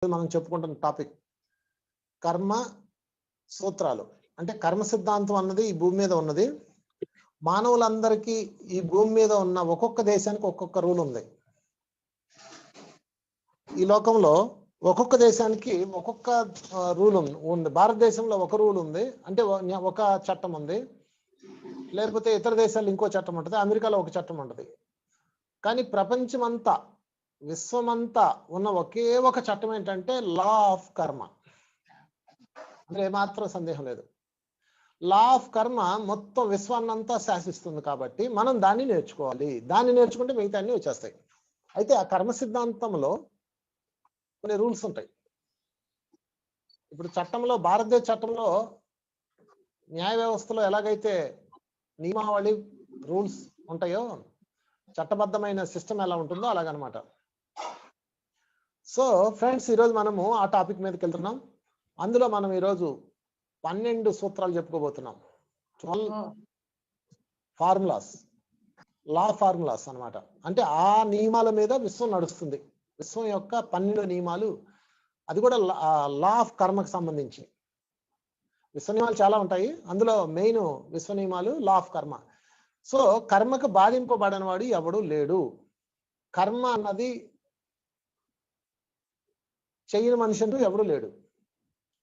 మనం చెప్పుకుంటున్న టాపిక్ కర్మ సూత్రాలు. అంటే కర్మ సిద్ధాంతం అన్నది ఈ భూమి మీద ఉన్నది. మానవులందరికీ ఈ భూమి మీద ఉన్న ఒక్కొక్క దేశానికి ఒక్కొక్క రూల్ ఉంది. ఈ లోకంలో ఒక్కొక్క దేశానికి ఒక్కొక్క రూల్ ఉంది. భారతదేశంలో ఒక రూల్ ఉంది, అంటే ఒక చట్టం ఉంది. లేకపోతే ఇతర దేశాల్లో ఇంకో చట్టం ఉంటుంది, అమెరికాలో ఒక చట్టం ఉంటుంది. కానీ ప్రపంచమంతా విశ్వమంతా ఉన్న ఒకే ఒక చట్టం ఏంటంటే లా ఆఫ్ కర్మ. అందులో ఏమాత్రం సందేహం లేదు. లా ఆఫ్ కర్మ మొత్తం విశ్వాన్నంతా శాసిస్తుంది కాబట్టి మనం దాన్ని నేర్చుకోవాలి. దాన్ని నేర్చుకుంటే మిగతా అన్ని వచ్చేస్తాయి. అయితే ఆ కర్మ సిద్ధాంతంలో కొన్ని రూల్స్ ఉంటాయి. ఇప్పుడు చట్టంలో, భారతదేశ చట్టంలో, న్యాయ వ్యవస్థలో ఎలాగైతే నియమావళి రూల్స్ ఉంటాయో, చట్టబద్ధమైన సిస్టమ్ ఎలా ఉంటుందో అలాగనమాట. సో ఫ్రెండ్స్, ఈరోజు మనము ఆ టాపిక్ మీదకి వెళ్తున్నాం. అందులో మనం ఈరోజు 12 సూత్రాలు చెప్పుకోబోతున్నాం. 12 ఫార్ములాస్, లా ఫార్ములాస్ అనమాట. అంటే ఆ నియమాల మీద విశ్వం నడుస్తుంది. విశ్వం యొక్క 12 నియమాలు, అది కూడా లా ఆఫ్ కర్మకు సంబంధించి. విశ్వ నియమాలు చాలా ఉంటాయి, అందులో మెయిన్ విశ్వ నియమాలు లా ఆఫ్ కర్మ. సో కర్మకు బాధింపబడిన వాడు ఎవడు లేడు. కర్మ అన్నది చెయ్యని మనిషి అంటూ ఎవడు లేడు.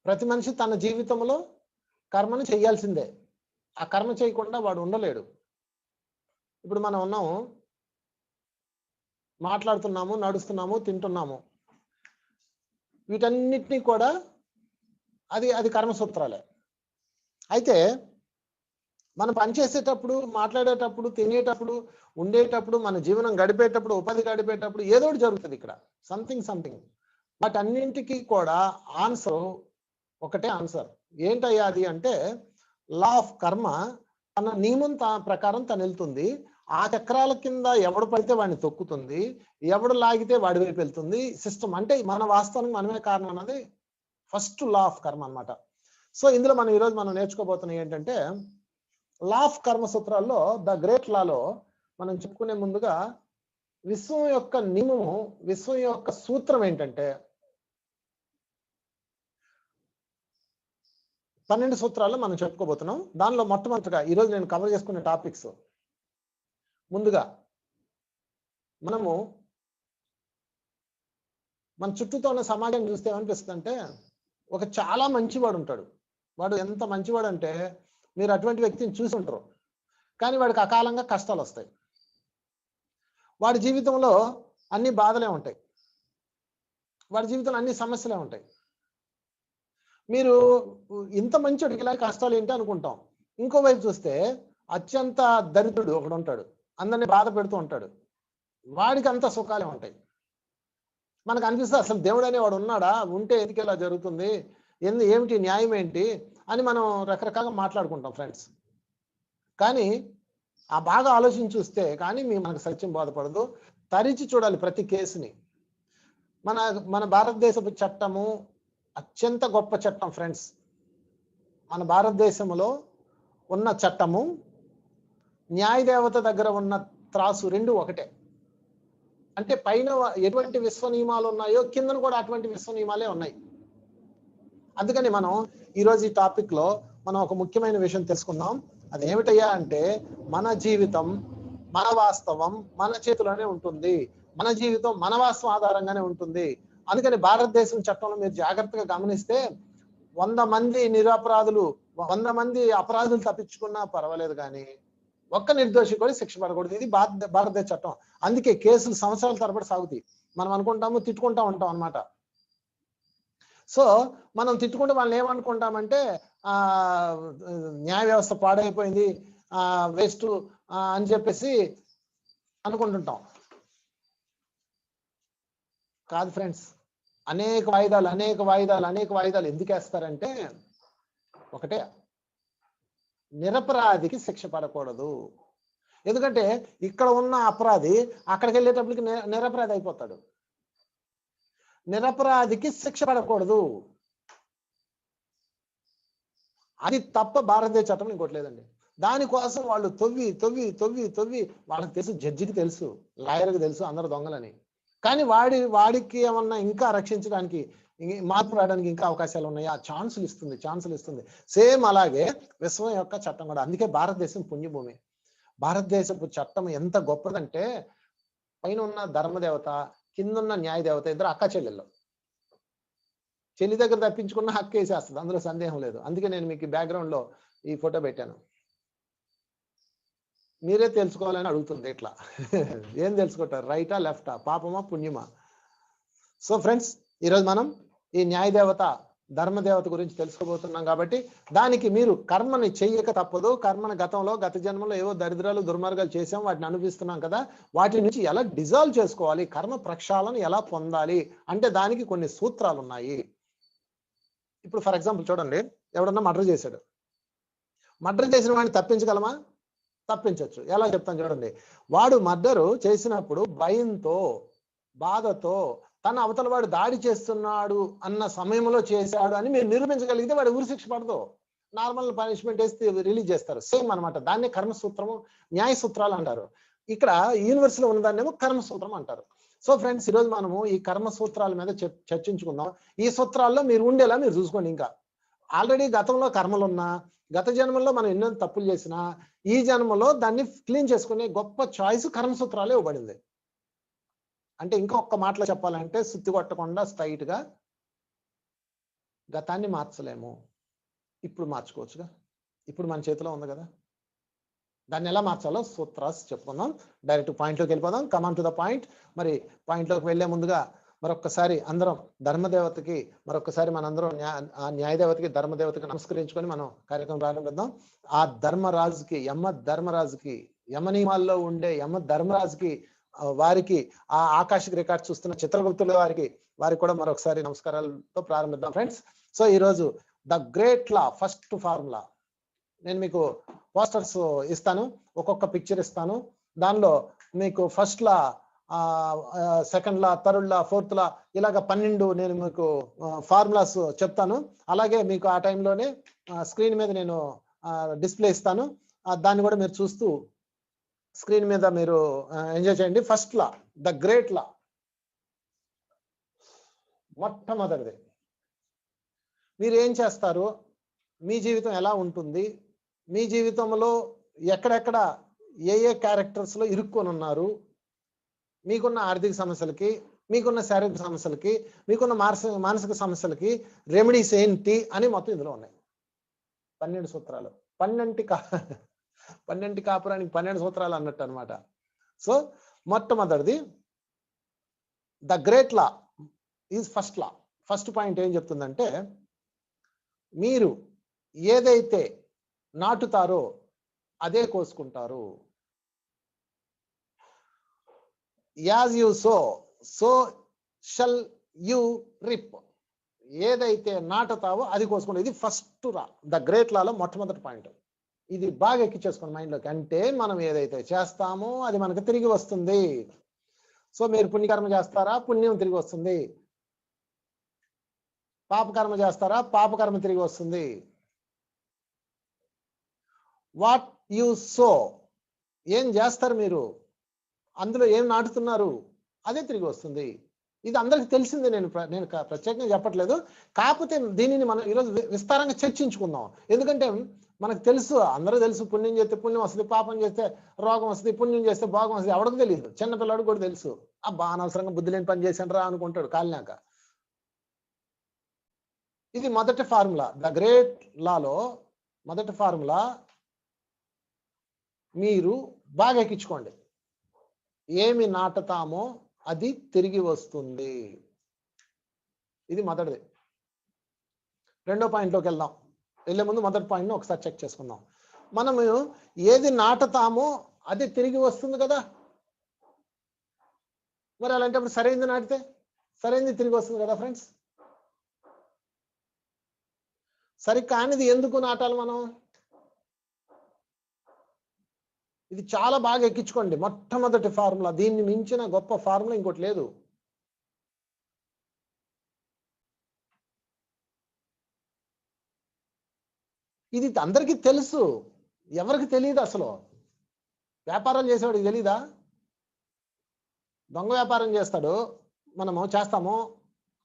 ప్రతి మనిషి తన జీవితంలో కర్మను చేయాల్సిందే. ఆ కర్మ చేయకుండా వాడు ఉండలేడు. ఇప్పుడు మనం ఉన్నాము, మాట్లాడుతున్నాము, నడుస్తున్నాము, తింటున్నాము, వీటన్నిటినీ కూడా అది కర్మసూత్రాలే. అయితే మనం పనిచేసేటప్పుడు, మాట్లాడేటప్పుడు, తినేటప్పుడు, ఉండేటప్పుడు, మన జీవనం గడిపేటప్పుడు, ఉపాధి గడిపేటప్పుడు ఏదో ఒకటి జరుగుతుంది ఇక్కడ, సంథింగ్. వాటన్నింటికి కూడా ఆన్సర్ ఒకటే ఆన్సర్. ఏంటయ్యా అది అంటే, లా ఆఫ్ కర్మ తన నియమం ప్రకారం తను వెళ్తుంది. ఆ చక్రాల కింద ఎవడు పడితే వాడిని తొక్కుతుంది, ఎవడు లాగితే వాడి వైపు వెళ్తుంది సిస్టమ్. అంటే మన వాస్తవానికి మనమే కారణం అన్నది ఫస్ట్ లా ఆఫ్ కర్మ అనమాట. సో ఇందులో మనం ఈరోజు మనం నేర్చుకోబోతున్నాం ఏంటంటే, లా ఆఫ్ కర్మ సూత్రాల్లో ద గ్రేట్ లాలో మనం చెప్పుకునే ముందుగా విశ్వం యొక్క నియమము, విశ్వం యొక్క సూత్రం ఏంటంటే 12 సూత్రాల్లో మనం చెప్పుకోబోతున్నాం. దానిలో మొట్టమొదటిగా ఈరోజు నేను కవర్ చేసుకునే టాపిక్స్, ముందుగా మనము మన చుట్టూతో ఉన్న సమాజం చూస్తే ఏమనిపిస్తుంది అంటే, ఒక చాలా మంచివాడు ఉంటాడు. వాడు ఎంత మంచివాడు అంటే మీరు అటువంటి వ్యక్తిని చూసి ఉంటారు, కానీ వాడికి అకాలంగా కష్టాలు వస్తాయి. వాడి జీవితంలో అన్ని బాధలే ఉంటాయి, వాడి జీవితంలో అన్ని సమస్యలే ఉంటాయి. మీరు ఇంత మంచివాడికి ఇలా కష్టాలు ఏంటి అనుకుంటాం. ఇంకోవైపు చూస్తే అత్యంత దరిద్రుడు ఒకడు ఉంటాడు, అందరినీ బాధ పెడుతూ ఉంటాడు, వాడికి అంత సుఖాలే ఉంటాయి. మనకు అనిపిస్తుంది అసలు దేవుడు అనేవాడు ఉన్నాడా, ఉంటే ఎందుకు ఇలా జరుగుతుంది, ఏమిటి న్యాయం ఏంటి అని మనం రకరకాలుగా మాట్లాడుకుంటాం ఫ్రెండ్స్. కానీ ఆ బాగా ఆలోచించి చూస్తే కానీ మనకు సత్యం బోధపడదు. తరిచి చూడాలి ప్రతి కేసుని. మన భారతదేశపు చట్టము అత్యంత గొప్ప చట్టం ఫ్రెండ్స్. మన భారతదేశంలో ఉన్న చట్టము, న్యాయదేవత దగ్గర ఉన్న త్రాసు రెండు ఒకటే. అంటే పైన ఎటువంటి విశ్వ నియమాలు ఉన్నాయో కిందను కూడా అటువంటి విశ్వ నియమాలే ఉన్నాయి. అందుకని మనం ఈరోజు ఈ టాపిక్ లో మనం ఒక ముఖ్యమైన విషయం తెలుసుకుందాం. అది ఏమిటయ్యా అంటే, మన జీవితం, మన వాస్తవం మన చేతిలోనే ఉంటుంది. మన జీవితం మన వాస్తవం ఆధారంగానే ఉంటుంది. అందుకని భారతదేశం చట్టంలో మీరు జాగ్రత్తగా గమనిస్తే 100 మంది నిరపరాధులు, 100 మంది అపరాధులు తప్పించుకున్నా పర్వాలేదు, కానీ ఒక్క నిర్దోషి కూడా శిక్ష పడకూడదు. ఇది భారతదేశ చట్టం. అందుకే కేసులు సంవత్సరాల తరబడి సాగుతాయి. మనం అనుకుంటాము, తిట్టుకుంటా ఉంటాం అనమాట. సో మనం తిట్టుకుంటే వాళ్ళని ఏమనుకుంటామంటే, న్యాయ వ్యవస్థ పాడైపోయింది, వేస్ట్ అని చెప్పేసి అనుకుంటుంటాం. కాదు ఫ్రెండ్స్, అనేక వాయిదాలు ఎందుకు వేస్తారంటే, ఒకటే, నిరపరాధికి శిక్ష పడకూడదు. ఎందుకంటే ఇక్కడ ఉన్న అపరాధి అక్కడికి వెళ్ళేటప్పటికి నిరపరాధి అయిపోతాడు. నిరపరాధికి శిక్ష పడకూడదు, అది తప్ప భారతదేశ చట్టం ఇంకోటి లేదండి. దానికోసం వాళ్ళు తొవ్వి వాళ్ళకి తెలుసు, జడ్జికి తెలుసు, లాయర్కి తెలుసు అందరు దొంగలని. కానీ వాడికి ఏమన్నా ఇంకా రక్షించడానికి మార్పు రావడానికి ఇంకా అవకాశాలు ఉన్నాయా? ఛాన్సులు ఇస్తుంది. సేమ్ అలాగే విశ్వం యొక్క చట్టం కూడా. అందుకే భారతదేశం పుణ్యభూమి. భారతదేశపు చట్టం ఎంత గొప్పదంటే పైన ఉన్న ధర్మదేవత, కిందున్న న్యాయ దేవత ఇద్దరు అక్క చెల్లెళ్ళు. చెల్లి దగ్గర తప్పించుకున్న హక్కు వేసేస్తుంది, అందులో సందేహం లేదు. అందుకే నేను మీకు బ్యాక్గ్రౌండ్ లో ఈ ఫోటో పెట్టాను. మీరే తెలుసుకోవాలని అడుగుతుంది ఇట్లా. ఏం తెలుసుకుంటారు? రైటా లెఫ్టా, పాపమా పుణ్యమా? సో ఫ్రెండ్స్, ఈరోజు మనం ఈ న్యాయదేవత ధర్మదేవత గురించి తెలుసుకోబోతున్నాం. కాబట్టి దానికి మీరు కర్మని చెయ్యక తప్పదు. కర్మను గత జన్మలో ఏవో దరిద్రాలు దుర్మార్గాలు చేసాం, వాటిని అనుభవిస్తున్నాం కదా, వాటి నుంచి ఎలా డిజాల్వ్ చేసుకోవాలి, కర్మ ప్రక్షాళన ఎలా పొందాలి అంటే దానికి కొన్ని సూత్రాలు ఉన్నాయి. ఇప్పుడు ఫర్ ఎగ్జాంపుల్ చూడండి, ఎవడన్నా మర్డర్ చేశాడు. మర్డర్ చేసిన వాడిని తప్పించగలమా? తప్పించవచ్చు. ఎలా చెప్తాను చూడండి. వాడు మర్డరు చేసినప్పుడు భయంతో, బాధతో, తన అవతల వాడు దాడి చేస్తున్నాడు అన్న సమయంలో చేశాడు అని మీరు నిరూపించగలిగితే వాడు ఉరిశిక్ష పడదు. నార్మల్ పనిష్మెంట్ వేసి రిలీజ్ చేస్తారు. సేమ్ అనమాట. దాన్నే కర్మసూత్రము, న్యాయ సూత్రాలు అంటారు. ఇక్కడ యూనివర్స్లో ఉన్నదాన్నేమో కర్మసూత్రం అంటారు. సో ఫ్రెండ్స్, ఈరోజు మనము ఈ కర్మ సూత్రాల మీద చర్చించుకుందాం. ఈ సూత్రాల్లో మీరు ఉండేలా మీరు చూసుకోండి. ఇంకా ఆల్రెడీ గతంలో కర్మలున్నా, గత జన్మల్లో మనం ఎన్నో తప్పులు చేసినా, ఈ జన్మలో దాన్ని క్లీన్ చేసుకునే గొప్ప చాయిస్ కర్మసూత్రాలే ఇవ్వబడింది. అంటే ఇంకొక మాటలో చెప్పాలంటే, సుత్తి కొట్టకుండా స్ట్రైట్ గా గతాన్ని మార్చలేము, ఇప్పుడు మార్చుకోవచ్చుగా. ఇప్పుడు మన చేతిలో ఉంది కదా, దాన్ని ఎలా మార్చాలో సూత్రాస్ చెప్పుకుందాం. డైరెక్ట్ పాయింట్లోకి వెళ్ళిపోదాం. Come on to the point. మరి పాయింట్లోకి వెళ్లే ముందుగా మరొకసారి అందరం ధర్మదేవతకి, మరొకసారి మనందరం న్యాయదేవతకి, ధర్మదేవతకి నమస్కరించుకొని మనం కార్యక్రమం ప్రారంభిద్దాం. ఆ ధర్మరాజుకి, ధర్మరాజుకి, యమ నియమాల్లో ఉండే యమ ధర్మరాజుకి, వారికి, ఆ ఆకాశిక రికార్డ్ చూస్తున్న చిత్రగుప్తుల వారికి కూడా మరొకసారి నమస్కారాలతో ప్రారంభిద్దాం ఫ్రెండ్స్. సో ఈరోజు the great law, first formula. నేను మీకు పోస్టర్స్ ఇస్తాను, ఒక్కొక్క పిక్చర్ ఇస్తాను. దానిలో మీకు first law, second law, third law, fourth law, ఇలాగ 12 నేను మీకు ఫార్ములాస్ చెప్తాను. అలాగే మీకు ఆ టైంలోనే స్క్రీన్ మీద నేను డిస్ప్లే ఇస్తాను. దాన్ని కూడా మీరు చూస్తూ స్క్రీన్ మీద మీరు ఎంజాయ్ చేయండి. ఫస్ట్ లా, ద గ్రేట్ లా. మొట్టమొదటిది, మీరు ఏం చేస్తారు, మీ జీవితం ఎలా ఉంటుంది, మీ జీవితంలో ఎక్కడెక్కడ ఏ క్యారెక్టర్స్ లో ఇరుక్కొని ఉన్నారు, మీకున్న ఆర్థిక సమస్యలకి, మీకున్న శారీరక సమస్యలకి, మీకున్న మానసిక సమస్యలకి రెమెడీస్ ఏంటి అని మొత్తం ఇందులో ఉన్నాయి. 12 సూత్రాలు. 12 కాపురానికి 12 సూత్రాలు అన్నట్టు అనమాట. సో మొట్టమొదటిది, the great law is first law. First point ఏం చెప్తుందంటే, మీరు ఏదైతే నాటుతారో అదే కోసుకుంటారు. As you sow, so shall you reap. ఏదైతే నాటుతావో అది కోసుకుంటావు. ఇది ఫస్ట్ లా, ద గ్రేట్ లాలో మొట్టమొదటి పాయింట్. ఇది బాగా ఎక్కించేసుకోండి మైండ్లోకి. అంటే మనం ఏదైతే చేస్తామో అది మనకు తిరిగి వస్తుంది. సో మీరు పుణ్యకర్మ చేస్తారా, పుణ్యం తిరిగి వస్తుంది. పాపకర్మ చేస్తారా, పాపకర్మ తిరిగి వస్తుంది. వాట్ యు సో, ఏం చేస్తారు మీరు, అందులో ఏం నాటుతున్నారు, అదే తిరిగి వస్తుంది. ఇది అందరికి తెలిసిందే, నేను ప్రత్యేకంగా చెప్పట్లేదు. కాకపోతే దీనిని మనం ఈరోజు విస్తారంగా చర్చించుకుందాం. ఎందుకంటే మనకు తెలుసు, అందరూ తెలుసు, పుణ్యం చేస్తే పుణ్యం వస్తుంది, పాపం చేస్తే రోగం వస్తుంది, పుణ్యం చేస్తే భోగం వస్తుంది. ఎవరికి తెలియదు, చిన్నపిల్లాడు కూడా తెలుసు. అబ్బా అనవసరంగా బుద్ధి లేని పని చేశాను రా అనుకుంటాడు కాలినాక. ఇది మొదటి ఫార్ములా, ద గ్రేట్ లాలో మొదటి ఫార్ములా. మీరు బాగా ఎక్కించుకోండి. ఏమి నాటుతామో అది తిరిగి వస్తుంది. ఇది మొదటిది. రెండో పాయింట్లోకి వెళ్దాం. వెళ్ళే ముందు మొదటి పాయింట్ని ఒకసారి చెక్ చేసుకుందాం. మనము ఏది నాటుతామో అది తిరిగి వస్తుంది కదా. మరి అలాంటప్పుడు సరైనది నాటితే సరైనది తిరిగి వస్తుంది కదా ఫ్రెండ్స్. సరికానిది ఎందుకు నాటాలి మనం? ఇది చాలా బాగా ఎక్కించుకోండి. మొట్టమొదటి ఫార్ములా, దీన్ని మించిన గొప్ప ఫార్ములా ఇంకోటి లేదు. ఇది అందరికీ తెలుసు, ఎవరికి తెలియదు. అసలు వ్యాపారాలు చేసేవాడికి తెలీదా? దొంగ వ్యాపారం చేస్తాడు, మనము చేస్తాము,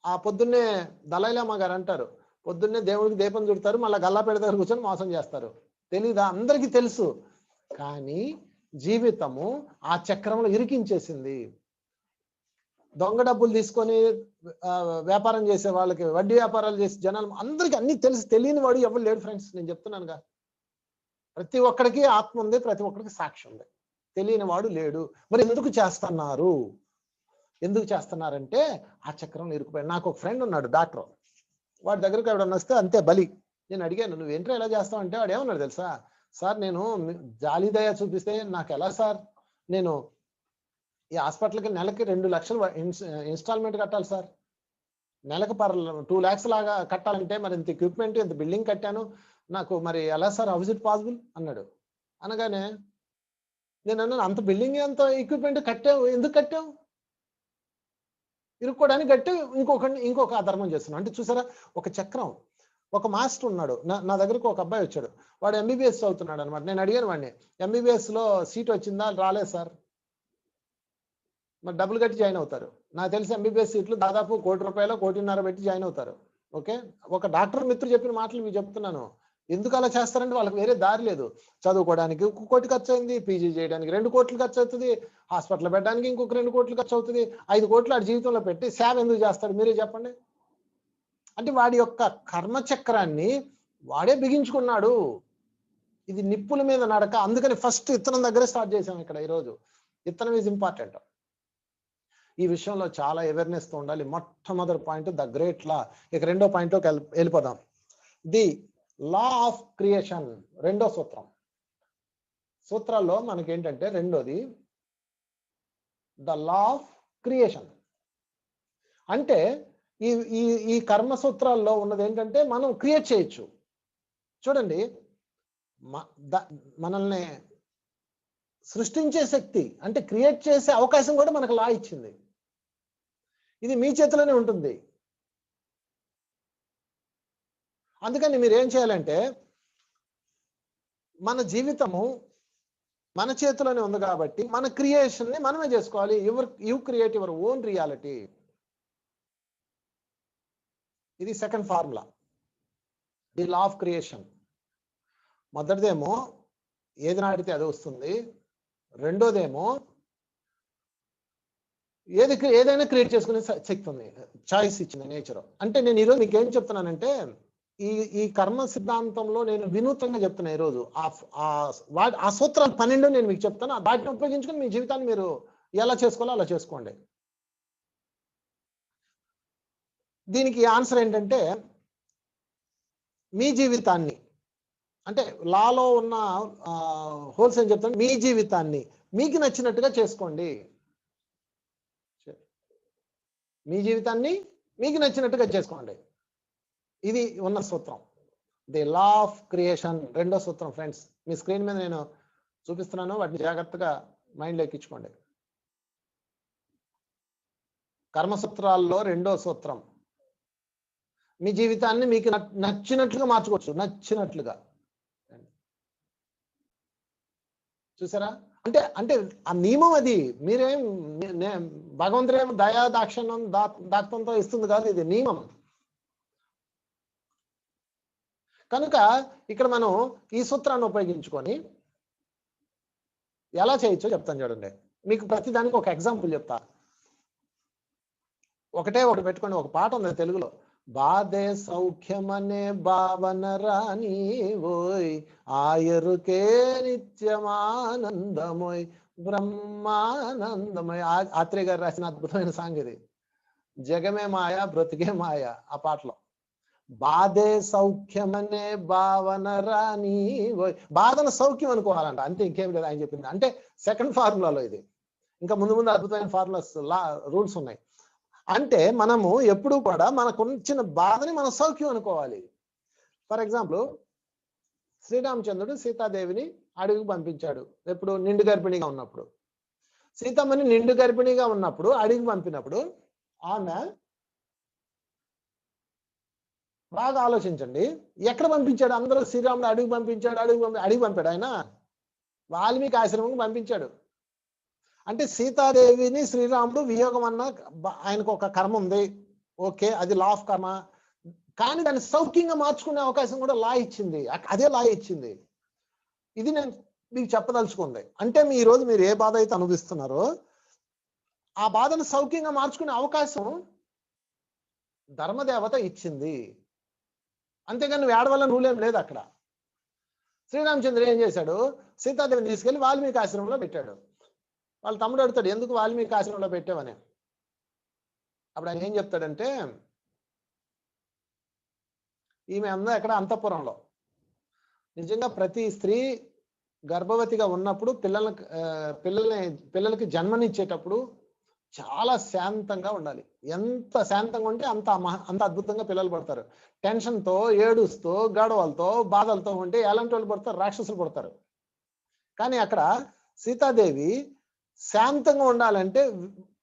ఆ పొద్దున్నే దలైలామా గారు అంటారు, పొద్దున్నే దేవుడికి దీపం చుడతారు, మళ్ళీ గల్లాపేట దగ్గర కూర్చొని మోసం చేస్తారు. తెలీదా? అందరికీ తెలుసు. కానీ జీవితము ఆ చక్రంలో ఇరికించేసింది. దొంగ డబ్బులు తీసుకొని వ్యాపారం చేసే వాళ్ళకి, వడ్డీ వ్యాపారాలు చేసే జనాలు అందరికీ అన్ని తెలిసి తెలియని వాడు ఎవరు లేడు ఫ్రెండ్స్. నేను చెప్తున్నానుగా, ప్రతి ఒక్కడికి ఆత్మ ఉంది, ప్రతి ఒక్కడికి సాక్షి ఉంది. తెలియని వాడు లేడు. మరి ఎందుకు చేస్తున్నారు? ఎందుకు చేస్తున్నారంటే ఆ చక్రంలో ఇరుకుపోయాడు. నాకు ఒక ఫ్రెండ్ ఉన్నాడు డాక్టర్. వాడి దగ్గరికి ఎవడన్నా వస్తే అంతే బలి. నేను అడిగాను, నువ్వేంట్రా ఎలా చేస్తావు అంటే వాడు ఏమన్నాడు తెలుసా? సార్ నేను జాలి దయ చూపిస్తే నాకు ఎలా సార్, నేను ఈ హాస్పిటల్కి నెలకి 2 లక్షలు ఇన్స్టాల్మెంట్ కట్టాలి సార్, నెలకు 2 lakhs లాగా కట్టాలంటే మరి ఇంత ఎక్విప్మెంట్ ఇంత బిల్డింగ్ కట్టాను, నాకు మరి ఎలా sir, how is it possible అన్నాడు. అనగానే నేను అన్నాను, అంత బిల్డింగ్ అంత ఎక్విప్మెంట్ కట్టావు, ఎందుకు కట్టావు? ఇరుక్కోవడానికి కట్టి ఇంకొక అధర్మం చేస్తున్నాడు. అంటే చూసారా, ఒక చక్రం. ఒక మాస్టర్ ఉన్నాడు, నా దగ్గరకు ఒక అబ్బాయి వచ్చాడు, వాడు ఎంబీబీఎస్ చదువుతున్నాడు అనమాట. నేను అడిగాను వాడిని, ఎంబీబీఎస్ లో సీట్ వచ్చిందా? రాలేదు సార్. మరి డబ్బులు కట్టి జాయిన్ అవుతారు. నాకు తెలిసి ఎంబీబీఎస్ సీట్లు దాదాపు 1 కోటి రూపాయలు 1.5 కోటి పెట్టి జాయిన్ అవుతారు. ఓకే, ఒక డాక్టర్ మిత్రుడు చెప్పిన మాటలు మీకు చెప్తున్నాను. ఎందుకు అలా చేస్తారంటే వాళ్ళకి వేరే దారి లేదు. చదువుకోవడానికి 1 కోటి ఖర్చు అయింది, పీజీ చేయడానికి 2 కోట్లు ఖర్చు అవుతుంది, హాస్పిటల్ పెట్టడానికి ఇంకొక 2 కోట్లు ఖర్చు అవుతుంది, 5 కోట్లు ఆడి జీవితంలో పెట్టి సేవ ఎందుకు చేస్తాడు? మీరే చెప్పండి. అంటే వాడి యొక్క కర్మచక్రాన్ని వాడే బిగించుకున్నాడు. ఇది నిప్పుల మీద నడక. అందుకని ఫస్ట్ ఇత్తనం దగ్గరే స్టార్ట్ చేసాం ఇక్కడ ఈరోజు. ఇత్తనం ఈజ్ ఇంపార్టెంట్. ఈ విషయంలో చాలా అవేర్నెస్ తో ఉండాలి. మొట్టమొదటి పాయింట్ ద గ్రేట్ లా. ఇక రెండో పాయింట్ లోకి వెళ్ళిపోదాం. ది లా ఆఫ్ క్రియేషన్, రెండో సూత్రం. సూత్రాల్లో మనకేంటంటే రెండోది ద లా ఆఫ్ క్రియేషన్. అంటే ఈ ఈ ఈ కర్మ సూత్రాల్లో ఉన్నది ఏంటంటే మనం క్రియేట్ చేయొచ్చు. చూడండి, మనల్ని సృష్టించే శక్తి అంటే క్రియేట్ చేసే అవకాశం కూడా మనకు లా ఇచ్చింది. ఇది మీ చేతిలోనే ఉంటుంది. అందుకని మీరు ఏం చేయాలంటే, మన జీవితము మన చేతిలోనే ఉంది కాబట్టి మన క్రియేషన్ ని మనమే చేసుకోవాలి. You create your own reality. ఇది second formula, the law of creation. మొదటిదేమో ఏది నాటితే అది వస్తుంది. రెండోదేమో ఏదైనా క్రియేట్ చేసుకునే శక్తి ఉంది, చాయిస్ ఇచ్చింది నేచర్. అంటే నేను ఈరోజు మీకు ఏం చెప్తున్నానంటే, ఈ కర్మ సిద్ధాంతంలో నేను వినూత్నంగా చెప్తున్నా ఈరోజు. ఆ సూత్రాలు 12 నేను మీకు చెప్తాను. వాటిని ఉపయోగించుకుని మీ జీవితాన్ని మీరు ఎలా చేసుకోవాలో అలా చేసుకోండి. దీనికి ఆన్సర్ ఏంటంటే, మీ జీవితాన్ని అంటే లాలో ఉన్న హోల్స్ ఏం చెప్తాను, మీ జీవితాన్ని మీకు నచ్చినట్టుగా చేసుకోండి. మీ జీవితాన్ని మీకు నచ్చినట్టుగా చేసుకోండి. ఇది ఉన్న సూత్రం, ది లా ఆఫ్ క్రియేషన్, రెండో సూత్రం. ఫ్రెండ్స్, మీ స్క్రీన్ మీద నేను చూపిస్తున్నాను, వాటిని జాగ్రత్తగా మైండ్లో ఎక్కించుకోండి. కర్మసూత్రాల్లో రెండో సూత్రం, మీ జీవితాన్ని మీకు నచ్చినట్లుగా మార్చుకోవచ్చు. నచ్చినట్లుగా. చూసారా? అంటే అంటే ఆ నియమం అది. మీరేం భగవంతుడేమో దయా దాక్షణ్యం దాక్తంతో ఇస్తుంది కాదు, ఇది నియమం. కనుక ఇక్కడ మనం ఈ సూత్రాన్ని ఉపయోగించుకొని ఎలా చేయొచ్చో చెప్తాను చూడండి. మీకు ప్రతిదానికి ఒక ఎగ్జాంపుల్ చెప్తా. ఒకటి పెట్టుకోండి. ఒక పాట ఉంది తెలుగులో, బాధే సౌఖ్యమనే భావన రాని ఓయ్, ఆయరుకే నిత్యమానందమోయ్ బ్రహ్మానందమోయ్. ఆత్రేయ గారు రాసిన అద్భుతమైన సాంగ్ ఇది. జగమే మాయ బ్రతికే మాయ. ఆ పాటలో బాధే సౌఖ్యమనే భావన రాని ఓయ్, బాధను సౌఖ్యం అనుకోవాలంట, అంతే, ఇంకేం లేదు ఆయన చెప్పింది. అంటే సెకండ్ ఫార్ములాలో ఇది. ఇంకా ముందు అద్భుతమైన ఫార్ములాస్ రూల్స్ ఉన్నాయి. అంటే మనము ఎప్పుడు కూడా మనకు వచ్చిన బాధని మనం సౌఖ్యం అనుకోవాలి. ఫర్ ఎగ్జాంపుల్, శ్రీరామచంద్రుడు సీతాదేవిని అడవికి పంపించాడు. ఎప్పుడు? నిండు గర్భిణిగా ఉన్నప్పుడు. సీతమ్మని నిండు గర్భిణిగా ఉన్నప్పుడు అడవికి పంపినప్పుడు ఆమె, బాగా ఆలోచించండి, ఎక్కడ పంపించాడు? అందరూ శ్రీరాముడు అడవికి పంపించాడు, అడవికి పంపాడు. ఆయన వాల్మీకి ఆశ్రమంకి పంపించాడు. అంటే సీతాదేవిని శ్రీరాముడు వియోగం అన్న ఆయనకు ఒక కర్మ ఉంది. ఓకే, అది లా ఆఫ్ కర్మ. కానీ దాన్ని సౌఖ్యంగా మార్చుకునే అవకాశం కూడా లా ఇచ్చింది. అదే లా ఇచ్చింది. ఇది నేను మీకు చెప్పదలుచుకుంది. అంటే ఈ రోజు మీరు ఏ బాధ అయితే అనుభవిస్తున్నారో ఆ బాధను సౌఖ్యంగా మార్చుకునే అవకాశం ధర్మదేవత ఇచ్చింది. అంతేగాని నువ్వు ఏడవల్ల రూలేం లేదు అక్కడ. శ్రీరామచంద్రుడు ఏం చేశాడు, సీతాదేవిని తీసుకెళ్లి వాల్మీకి ఆశ్రమంలో పెట్టాడు. వాళ్ళ తమ్ముడు అడుగుతాడు, ఎందుకు వాల్మీకి ఆశ్రమంలో పెట్టావని. అప్పుడు ఆయన ఏం చెప్తాడంటే, ఈమె అందా ఎక్కడ అంతఃపురంలో. నిజంగా ప్రతి స్త్రీ గర్భవతిగా ఉన్నప్పుడు పిల్లలకి జన్మనిచ్చేటప్పుడు చాలా శాంతంగా ఉండాలి. ఎంత శాంతంగా ఉంటే అంత అద్భుతంగా పిల్లలు పడతారు. టెన్షన్తో, ఏడుస్తూ, గడవలతో, బాధలతో ఉంటే ఎలాంటి వాళ్ళు పడతారు? రాక్షసులు పడతారు. కానీ అక్కడ సీతాదేవి శాంతంగా ఉండాలంటే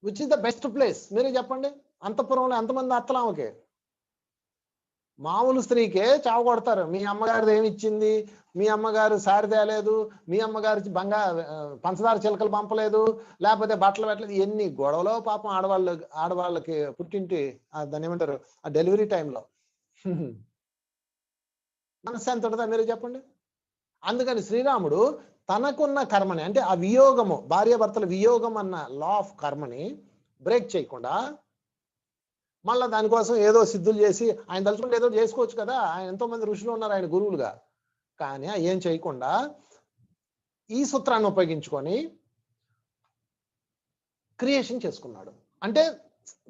which is the best place? మీరే చెప్పండి. అంతఃపురంలో ఎంతమంది అత్తలామకే? మామూలు స్త్రీకే చావు కొడతారు. మీ అమ్మగారిది ఏమి ఇచ్చింది, మీ అమ్మగారు సారి తేలేదు, మీ అమ్మగారు పంచదార చిలకలు పంపలేదు, లేకపోతే బట్టలు పెట్టలేదు, ఎన్ని గొడవలో పాపం ఆడవాళ్ళకి పుట్టింటి దాన్ని ఏమంటారు ఆ డెలివరీ టైంలో. మనశ్శాంతి ఉంటుందా? మీరు చెప్పండి. అందుకని శ్రీరాముడు తనకున్న కర్మని, అంటే ఆ వియోగము, భార్యాభర్తల వియోగం అన్న లా ఆఫ్ కర్మని బ్రేక్ చేయకుండా, మళ్ళీ దానికోసం ఏదో సిద్ధులు చేసి ఆయన తలుచుకుంటే ఏదో చేసుకోవచ్చు కదా. ఆయన ఎంతో మంది ఋషులు ఉన్నారు ఆయన గురువులుగా. కానీ ఏం చేయకుండా ఈ సూత్రాన్ని ఉపయోగించుకొని క్రియేషన్ చేసుకున్నాడు. అంటే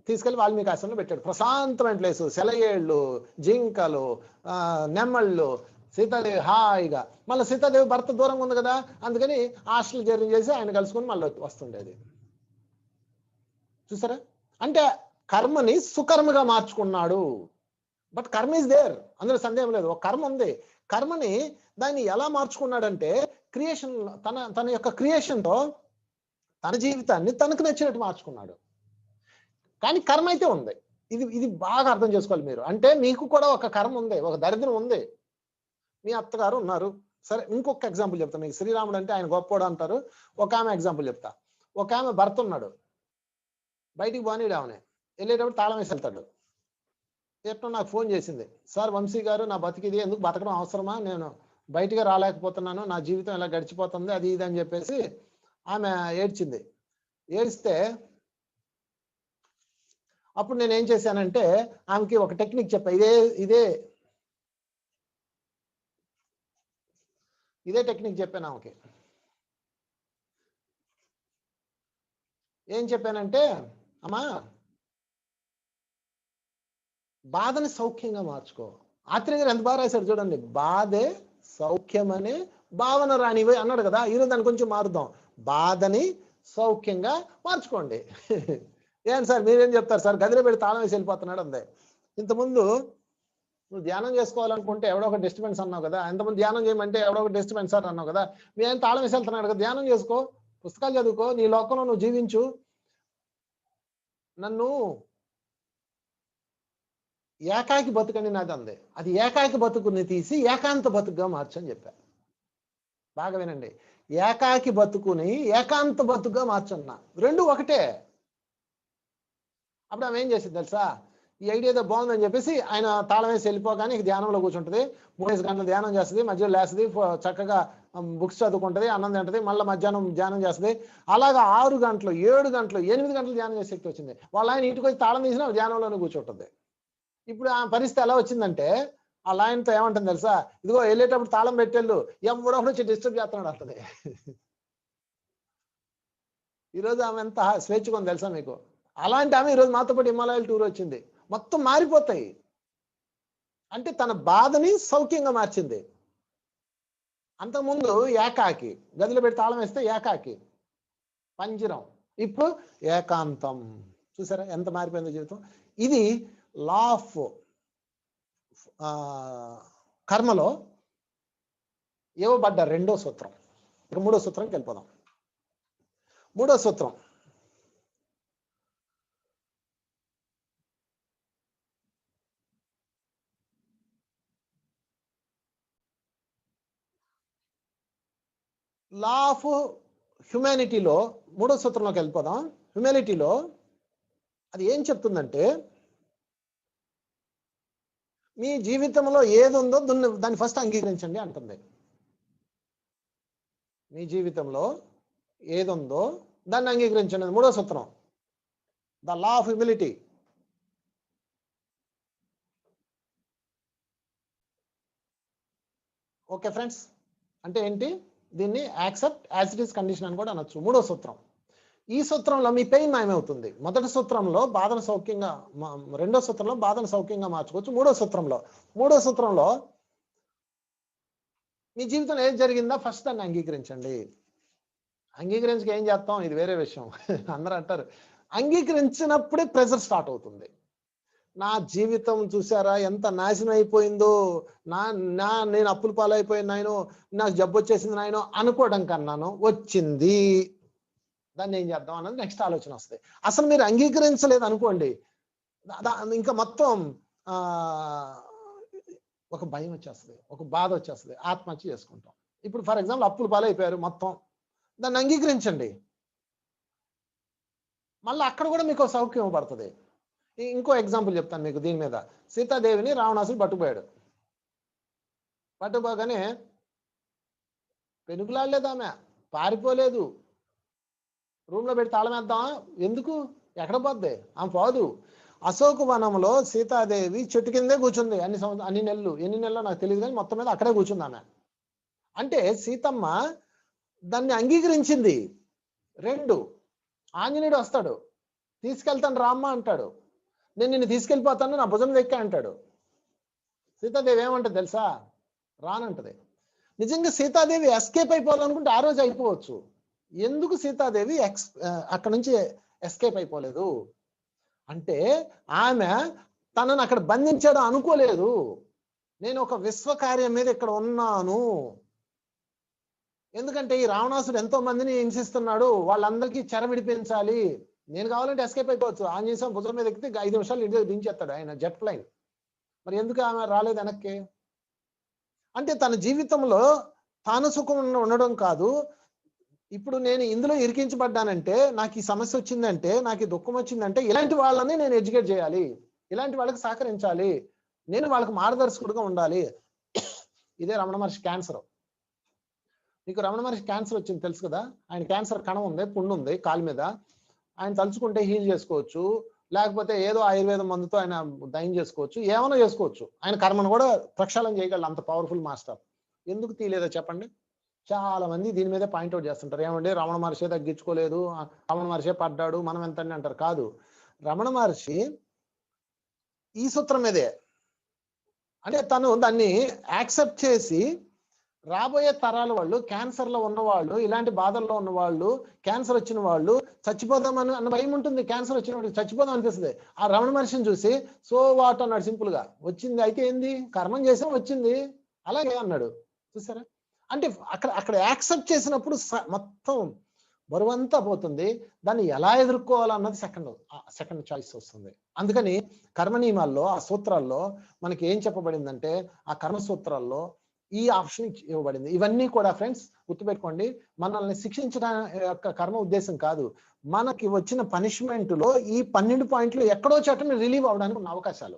తీసుకెళ్లి వాల్మీకి ఆశ్రమంలో పెట్టాడు. ప్రశాంతమైన ప్లేసు, సెలయేళ్ళు, జింకలు, నెమ్మళ్ళు, సీతాదేవి హాయిగా. మళ్ళీ సీతాదేవి భర్త దూరంగా ఉంది కదా, అందుకని హాస్టల్ జర్నీ చేసి ఆయన కలుసుకొని మళ్ళీ వస్తుండేది. చూసారా? అంటే కర్మని సుకర్మగా మార్చుకున్నాడు. బట్ కర్మ ఇస్ దేర్, అందులో సందేహం లేదు. ఒక కర్మ ఉంది. కర్మని దాన్ని ఎలా మార్చుకున్నాడంటే క్రియేషన్, తన యొక్క క్రియేషన్తో తన జీవితాన్ని తనకు నచ్చినట్టు మార్చుకున్నాడు. కానీ కర్మ అయితే ఉంది. ఇది బాగా అర్థం చేసుకోవాలి మీరు. అంటే మీకు కూడా ఒక కర్మ ఉంది, ఒక దరిద్రం ఉంది. మీ అత్తగారు ఉన్నారు. సరే, ఇంకొక ఎగ్జాంపుల్ చెప్తా మీకు. శ్రీరాముడు అంటే ఆయన గొప్పోడు అంటారు. ఒక ఆమె ఎగ్జాంపుల్ చెప్తా. ఒక ఆమె భర్త ఉన్నాడు, బయటికి పోనీడు, ఆమెనే వెళ్ళేటప్పుడు తాళం వేసి వెళ్తాడు. ఎట్లా నాకు ఫోన్ చేసింది, సార్ వంశీ గారు నా బతికిది, ఎందుకు బతకడం అవసరమా, నేను బయటికి రాలేకపోతున్నాను, నా జీవితం ఇలా గడిచిపోతుంది, అది ఇది అని చెప్పేసి ఆమె ఏడ్చింది. ఏడిస్తే అప్పుడు నేను ఏం చేశానంటే ఆమెకి ఒక టెక్నిక్ చెప్పా. ఇదే టెక్నిక్ చెప్పాను ఆమెకి. ఏం చెప్పానంటే, అమ్మా బాధని సౌఖ్యంగా మార్చుకో. ఆత్రేయ గారు ఎంత బాగా రాశాడు చూడండి. బాధే సౌఖ్యం అనే భావన రానివే అన్నాడు కదా. ఈరోజు దాన్ని కొంచెం మారుద్దాం. బాధని సౌఖ్యంగా మార్చుకోండి. ఏం సార్ మీరేం చెప్తారు సార్, గదిలో పెట్టి తాళం వేసి వెళ్ళిపోతున్నాడు అందే. ఇంతకుముందు నువ్వు ధ్యానం చేసుకోవాలనుకుంటే ఎవడో ఒక డిస్టర్బెన్స్ అన్నావు కదా, ఎంతమంది ధ్యానం చేయమంటే ఎవడో ఒక డిస్టర్బెన్స్ సార్ అన్నావు కదా, మేము తాళం వేసి వెళ్తున్నాడు కదా, ధ్యానం చేసుకో, పుస్తకాలు చదువుకో, నీ లోకంలో నువ్వు జీవించు, నన్ను ఏకాకి బతుకని నాది అంది. అది ఏకాకి బతుకుని తీసి ఏకాంత బతుకుగా మార్చని చెప్పా. బాగా వినండి, ఏకాకి బతుకుని ఏకాంత బతుకుగా మార్చన్నా, రెండు ఒకటే. అప్పుడు ఆమె ఏం చేసింది తెలుసా, ఈ ఐడియా ఏదో బాగుందని చెప్పేసి ఆయన తాళం వేసి వెళ్ళిపోగానే ధ్యానంలో కూర్చుంటుంది. 3 గంటలు ధ్యానం చేస్తుంది, మధ్యలో లేస్తుంది, చక్కగా బుక్స్ చదువుకుంటుంది, అన్నం తింటుంది, మళ్ళీ మధ్యాహ్నం ధ్యానం చేస్తుంది. అలాగా 6 గంటలు, 7 గంటలు, 8 గంటలు ధ్యానం చేసే శక్తి వచ్చింది. వాళ్ళ ఆయన ఇంటికి వచ్చి తాళం తీసినా ధ్యానంలోనే కూర్చుంటుంది. ఇప్పుడు ఆ పరిస్థితి ఎలా వచ్చిందంటే ఆ లైన్తో ఏమంటుంది తెలుసా, ఇదిగో వెళ్ళేటప్పుడు తాళం పెట్టేళ్ళు, ఎవడో వచ్చి డిస్టర్బ్ చేస్తున్నాడు అంటది. ఈరోజు ఆమె ఎంత స్వేచ్ఛగా ఉంది తెలుసా మీకు. అలాంటి ఆమె ఈరోజు మాతో పాటు హిమాలయాల టూర్ వచ్చింది. మొత్తం మారిపోతాయి. అంటే తన బాధని సౌఖ్యంగా మార్చింది. అంతకుముందు ఏకాకి, గదిలో పెట్టి తాళం వేస్తే ఏకాకి, పంజరం, ఇప్పుడు ఏకాంతం. చూసారా ఎంత మారిపోయిందో జీవితం. ఇది లా ఆఫ్ కర్మలో ఇవ్వబడ్డ రెండో సూత్రం. ఇక మూడో సూత్రంకి వెళ్ళిపోదాం. మూడో సూత్రం, లా ఆఫ్ హ్యుమానిటీలో మూడో సూత్రంలోకి వెళ్ళిపోదాం. హ్యుమానిటీలో అది ఏం చెప్తుందంటే, మీ జీవితంలో ఏది ఉందో దాన్ని ఫస్ట్ అంగీకరించండి అంటుంది. మీ జీవితంలో ఏది ఉందో దాన్ని అంగీకరించండి. 3వ సూత్రం, the law of humility. Okay friends, అంటే ఏంటి? దీన్ని accept as it is condition అని కూడా అనొచ్చు. 3వ సూత్రం. ఈ సూత్రంలో మీ పెయిన్ మాయమవుతుంది. మొదటి సూత్రంలో బాధను సౌఖ్యంగా, రెండో సూత్రంలో బాధను సౌఖ్యంగా మార్చుకోవచ్చు. మూడో సూత్రంలో మీ జీవితంలో ఏది జరిగిందో ఫస్ట్ దాన్ని అంగీకరించండి. అంగీకరించక ఏం చేస్తాం, ఇది వేరే విషయం. అందరూ అంటారు అంగీకరించినప్పుడే ప్రెజర్ స్టార్ట్ అవుతుంది. నా జీవితం చూసారా ఎంత నాశనం అయిపోయిందో, నేను అప్పుల పాలైపోయిన నాయనో, నాకు జబ్బు వచ్చేసింది నాయనో అనుకోవడం కన్నాను, వచ్చింది దాన్ని ఏం చేద్దాం అన్నది నెక్స్ట్ ఆలోచన వస్తాయి. అసలు మీరు అంగీకరించలేదు అనుకోండి, ఇంకా మొత్తం ఒక భయం వచ్చేస్తుంది, ఒక బాధ వచ్చేస్తుంది, ఆత్మహత్య చేసుకుంటాం. ఇప్పుడు ఫర్ ఎగ్జాంపుల్ అప్పుల పాలైపోయారు మొత్తం, దాన్ని అంగీకరించండి, మళ్ళీ అక్కడ కూడా మీకు సౌఖ్యం ఇవ్వబడుతుంది. ఇంకో ఎగ్జాంపుల్ చెప్తాను మీకు దీని మీద. సీతాదేవిని రావణాసుడు పట్టుకుపోయాడు. పట్టుకుపోగానే పెనుకులాడలేదు, ఆమె పారిపోలేదు, రూమ్లో పెట్టి తాళం వేద్దామా, ఎందుకు, ఎక్కడ పోద్ది, ఆమె పోదు. అశోక వనంలో సీతాదేవి చెట్టు కిందే కూర్చుంది అన్ని నెలలు, ఎన్ని నెలలు నాకు తెలియదు కానీ మొత్తం మీద అక్కడే కూర్చుంది ఆమె. అంటే సీతమ్మ దాన్ని అంగీకరించింది. 2, ఆంజనేయుడు వస్తాడు, తీసుకెళ్తాను రామ్మ అంటాడు, నేను నిన్ను తీసుకెళ్ళిపోతాను నా భుజం ఎక్కా అంటాడు. సీతాదేవి ఏమంటది తెలుసా, రానంటది. నిజంగా సీతాదేవి ఎస్కేప్ అయిపోవాలనుకుంటే ఆ రోజు అయిపోవచ్చు. ఎందుకు సీతాదేవి అక్కడ నుంచి ఎస్కేప్ అయిపోలేదు అంటే, ఆమె తనను అక్కడ బంధించాడు అనుకోలేదు. నేను ఒక విశ్వకార్యం మీద ఇక్కడ ఉన్నాను, ఎందుకంటే ఈ రావణాసుడు ఎంతో మందిని హింసిస్తున్నాడు, వాళ్ళందరికీ చెర విడిపించాలి, నేను కావాలంటే ఎస్కేప్ అయిపోవచ్చు. ఆంజనేయ స్వామి భుజం మీద ఎక్కితే 5 నిమిషాలు ఇంటి దించేస్తాడు ఆయన, జెట్ ప్లైన్. మరి ఎందుకు ఆమె రాలేదు వెనక్కి అంటే, తన జీవితంలో తాను సుఖం ఉండడం కాదు, ఇప్పుడు నేను ఇందులో ఇరికించబడ్డానంటే, నాకు ఈ సమస్య వచ్చిందంటే, నాకు ఈ దుఃఖం వచ్చిందంటే, ఇలాంటి వాళ్ళని నేను ఎడ్యుకేట్ చేయాలి, ఇలాంటి వాళ్ళకి సహకరించాలి, నేను వాళ్ళకి మార్గదర్శకుడుగా ఉండాలి. ఇదే రమణ మహర్షి క్యాన్సర్. మీకు రమణ మహర్షి క్యాన్సర్ వచ్చింది తెలుసు కదా, ఆయన క్యాన్సర్ కణం ఉంది, పుండు ఉంది కాలు మీద, ఆయన తలుచుకుంటే హీల్ చేసుకోవచ్చు, లేకపోతే ఏదో ఆయుర్వేదం మందుతో ఆయన దయం చేసుకోవచ్చు, ఏమైనా చేసుకోవచ్చు, ఆయన కర్మను కూడా ప్రక్షాళన చేయగలరు, అంత పవర్ఫుల్ మాస్టర్. ఎందుకు తీయలేదో చెప్పండి. చాలా మంది దీని మీదే పాయింట్అవుట్ చేస్తుంటారు, ఏమంటే రమణ మహర్షి తగ్గించుకోలేదు, రమణ మహర్షి పడ్డాడు, మనం ఎంత అంటారు. కాదు, రమణ మహర్షి ఈ సూత్రం మీదే, అంటే తను దాన్ని యాక్సెప్ట్ చేసి రాబోయే తరాల వాళ్ళు, క్యాన్సర్లో ఉన్నవాళ్ళు, ఇలాంటి బాధల్లో ఉన్నవాళ్ళు, క్యాన్సర్ వచ్చిన వాళ్ళు చచ్చిపోదామని అన్న భయం ఉంటుంది. క్యాన్సర్ వచ్చిన వాడికి చచ్చిపోదాం అనిపిస్తుంది. ఆ రమణ మహర్షిని చూసి సో వాట్ అన్నాడు, సింపుల్ గా, వచ్చింది అయితే ఏంది, కర్మం చేసాం వచ్చింది, అలాగే అన్నాడు. చూసారా, అంటే అక్కడ యాక్సెప్ట్ చేసినప్పుడు మొత్తం బరువంతా పోతుంది. దాన్ని ఎలా ఎదుర్కోవాలన్నది సెకండ్ చాయిస్ వస్తుంది. అందుకని కర్మ నియమాల్లో, ఆ సూత్రాల్లో మనకి ఏం చెప్పబడిందంటే, ఆ కర్మ సూత్రాల్లో ఈ ఆప్షన్ ఇవ్వబడింది. ఇవన్నీ కూడా ఫ్రెండ్స్ గుర్తుపెట్టుకోండి, మనల్ని శిక్షించడం యొక్క కర్మ ఉద్దేశం కాదు, మనకి వచ్చిన పనిష్మెంట్ లో ఈ 12 పాయింట్లు ఎక్కడో చోట మీరు రిలీవ్ అవడానికి ఉన్న అవకాశాలు.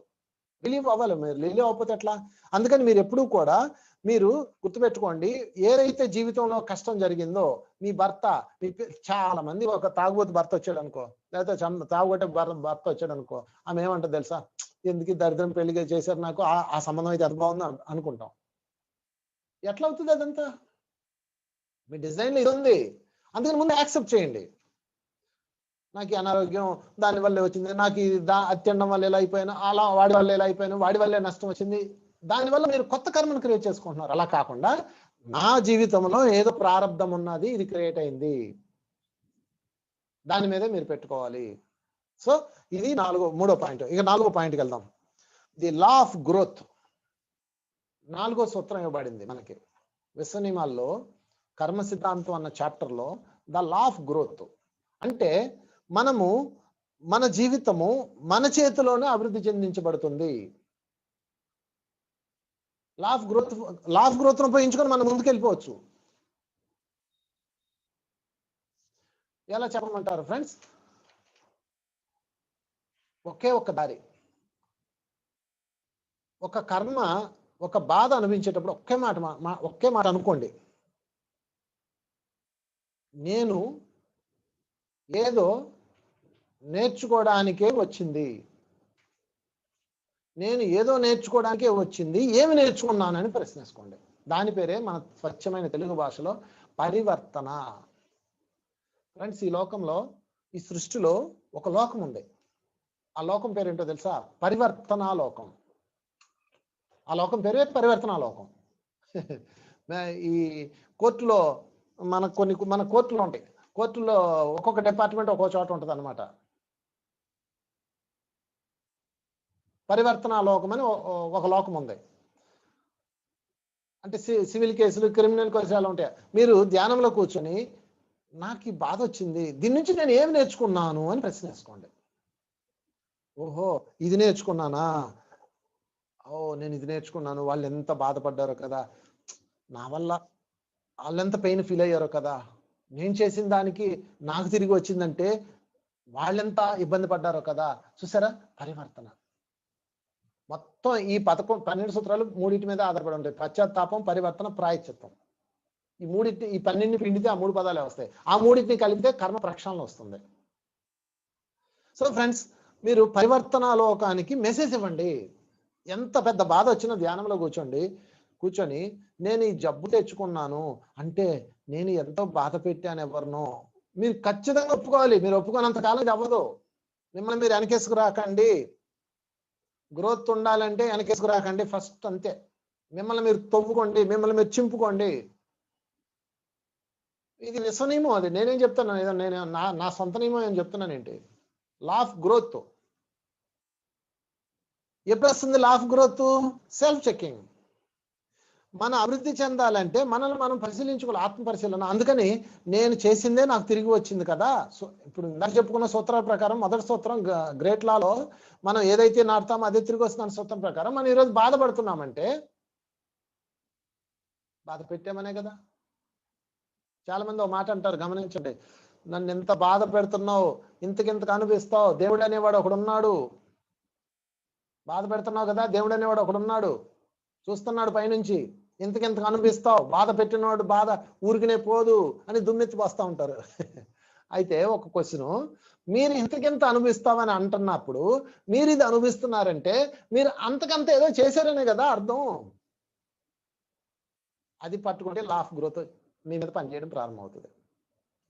రిలీవ్ అవ్వాలి, మీరు రిలీవ్ అవ్వకపోతే ఎట్లా? అందుకని మీరు ఎప్పుడూ కూడా మీరు గుర్తుపెట్టుకోండి, ఏదైతే జీవితంలో కష్టం జరిగిందో, మీ భర్త, చాలా మంది ఒక తాగుబోతు భర్త వచ్చాడు అనుకో, లేకపోతే తాగుబోతే భర్త వచ్చాడు అనుకో, ఆమె ఏమంటుంది తెలుసా, ఎందుకు దరిద్రం పెళ్లిగా చేశారు నాకు, ఆ సంబంధం అయితే ఎంత బాగుందో అనుకుంటాం. ఎట్లా అవుతుంది అదంతా? మీ డిజైన్ ఇది ఉంది, అందుకని ముందు యాక్సెప్ట్ చేయండి. నాకు అనారోగ్యం దానివల్లే వచ్చింది, నాకు తినడం వల్ల ఎలా అయిపోయాను, అలా వాడి వల్ల ఎలా అయిపోయాను, వాడి వల్లే నష్టం వచ్చింది, దానివల్ల మీరు కొత్త కర్మను క్రియేట్ చేసుకుంటున్నారు. అలా కాకుండా నా జీవితంలో ఏదో ప్రారంధం ఉన్నది, ఇది క్రియేట్ అయింది, దాని మీదే మీరు పెట్టుకోవాలి. సో ఇది 3వ పాయింట్. ఇక 4వ పాయింట్కి వెళ్దాం. The law of growth. 4వ సూత్రం ఇవ్వబడింది మనకి విశ్వ నియమాల్లో, కర్మ సిద్ధాంతం అన్న చాప్టర్ లో, ద లా ఆఫ్ గ్రోత్. అంటే మనము, మన జీవితము మన చేతిలోనే అభివృద్ధి చెందించబడుతుంది. లా ఆఫ్ గ్రోత్ ఉపయోగించుకొని మనం ముందుకెళ్ళిపోవచ్చు. ఎలా చెప్పమంటారు ఫ్రెండ్స్? ఒకే ఒక్క దారి, ఒక కర్మ, ఒక బాధ అనిపించేటప్పుడు ఒకే మాట అనుకోండి, నేను ఏదో నేర్చుకోవడానికే వచ్చింది, నేను ఏదో నేర్చుకోవడానికే వచ్చింది, ఏమి నేర్చుకున్నానని ప్రశ్నించుకోండి. దాని పేరే మన స్వచ్ఛమైన తెలుగు భాషలో పరివర్తన. ఫ్రెండ్స్, ఈ లోకంలో, ఈ సృష్టిలో ఒక లోకం ఉంది. ఆ లోకం పేరేంటో తెలుసా? పరివర్తనా లోకం. ఆ లోకం పేరే పరివర్తనా లోకం. ఈ కోర్టులో మన కోర్టులో ఉంటాయి. కోర్టులో ఒక్కొక్క డిపార్ట్మెంట్ ఒక్కో చోట ఉంటుంది అనమాట. పరివర్తనా లోకం అని ఒక లోకం ఉంది. అంటే సివిల్ కేసులు, క్రిమినల్ కేసులు ఉంటాయి. మీరు ధ్యానంలో కూర్చొని, నాకు ఈ బాధ వచ్చింది, దీని నుంచి నేను ఏమి నేర్చుకున్నాను అని ప్రశ్నించుకోండి. ఓహో, ఇది నేర్చుకున్నానా? నేను ఇది నేర్చుకున్నాను, వాళ్ళు ఎంత బాధపడ్డారో కదా, నా వల్ల వాళ్ళెంత పెయిన్ ఫీల్ అయ్యారో కదా, నేను చేసిన దానికి నాకు తిరిగి వచ్చిందంటే వాళ్ళెంత ఇబ్బంది పడ్డారో కదా. చూసారా? పరివర్తన. మొత్తం ఈ 12 సూత్రాలు మూడింటి మీద ఆధారపడి ఉంటాయి. పశ్చాత్తాపం, పరివర్తన, ప్రాయశ్చిత్తం. ఈ 12 పిండితే ఆ 3 పదాలే వస్తాయి. ఆ 3 కలిపితే కర్మ ప్రక్షాళన వస్తుంది. సో ఫ్రెండ్స్, మీరు పరివర్తన లోకానికి మెసేజ్ ఇవ్వండి. ఎంత పెద్ద బాధ వచ్చినా ధ్యానంలో కూర్చొని నేను ఈ జబ్బు తెచ్చుకున్నాను అంటే నేను ఎంతో బాధ పెట్టాను ఎవరినో మీరు ఖచ్చితంగా ఒప్పుకోవాలి. మీరు ఒప్పుకోనంత కాలం ఇది అవ్వదు. మిమ్మల్ని మీరు వెనకేసుకురాకండి. గ్రోత్ ఉండాలంటే వెనకేసుకురాకండి ఫస్ట్, అంతే. మిమ్మల్ని మీరు తవ్వుకోండి, మిమ్మల్ని మీరు చింపుకోండి. ఇది నిజనియమం. అది నేనేం చెప్తాను, నేను నా సొంత నియమం ఏం చెప్తున్నాను ఏంటి? Law of growth. ఎప్పుడు వస్తుంది law of growth? Self checking. మన అభివృద్ధి చెందాలంటే మనల్ని మనం పరిశీలించుకోవాలి, ఆత్మ పరిశీలన. అందుకని నేను చేసిందే నాకు తిరిగి వచ్చింది కదా. సో ఇప్పుడు ఇందాక చెప్పుకున్న సూత్రాల ప్రకారం, మొదటి సూత్రం గ్రేట్ లాలో మనం ఏదైతే నాటుతామో అదే తిరిగి వస్తున్న సూత్రం ప్రకారం మనం ఈరోజు బాధపడుతున్నామంటే బాధ పెట్టామనే కదా. చాలా మంది ఒక మాట అంటారు, గమనించండి, నన్ను ఎంత బాధ పెడుతున్నావు, ఇంతకింతకు అనిపిస్తావు, దేవుడు అనేవాడు ఒకడున్నాడు. బాధ పెడుతున్నావు కదా, దేవుడు అనేవాడు ఒకడున్నాడు, చూస్తున్నాడు పైనుంచి. ఇంతకింతకు అనిపిస్తావు, బాధ పెట్టినవాడు బాధ ఊరికినే పోదు అని దుమ్మెత్తి పోస్తా ఉంటారు. అయితే ఒక క్వశ్చన్, మీరు ఇంతకింత అనుభవిస్తామని అంటున్నప్పుడు మీరు ఇది అనుభవిస్తున్నారంటే మీరు అంతకంత ఏదో చేశారనే కదా అర్థం. అది పట్టుకుంటే లా ఆఫ్ గ్రోత్ మీ మీద పనిచేయడం ప్రారంభమవుతుంది.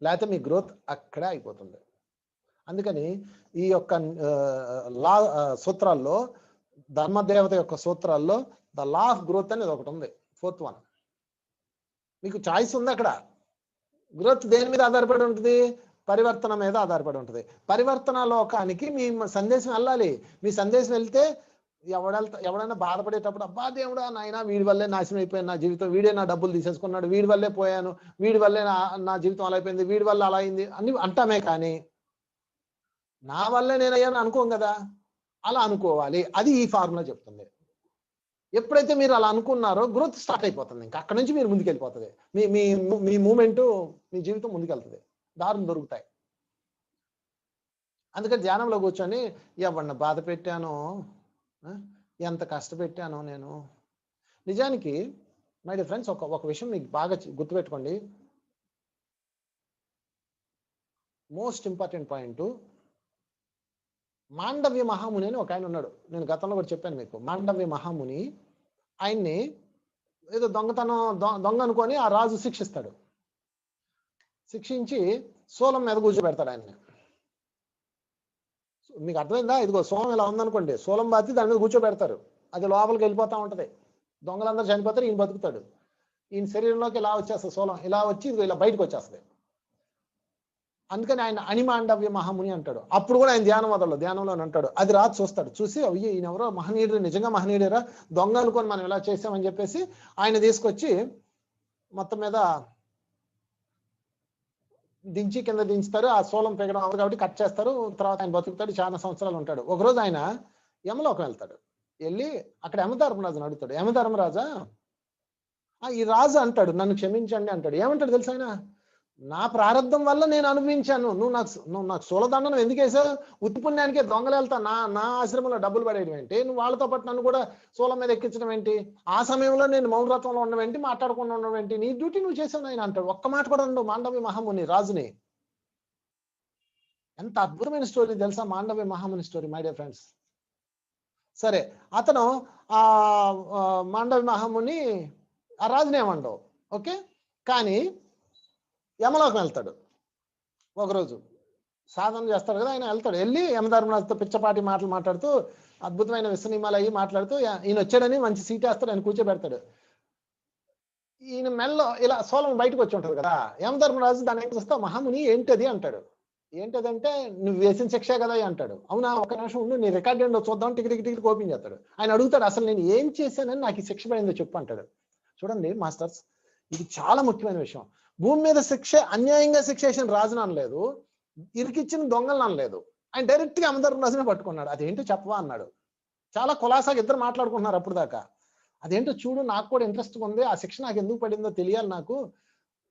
లేకపోతే మీ గ్రోత్ అక్కడే అయిపోతుంది. అందుకని ఈ యొక్క లా సూత్రాల్లో, ధర్మదేవత యొక్క సూత్రాల్లో ద లా ఆఫ్ గ్రోత్ అనేది ఒకటి ఉంది, 4th వన్. మీకు చాయిస్ ఉంది అక్కడ. గ్రోత్ దేని మీద ఆధారపడి ఉంటుంది? పరివర్తన మీద ఆధారపడి ఉంటుంది. పరివర్తన లోకానికి మీ సందేశం వెళ్ళాలి. మీ సందేశం వెళ్తే ఎవడైనా బాధపడేటప్పుడు, అబ్బా దేవుడా నాయన, వీడి వల్లే నాశనం అయిపోయాను నా జీవితం, వీడే నా డబ్బులు తీసేసుకున్నాడు, వీడి వల్లే పోయాను, వీడి వల్లే నా జీవితం అలా అయిపోయింది, వీడి వల్ల అలా అయింది అని అంటామే. కానీ నా వల్లే నేను అయ్యాను అనుకోం కదా. అలా అనుకోవాలి. అది ఈ ఫార్ములా చెప్తుంది. ఎప్పుడైతే మీరు అలా అనుకున్నారో గ్రోత్ స్టార్ట్ అయిపోతుంది. ఇంకా అక్కడ నుంచి మీరు ముందుకెళ్ళిపోతుంది. మీ మీ మీ మూమెంట్, మీ జీవితం ముందుకెళ్తుంది, దారులు దొరుకుతాయి. అందుకని ధ్యానంలో కూర్చొని ఎవరిని బాధ పెట్టానో, ఎంత కష్టపెట్టానో నేను. నిజానికి మై డియర్ ఫ్రెండ్స్, ఒక విషయం మీకు బాగా గుర్తుపెట్టుకోండి. మోస్ట్ ఇంపార్టెంట్ పాయింట్, మాండవ్య మహాముని అని ఒక ఆయన ఉన్నాడు. నేను గతంలో కూడా చెప్పాను మీకు. మాండవ్య మహాముని, ఆయన్ని ఏదో దొంగ అనుకొని ఆ రాజు శిక్షిస్తాడు. శిక్షించి సోలం మీద కూర్చోబెడతాడు ఆయన్ని. మీకు అర్థమైందా? ఇదిగో సోలం ఇలా ఉందనుకోండి, సోలం బాతి దాని మీద కూర్చోబెడతారు. అది లోపలికి వెళ్ళిపోతా ఉంటది. దొంగలందరూ చనిపోతారు, ఈయన బతుకుతాడు. ఈయన శరీరంలోకి ఇలా వచ్చేస్తుంది సోలం, ఇలా వచ్చి ఇదిగో ఇలా బయటకు వచ్చేస్తుంది. అందుకని ఆయన అనిమాండవ్య మహాముని అంటాడు. అప్పుడు కూడా ఆయన ధ్యానంలో అంటాడు. అది రాజు చూస్తాడు. చూసి అయ్యో ఈయన ఎవరో మహనీయుడు, నిజంగా మహనీయుడేరా, దొంగ అనుకొని మనం ఇలా చేసామని చెప్పేసి ఆయన తీసుకొచ్చి మొత్తం మీద దించి కింద దించుతారు. ఆ సోలం పెగడం అవ్వదు కాబట్టి కట్ చేస్తారు. తర్వాత ఆయన బతుకుతాడు, చాలా సంవత్సరాలు ఉంటాడు. ఒకరోజు ఆయన యమలోకం వెళ్తాడు. వెళ్ళి అక్కడ యమధర్మరాజుని అడుగుతాడు. యమధర్మరాజా, ఈ రాజు అంటాడు నన్ను క్షమించండి అంటాడు. ఏమంటాడు తెలుసా ఆయన? నా ప్రారంధం వల్ల నేను అనుభవించాను. నువ్వు నాకు సూలదండనం ఎందుకు వేసావు? ఉత్తి పుణ్యానికే దొంగలు వెళ్తా నా ఆశ్రమంలో డబ్బులు పడేయడం ఏంటి? నువ్వు వాళ్ళతో పాటు నన్ను కూడా సూలం మీద ఎక్కించడం ఏంటి? ఆ సమయంలో నేను మౌనవ్రతంలో ఉండడం ఏంటి? మాట్లాడకుండా ఉండడం ఏంటి? నీ డ్యూటీ నువ్వు చేసావు ఆయన అంటాడు. ఒక్క మాట కూడా ఉండవు మాండవ్య మహాముని రాజుని. ఎంత అద్భుతమైన స్టోరీ తెలుసా మాండవ్య మహాముని స్టోరీ మై డియర్ ఫ్రెండ్స్. సరే, అతను ఆ మాండవ్య మహాముని ఆ రాజుని ఏమండవు, ఓకే. కానీ యమలోకం వెళ్తాడు ఒకరోజు, సాధన చేస్తాడు కదా ఆయన, వెళ్తాడు. వెళ్ళి యమధర్మరాజుతో పిచ్చపాటి మాటలు మాట్లాడుతూ అద్భుతమైన విశ్వనియమాలు అయ్యి మాట్లాడుతూ ఈయన వచ్చాడని మంచి సీట్ వేస్తాడు, ఆయన కూర్చోబెడతాడు. ఈయన మెల్లో ఇలా సోలం బయటకు వచ్చి ఉంటారు కదా, యమధర్మరాజు దాన్ని చూస్తా మహాముని ఏంటది అంటాడు. ఏంటదంటే నువ్వు వేసిన శిక్షే కదా అంటాడు. అవునా, ఒక నిమిషం ఉండు, నీ రికార్డ్ ఏంటో చూద్దాం, టికెట్ ఓపెన్ చేస్తాడు. ఆయన అడుగుతాడు, అసలు నేను ఏం చేశానని నాకు ఈ శిక్ష పడిందో చెప్పు అంటాడు. చూడండి మాస్టర్స్, ఇది చాలా ముఖ్యమైన విషయం. భూమి మీద శిక్ష అన్యాయంగా శిక్ష వేసిన రాజును అనలేదు, ఇరికిచ్చిన దొంగలను అనలేదు. ఆయన డైరెక్ట్ గా యమధర్మరాజునే పట్టుకున్నాడు. అదేంటో చెప్పవా అన్నాడు. చాలా కులాసాగా ఇద్దరు మాట్లాడుకుంటున్నారు అప్పుడు దాకా. అదేంటో చూడు, నాకు కూడా ఇంట్రెస్ట్ ఉంది, ఆ శిక్ష నాకు ఎందుకు పడిందో తెలియాలి నాకు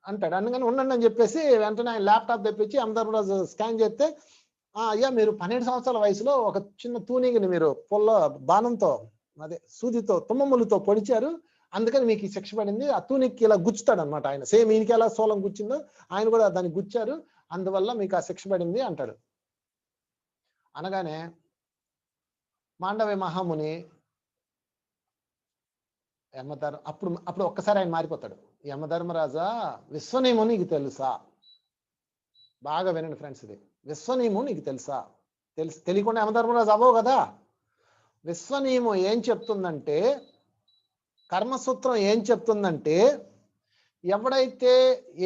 అంటాడు. అందుకని ఉండండి అని చెప్పేసి వెంటనే ఆయన ల్యాప్టాప్ తెప్పించి యమధర్మరాజు స్కాన్ చేస్తే, అయ్యా మీరు 12 సంవత్సరాల వయసులో ఒక చిన్న తూనీగిని మీరు బాణంతో అదే సూదితో తుమ్మములతో పొడిచారు, అందుకని మీకు ఈ శిక్ష పడింది. ఆ తూనికి ఇలా గుచ్చుతాడు అనమాట ఆయన. సేమ్ ఈయనకి ఎలా సోలం గుచ్చిందో ఆయన కూడా దాన్ని గుచ్చారు, అందువల్ల మీకు ఆ శిక్ష పడింది అంటాడు. అనగానే మాండవ్య మహాముని అప్పుడు ఒక్కసారి ఆయన మారిపోతాడు. యమధర్మరాజా, విశ్వనియమం నీకు తెలుసా? బాగా వినండి ఫ్రెండ్స్, ఇది విశ్వనియమం నీకు తెలుసా? తెలియకుండా యమధర్మరాజు అవ్వవు కదా. విశ్వనియమం ఏం చెప్తుందంటే, కర్మసూత్రం ఏం చెప్తుందంటే, ఎవడైతే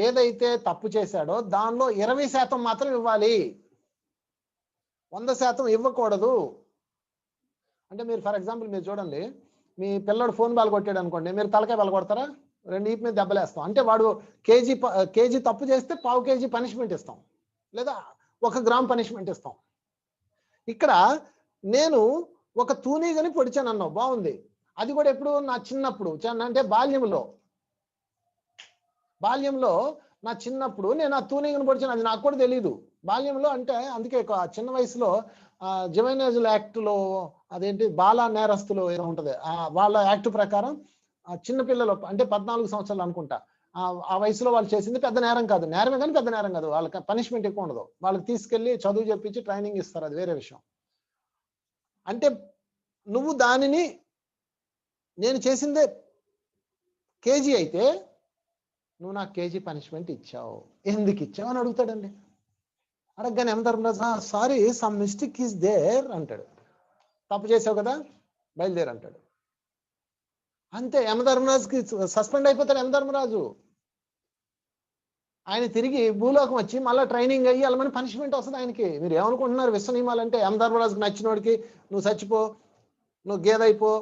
ఏదైతే తప్పు చేశాడో దానిలో 20% మాత్రం ఇవ్వాలి, 100% ఇవ్వకూడదు. అంటే మీరు ఫర్ ఎగ్జాంపుల్ మీరు చూడండి, మీ పిల్లడు ఫోన్ బాల్ కొట్టాడు అనుకోండి, మీరు తలకాయ బాల్ కొడతారా? 2 ఈపు మీద దెబ్బలేస్తాం. అంటే వాడు కేజీ తప్పు చేస్తే ½ కేజీ పనిష్మెంట్ ఇస్తాం, లేదా 1 గ్రామ్ పనిష్మెంట్ ఇస్తాం. ఇక్కడ నేను ఒక తూనీగని పొడిచాను అన్నావు, బాగుంది. అది కూడా ఎప్పుడు? నా చిన్నప్పుడు, అంటే బాల్యంలో నా చిన్నప్పుడు నేను ఆ తూనీగని పొడిచాను, అది నాకు కూడా తెలియదు బాల్యంలో. అంటే అందుకే చిన్న వయసులో జువెనైల్ యాక్ట్ లో అదేంటి బాల నేరస్తులు ఏదో ఉంటది, వాళ్ళ యాక్ట్ ప్రకారం చిన్న పిల్లలు అంటే 14 సంవత్సరాలు అనుకుంటా, ఆ వయసులో వాళ్ళు చేసింది పెద్ద నేరం కాదు, నేరమే కానీ పెద్ద నేరం కాదు, వాళ్ళకి పనిష్మెంట్ ఎక్కువ ఉండదు. వాళ్ళకి తీసుకెళ్లి చదువు చెప్పించి ట్రైనింగ్ ఇస్తారు, అది వేరే విషయం. అంటే నువ్వు దానిని, నేను చేసిందే కేజీ అయితే నువ్వు నాకు కేజీ పనిష్మెంట్ ఇచ్చావు, ఎందుకు ఇచ్చావు అని అడుగుతాడండి. అడగగానే Yamadharmaraju, sorry some mistake is there అంటాడు. తప్పు చేసావు కదా, బయలుదేరు అంటాడు. అంతే, యమధర్మరాజుకి సస్పెండ్ అయిపోతాడు యమధర్మరాజు. ఆయన తిరిగి భూలోకం వచ్చి మళ్ళీ ట్రైనింగ్ అయ్యి అలా పనిష్మెంట్ వస్తుంది ఆయనకి. మీరు ఏమనుకుంటున్నారు, విశ్వనియమాలు అంటే యమధర్మరాజుకి నచ్చినోడికి నువ్వు చచ్చిపో, నువ్వు గేదైపో,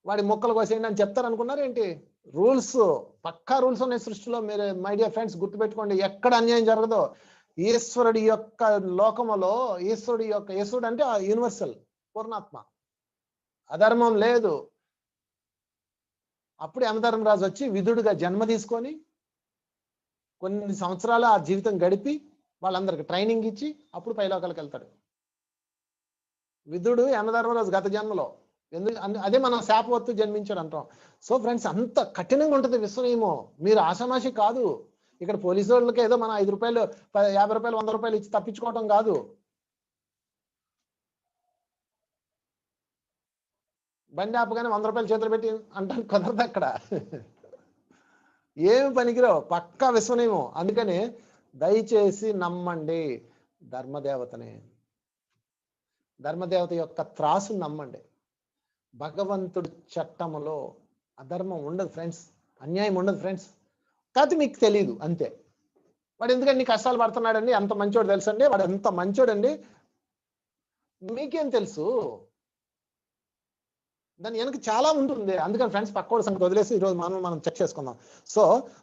వాడి మొక్కలు కోసేయండి అని చెప్తారు అనుకున్నారు ఏంటి? రూల్స్, పక్కా రూల్స్ ఉన్నాయి సృష్టిలో. మీరు మై డియర్ ఫ్రెండ్స్ గుర్తుపెట్టుకోండి, ఎక్కడ అన్యాయం జరగదో. ఈశ్వరుడి యొక్క లోకములో ఈశ్వరుడు అంటే యూనివర్సల్ పూర్ణాత్మ, అధర్మం లేదు. అప్పుడు యమధర్మరాజు వచ్చి విధుడుగా జన్మ తీసుకొని కొన్ని సంవత్సరాలు ఆ జీవితం గడిపి వాళ్ళందరికి ట్రైనింగ్ ఇచ్చి అప్పుడు పైలోకాలకు వెళ్తాడు విధుడు. యమధర్మరాజు గత జన్మలో అదే మనం శాపవత్తు జన్మించాడు అంటాం. సో ఫ్రెండ్స్, అంత కఠినంగా ఉంటుంది విశ్వనియమం. మీరు ఆషామాషి కాదు. ఇక్కడ పోలీసు వాళ్ళకి ఏదో మన 5 రూపాయలు 50 రూపాయలు 100 రూపాయలు ఇచ్చి తప్పించుకోవటం కాదు. బండి ఆపగానే 100 రూపాయలు చేతులు పెట్టి అంటాను కుదరదు అక్కడ. ఏమి పనికిరావు, పక్కా విశ్వనియమం. అందుకని దయచేసి నమ్మండి ధర్మదేవతని, ధర్మదేవత యొక్క త్రాసుని నమ్మండి. భగవంతుడి చట్టములో అధర్మం ఉండదు ఫ్రెండ్స్, అన్యాయం ఉండదు ఫ్రెండ్స్. కాకపోతే మీకు తెలియదు అంతే. వాడు ఎందుకంటే కష్టాలు పడుతున్నాడండి, అంత మంచోడు తెలుసండి, వాడు ఎంత మంచోడండి, మీకేం తెలుసు? దాని వెనక చాలా ఉంటుంది. అందుకని ఫ్రెండ్స్, పక్కోడి సంగతి వదిలేసి ఈరోజు మనం చెక్ చేసుకుందాం. సో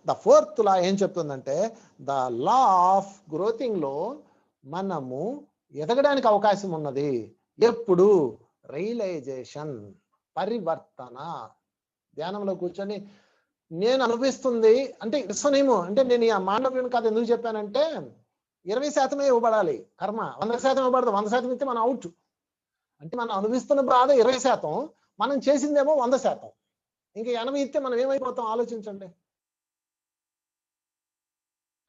ద 4th లా ఏం చెప్తుందంటే, ద లా ఆఫ్ గ్రోతింగ్ లో మనము ఎదగడానికి అవకాశం ఉన్నది. ఎప్పుడు? రియలైజేషన్, పరివర్తన. ధ్యానంలో కూర్చొని నేను అనుభవిస్తుంది అంటే విశ్వనేమో అంటే నేను ఆ మాండవ్యం కథ ఎందుకు చెప్పానంటే 20% ఇవ్వబడాలి కర్మ, 100% ఇవ్వబడదు. 100% ఇస్తే మనం అవుట్. అంటే మనం అనుభవిస్తున్న బాధ 20%, మనం చేసిందేమో 100%. ఇంకా 80 ఇస్తే మనం ఏమైపోతాం ఆలోచించండి.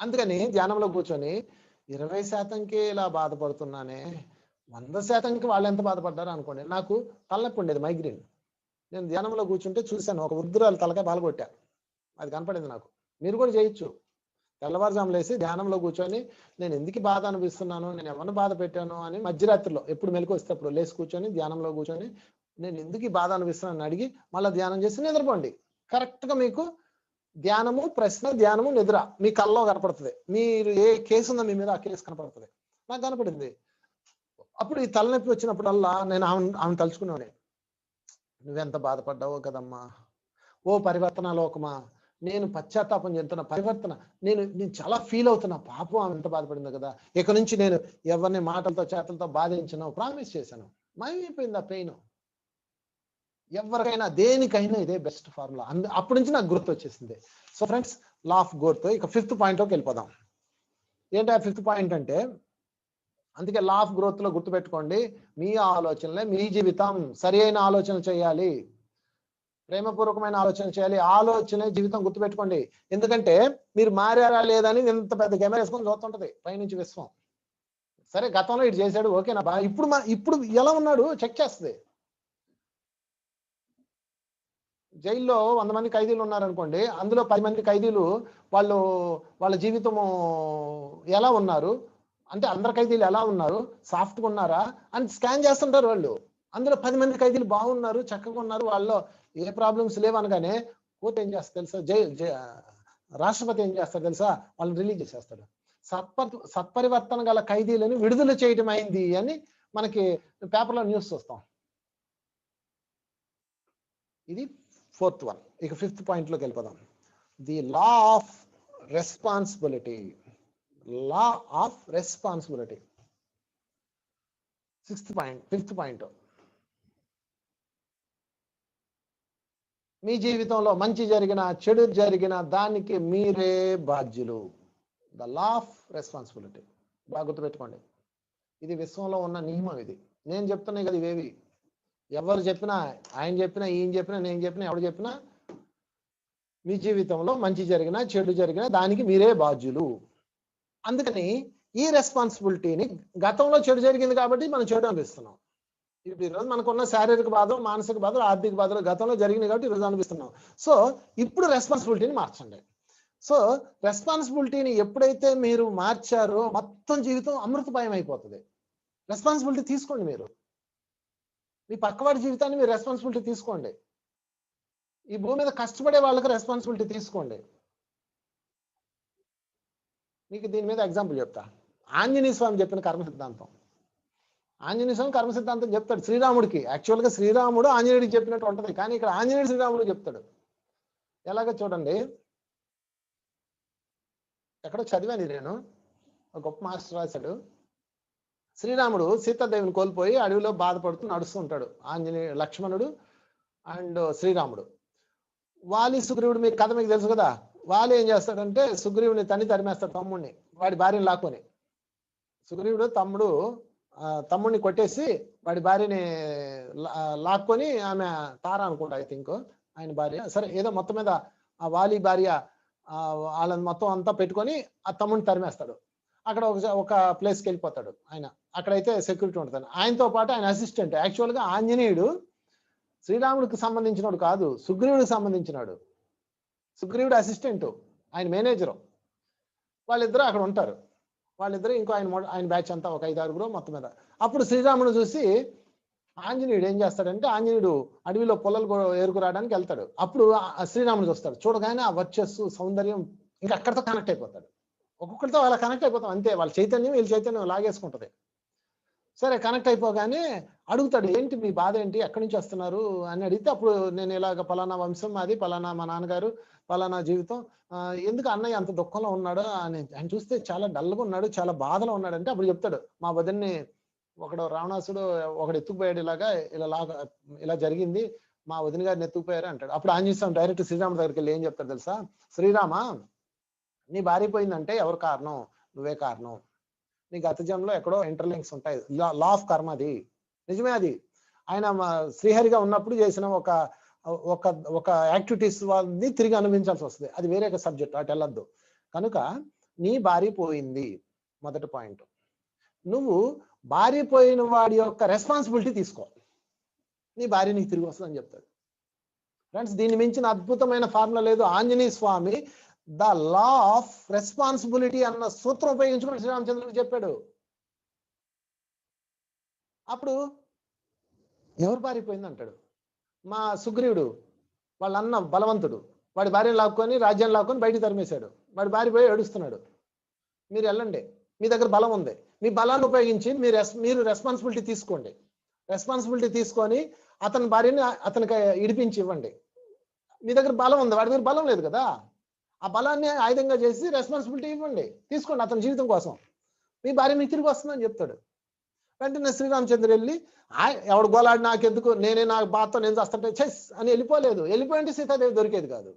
అందుకని ధ్యానంలో కూర్చొని 20%కే ఇలా బాధపడుతున్నానే, 100%కి వాళ్ళు ఎంత బాధపడ్డారు అనుకోండి. నాకు తలనొప్పి ఉండేది, మైగ్రేన్. నేను ధ్యానంలో కూర్చుంటే చూశాను, ఒక వృద్ధురాలు తలకాయ బాలగొట్టా, అది కనపడింది నాకు. మీరు కూడా చేయొచ్చు. తెల్లవారుజాము లేసి ధ్యానంలో కూర్చొని నేను ఎందుకు బాధ అనిపిస్తున్నాను, నేను ఎవరిని బాధ పెట్టాను అని మధ్యరాత్రిలో ఎప్పుడు మెలకు వస్తే అప్పుడు లేచి కూర్చొని ధ్యానంలో కూర్చొని నేను ఎందుకు బాధ అనిపిస్తున్నాను అడిగి మళ్ళీ ధ్యానం చేసి నిద్రపోండి. కరెక్ట్ గా మీకు ధ్యానము ప్రశ్న, ధ్యానము నిద్ర మీ కల్లో కనపడుతుంది. మీరు ఏ కేసు ఉందో మీ మీద ఆ కేసు కనపడుతుంది. నాకు కనపడింది. అప్పుడు ఈ తలనొప్పి వచ్చినప్పుడల్లా నేను ఆమెను తలుచుకున్నాను. నువ్వెంత బాధపడ్డావో కదమ్మా, ఓ పరివర్తన లోకమా, నేను పశ్చాత్తాపం చెందుతున్న పరివర్తన, నేను చాలా ఫీల్ అవుతున్నా, పాపం ఆమె ఎంత బాధపడిందో కదా, ఇక నుంచి నేను ఎవరిని మాటలతో చేతలతో బాధించను ప్రామిస్ చేశాను. మాయమైపోయింది ఆ పెయిన్. ఎవరికైనా దేనికైనా ఇదే బెస్ట్ ఫార్ములా. అప్పటి నుంచి నాకు గుర్తు వచ్చేసింది. So friends, law of growth ఇక 5th పాయింట్లోకి వెళ్ళిపోదాం. ఏంటి ఆ 5th పాయింట్ అంటే, అందుకే లా ఆఫ్ గ్రోత్ లో గుర్తుపెట్టుకోండి, మీ ఆలోచనలే మీ జీవితం. సరి అయిన ఆలోచన చేయాలి, ప్రేమపూర్వకమైన ఆలోచన చేయాలి. ఆలోచనే జీవితం, గుర్తుపెట్టుకోండి. ఎందుకంటే మీరు మారారా లేదని ఇంత పెద్ద కెమెరా వేసుకొని చూస్తుంటది పైనుంచి విశ్వం. సరే గతంలో ఇటు చేశాడు, ఓకేనా బా, ఇప్పుడు ఎలా ఉన్నాడు చెక్ చేస్తుంది. జైల్లో 100 మంది ఖైదీలు ఉన్నారనుకోండి, అందులో 10 మంది ఖైదీలు వాళ్ళ జీవితము ఎలా ఉన్నారు అంటే, అందరు ఖైదీలు ఎలా ఉన్నారు, సాఫ్ట్గా ఉన్నారా అని స్కాన్ చేస్తుంటారు వాళ్ళు. అందులో 10 మంది ఖైదీలు బాగున్నారు, చక్కగా ఉన్నారు, వాళ్ళలో ఏ ప్రాబ్లమ్స్ లేవు అనగానే కోర్టు ఏం చేస్తారు తెలుసా, రాష్ట్రపతి ఏం చేస్తారు తెలుసా, వాళ్ళని రిలీజ్ చేసేస్తాడు. సత్పరివర్తన గల ఖైదీలను విడుదల చేయడం అయింది అని మనకి పేపర్లో న్యూస్ చూస్తాం. ఇది 4th వన్. ఇక 5th పాయింట్లోకి వెళ్ళిపోదాం. The law of responsibility. Law of responsibility 6th point. 5th point, మీ జీవితంలో మంచి జరిగిన చెడు జరిగిన దానికి మీరే బాధ్యులు. ద లా ఆఫ్ రెస్పాన్సిబిలిటీ బాగా గుర్తుపెట్టుకోండి. ఇది విశ్వంలో ఉన్న నియమం. ఇది నేను చెప్తున్నాయి కదా, ఇవేవి ఎవరు చెప్పినా, ఆయన చెప్పినా, ఈయన చెప్పినా, నేను చెప్పినా, ఎవరు చెప్పినా, మీ జీవితంలో మంచి జరిగినా చెడు జరిగినా దానికి మీరే బాధ్యులు. అందుకని ఈ రెస్పాన్సిబిలిటీని, గతంలో చెడు జరిగింది కాబట్టి మనం చెడు అనిపిస్తున్నాం. ఇప్పుడు ఈరోజు మనకున్న శారీరక బాధలు, మానసిక బాధలు, ఆర్థిక బాధలు గతంలో జరిగినాయి కాబట్టి ఈరోజు అనిపిస్తున్నాం. సో ఇప్పుడు రెస్పాన్సిబిలిటీని మార్చండి. సో రెస్పాన్సిబిలిటీని ఎప్పుడైతే మీరు మార్చారో మొత్తం జీవితం అమృతమయం అయిపోతుంది. రెస్పాన్సిబిలిటీ తీసుకోండి. మీరు మీ పక్కవాడి జీవితాన్ని మీరు రెస్పాన్సిబిలిటీ తీసుకోండి. ఈ భూమి మీద కష్టపడే వాళ్ళకి రెస్పాన్సిబిలిటీ తీసుకోండి. మీకు దీని మీద ఎగ్జాంపుల్ చెప్తా. ఆంజనేయ స్వామి చెప్పిన కర్మ సిద్ధాంతం. ఆంజనేయ స్వామి కర్మ సిద్ధాంతం చెప్తాడు శ్రీరాముడికి. యాక్చువల్గా శ్రీరాముడు ఆంజనేయుడికి చెప్పినట్టు ఉంటుంది, కానీ ఇక్కడ ఆంజనేయుడు శ్రీరాముడు చెప్తాడు. ఎలాగో చూడండి, ఎక్కడో చదివాను నేను, ఒక గొప్ప మాస్టర్ రాశాడు. శ్రీరాముడు సీతాదేవిని కోల్పోయి అడవిలో బాధపడుతూ నడుస్తూ ఉంటాడు. లక్ష్మణుడు అండ్ శ్రీరాముడు. వాలి సుగ్రీవుడు, మీకు కథ మీకు తెలుసు కదా. వాలి ఏం చేస్తాడంటే సుగ్రీవుని తరిమేస్తాడు, తమ్ముడిని, వాడి భార్యని లాక్కొని. సుగ్రీవుడు తమ్ముడిని కొట్టేసి వాడి భార్యని లాక్కొని, ఆమె తార అనుకుంటా, ఐ థింక్ ఆయన భార్య, సరే ఏదో మొత్తం మీద ఆ వాలి భార్య వాళ్ళని మొత్తం అంతా పెట్టుకొని ఆ తమ్ముడిని తరిమేస్తాడు. అక్కడ ఒక ప్లేస్కి వెళ్ళిపోతాడు ఆయన. అక్కడైతే సెక్యూరిటీ ఉంటుంది. ఆయనతో పాటు ఆయన అసిస్టెంట్. యాక్చువల్గా ఆంజనేయుడు శ్రీరాముడికి సంబంధించినోడు కాదు, సుగ్రీవుడికి సంబంధించినాడు. సుగ్రీవుడు అసిస్టెంట్, ఆయన మేనేజరు. వాళ్ళిద్దరూ అక్కడ ఉంటారు. వాళ్ళిద్దరూ ఇంకో ఆయన బ్యాచ్ అంతా ఒక 5-6 మొత్తం మీద. అప్పుడు శ్రీరాముడు చూసి ఆంజనేయుడు ఏం చేస్తాడంటే, ఆంజనేయుడు అడవిలో పొలాలు ఏరుకురావడానికి వెళ్తాడు. అప్పుడు శ్రీరాముడు చూస్తాడు. చూడగానే ఆ వర్చస్సు, సౌందర్యం ఇంకా అక్కడితో కనెక్ట్ అయిపోతాడు. ఒక్కొక్కరితో అలా కనెక్ట్ అయిపోతాం అంతే. వాళ్ళ చైతన్యం వీళ్ళ చైతన్యం లాగేసుకుంటది. సరే కనెక్ట్ అయిపోగానే అడుగుతాడు, ఏంటి మీ బాధ ఏంటి, ఎక్కడి నుంచి వస్తున్నారు అని అడిగితే, అప్పుడు నేను ఇలాగ పలానా వంశం మాది, పలానా మా నాన్నగారు, పలానా జీవితం, ఎందుకు అన్నయ్య అంత దుఃఖంలో ఉన్నాడు అని. ఆయన చూస్తే చాలా డల్గా ఉన్నాడు, చాలా బాధలో ఉన్నాడు. అంటే అప్పుడు చెప్తాడు, మా వదిన్ని ఒకడు రావణాసుడు ఒకడు ఎత్తుకుపోయాడు, ఇలా జరిగింది, మా వదిన గారిని ఎత్తుకుపోయారు అంటాడు. అప్పుడు ఆంజనేయ స్వామి డైరెక్ట్ శ్రీరాముడి దగ్గరికి వెళ్ళి ఏం చెప్తారు తెలుసా? శ్రీరామ, నీ భార్య పోయిందంటే ఎవరు కారణం? నువ్వే కారణం. నీ గత జన్మలో ఎక్కడో ఇంటర్లింక్స్ ఉంటాయి, లా ఆఫ్ కర్మ అది. నిజమే అది. ఆయన శ్రీహరిగా ఉన్నప్పుడు చేసిన ఒక ఒక ఒక యాక్టివిటీస్ వాళ్ళని తిరిగి అనుభవించాల్సి వస్తుంది. అది వేరే సబ్జెక్ట్, అటు వెళ్ళొద్దు. కనుక నీ భార్య పోయింది మొదటి పాయింట్. నువ్వు భార్య పోయిన వాడి యొక్క రెస్పాన్సిబిలిటీ తీసుకో, నీ భార్య నీకు తిరిగి వస్తుందని చెప్తాడు. ఫ్రెండ్స్, దీన్ని మించిన అద్భుతమైన ఫార్ములా లేదు. ఆంజనేయ స్వామి ద లా ఆఫ్ రెస్పాన్సిబిలిటీ అన్న సూత్రం ఉపయోగించుకుని శ్రీరామచంద్రుడికి చెప్పాడు. అప్పుడు ఎవరు పారిపోయింది అంటాడు. మా సుగ్రీవుడు వాళ్ళ అన్న బలవంతుడు వాడి భార్యను లాక్కొని రాజ్యాన్ని లాక్కొని బయటికి తరిమేశాడు. వాడి భార్య పోయి ఏడుస్తున్నాడు. మీరు వెళ్ళండి, మీ దగ్గర బలం ఉంది, మీ బలాన్ని ఉపయోగించి మీరు రెస్పాన్సిబిలిటీ తీసుకోండి. రెస్పాన్సిబిలిటీ తీసుకొని అతని భార్యని అతనికి ఇడిపించి ఇవ్వండి. మీ దగ్గర బలం ఉంది, వాడి దగ్గర బలం లేదు కదా. ఆ బలాన్ని ఆయుధంగా చేసి రెస్పాన్సిబిలిటీ ఇవ్వండి, తీసుకోండి అతని జీవితం కోసం. మీ భార్య మీకు తిరిగి వస్తుందని చెప్తాడు. వెంటనే శ్రీరామచంద్రుడు వెళ్ళి ఎవడు గోలాడి నాకెందుకు, నేనే నా బాధతో నేను చేస్తుంటే చెస్ అని వెళ్ళిపోలేదు. వెళ్ళిపోయింటే సీతాదేవి దొరికేది కాదు.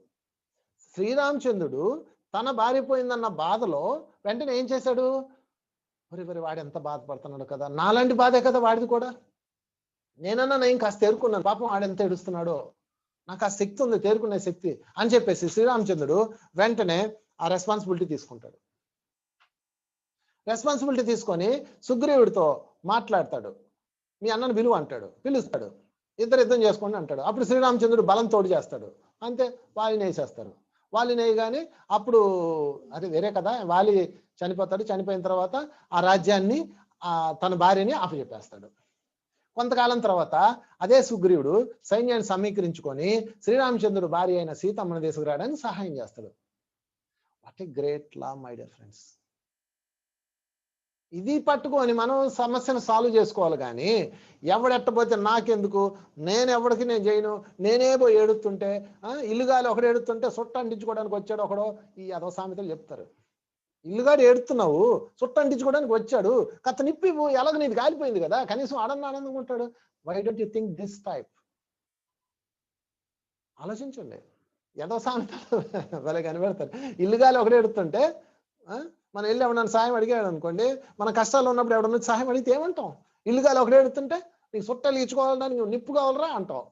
శ్రీరామచంద్రుడు తన భార్య పోయిందన్న బాధలో వెంటనే ఏం చేశాడు? మరి వాడు ఎంత బాధపడుతున్నాడు కదా, నాలాంటి బాధే కదా వాడిది కూడా. నేనన్నా నేను కాస్త తేరుకున్నాను, పాపం వాడు ఎంత ఏడుస్తున్నాడో, నాకు ఆ శక్తి ఉంది, తేరుకునే శక్తి అని చెప్పేసి శ్రీరామచంద్రుడు వెంటనే ఆ రెస్పాన్సిబిలిటీ తీసుకుంటాడు. రెస్పాన్సిబిలిటీ తీసుకొని సుగ్రీవుడితో మాట్లాడతాడు. మీ అన్నను పిలువు అంటాడు. పిలుస్తాడు. ఇద్దరు యుద్ధం చేసుకోండి అంటాడు. అప్పుడు శ్రీరామచంద్రుడు బలం తోడు చేస్తాడు. అంతే, వాలిని వేసేస్తారు. వాలిని వేయగానే అప్పుడు అది వేరే కదా, వాలి చనిపోతాడు. చనిపోయిన తర్వాత ఆ రాజ్యాన్ని తన భార్యని అప్పచెప్పేస్తాడు. కొంతకాలం తర్వాత అదే సుగ్రీవుడు సైన్యాన్ని సమీకరించుకొని శ్రీరామచంద్రుడు భార్య అయిన సీతమ్మను తీసుకురావడానికి సహాయం చేస్తాడు. What a great law my dear friends. ఇది పట్టుకొని మనం సమస్యను సాల్వ్ చేసుకోవాలి. కానీ ఎవడెట్టపోతే నాకెందుకు, నేను ఎవడికి నేను చేయను, నేనే పోయి ఏడుతుంటే, ఇల్లుగాలి ఒకడు ఏడుతుంటే సుట్ట అంటించుకోవడానికి వచ్చాడు ఒకడో, ఈ అదవ సామెతలు చెప్తారు. ఇల్లుగాడు ఏడుతున్నావు, సుట్ట అంటించుకోవడానికి వచ్చాడు, కథ నిప్పి ఎలాగ నీది కాలిపోయింది కదా, కనీసం ఆనందంగా ఉంటాడు. Why don't you think this type? ఆలోచించండి. ఎదవ సామెతలు వాళ్ళకి కనిపెడతారు. ఇల్లుగాలి ఒకడు ఏడుతుంటే మనం వెళ్ళి ఎవడన్నా సాయం అడిగాడు అనుకోండి, మన కష్టాలు ఉన్నప్పుడు ఎవడన్నా సహాయం అడిగితే ఏమంటాం? ఇల్లుగాలి ఒకడే అడుగుతుంటే నీకు సుట్టలు ఇచ్చుకోవాలని నిప్పు కావాలరా అంటావు.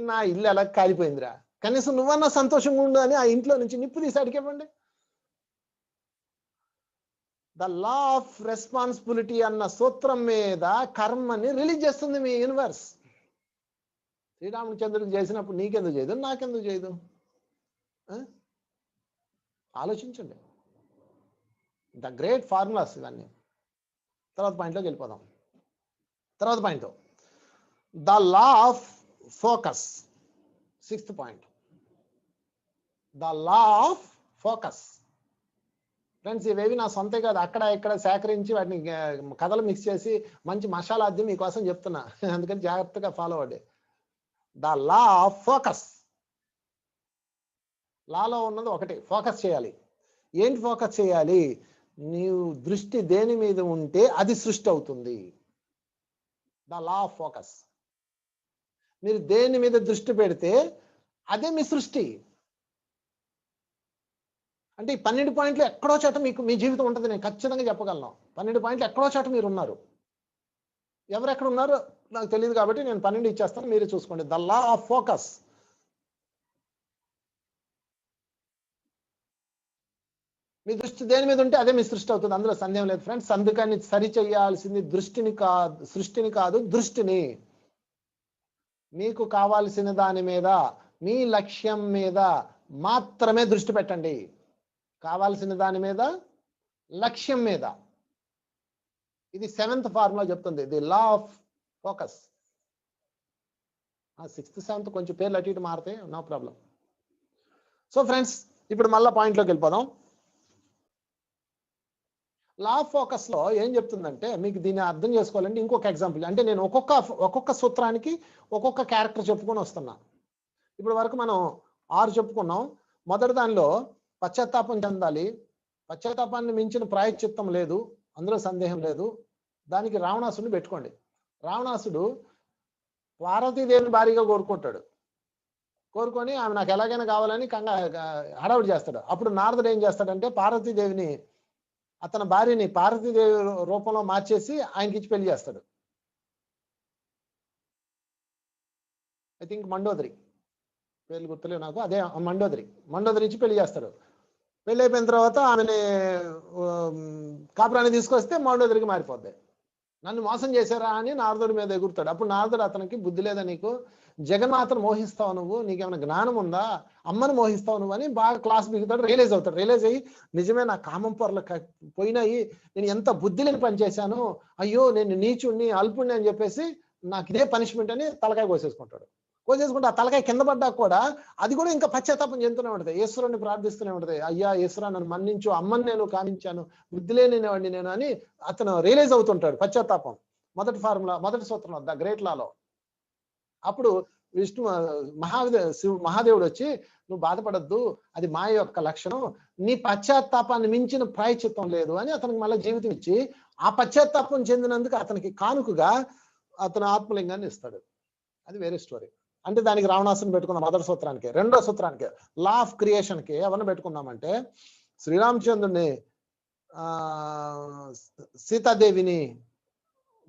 నా ఇల్లు ఎలా కాలిపోయిందిరా, కనీసం నువ్వన్నా సంతోషంగా ఉండు అని ఆ ఇంట్లో నుంచి నిప్పు తీసి అడిగివ్వండి. ద లా ఆఫ్ రెస్పాన్సిబిలిటీ అన్న సూత్రం మీద కర్మని రిలీజ్ చేస్తుంది మీ యూనివర్స్. శ్రీరామచంద్రుడికి చేసినప్పుడు నీకెందుకు చేయదు, నాకెందుకు చేయదు? ఆలోచించండి. ద గ్రేట్ ఫార్ములాస్ ఇవన్నీ. తర్వాత పాయింట్లోకి వెళ్ళిపోదాం. తర్వాత point, the law of focus. 6th point, the law of focus. Friends, ఇవేవి నా సొంతే కాదు, అక్కడ ఇక్కడ సేకరించి వాటిని కథలు మిక్స్ చేసి మంచి మసాలా అద్దె మీకోసం చెప్తున్నా, అందుకని జాగ్రత్తగా ఫాలో అవ్వండి. The law of focus. లాలో ఉన్నది ఒకటి, ఫోకస్ చేయాలి. ఏంటి ఫోకస్ చేయాలి? నీవు దృష్టి దేని మీద ఉంటే అది సృష్టి అవుతుంది. The law of focus. మీరు దేని మీద దృష్టి పెడితే అదే మీ సృష్టి. అంటే ఈ 12 పాయింట్లు ఎక్కడో చోట మీకు మీ జీవితం ఉంటుంది, నేను ఖచ్చితంగా చెప్పగలను. 12 పాయింట్లు ఎక్కడో చోట మీరు ఉన్నారు. ఎవరెక్కడ ఉన్నారో నాకు తెలియదు కాబట్టి నేను 12 ఇచ్చేస్తాను, మీరే చూసుకోండి. The law of focus. మీ దృష్టి దేని మీద ఉంటే అదే మీ సృష్టి అవుతుంది, అందులో సందేహం లేదు ఫ్రెండ్స్. అందుకని సరి చేయాల్సింది దృష్టిని కాదు, సృష్టిని కాదు, దృష్టిని. మీకు కావాల్సిన దాని మీద, మీ లక్ష్యం మీద మాత్రమే దృష్టి పెట్టండి. కావాల్సిన దాని మీద, లక్ష్యం మీద. ఇది 7th ఫార్ములా చెప్తుంది, the law of focus. 6th 7th కొంచెం పేర్లు అటు ఇటు మారుతాయి, నో ప్రాబ్లం. సో ఫ్రెండ్స్, ఇప్పుడు మళ్ళీ పాయింట్లోకి వెళ్ళిపోదాం. లా ఆఫ్ ఫోకస్ లో ఏం చెప్తుందంటే, మీకు దీన్ని అర్థం చేసుకోవాలంటే ఇంకొక ఎగ్జాంపుల్, అంటే నేను ఒక్కొక్క సూత్రానికి ఒక్కొక్క క్యారెక్టర్ చెప్పుకొని వస్తున్నా. ఇప్పుడు వరకు మనం 6 చెప్పుకున్నాం. మొదటి దానిలో పశ్చాత్తాపం చెందాలి, పశ్చాత్తాపాన్ని మించిన ప్రాయశ్చిత్తం లేదు, అందులో సందేహం లేదు. దానికి రావణాసుడిని పెట్టుకోండి. రావణాసుడు పార్వతీదేవిని భారీగా కోరుకుంటాడు. కోరుకొని ఆమె నాకు ఎలాగైనా కావాలని హడావుడి చేస్తాడు. అప్పుడు నారదుడు ఏం చేస్తాడంటే పార్వతీదేవిని, అతని భార్యని పార్వతీదేవి రూపంలో మార్చేసి ఆయనకి ఇచ్చి పెళ్లి చేస్తాడు. ఐ థింక్ మండోదరి, పేర్లు గుర్తులేవు నాకు, అదే మండోదరి ఇచ్చి పెళ్లి చేస్తాడు. పెళ్లి అయిపోయిన తర్వాత ఆమెని కాపురాన్ని తీసుకొస్తే మండోదరికి మారిపోద్ది. నన్ను మోసం చేశారా అని నారదుడి మీద ఎగురుతాడు. అప్పుడు నారదుడు అతనికి, బుద్ధి లేదా నీకు, జగన్మాతను మోహిస్తావు నువ్వు, నీకేమైనా జ్ఞానం ఉందా, అమ్మను మోహిస్తావు నువ్వు అని బాగా క్లాస్ బిగుతాడు. రియలైజ్ అవుతాడు. రియలైజ్ అయ్యి నిజమే నా కామం పొరలు పోయినాయి, నేను ఎంత బుద్ధి లేని పని చేశాను, అయ్యో నేను నీచుణ్ణి అల్పుణ్ణి అని చెప్పేసి నాకు ఇదే పనిష్మెంట్ అని తలకాయ కోసేసుకుంటాడు. కోసేసుకుంటే ఆ తలకాయ కింద పడ్డా కూడా అది కూడా ఇంకా పశ్చాత్తాపం చెందుతూనే ఉంటుంది. ఈశ్వరుని ప్రార్థిస్తూనే ఉంటుంది. అయ్యా ఈశ్వరా నన్ను మన్నించు, అమ్మని నేను కామించాను, బుద్ధి లేనివాడిని నేను అని అతను రియలైజ్ అవుతుంటాడు. పశ్చాత్తాపం మొదటి సూత్రంలో ద గ్రేట్ లాలో. అప్పుడు మహాదేవుడు వచ్చి, నువ్వు బాధపడద్దు, అది మాయ యొక్క లక్షణం, నీ పశ్చాత్తాపాన్ని మించిన ప్రాయశ్చిత్తం లేదు అని అతనికి మళ్ళీ జీవితం ఇచ్చి, ఆ పశ్చాత్తాపం చెందినందుకు అతనికి కానుకగా అతను ఆత్మలింగాన్ని ఇస్తాడు. అది వేరే స్టోరీ. అంటే దానికి రావణాసుని పెట్టుకున్నాం మొదటి సూత్రానికి. రెండో సూత్రానికి లా ఆఫ్ క్రియేషన్ కి ఎవరిని పెట్టుకున్నామంటే శ్రీరామచంద్రుడిని, సీతాదేవిని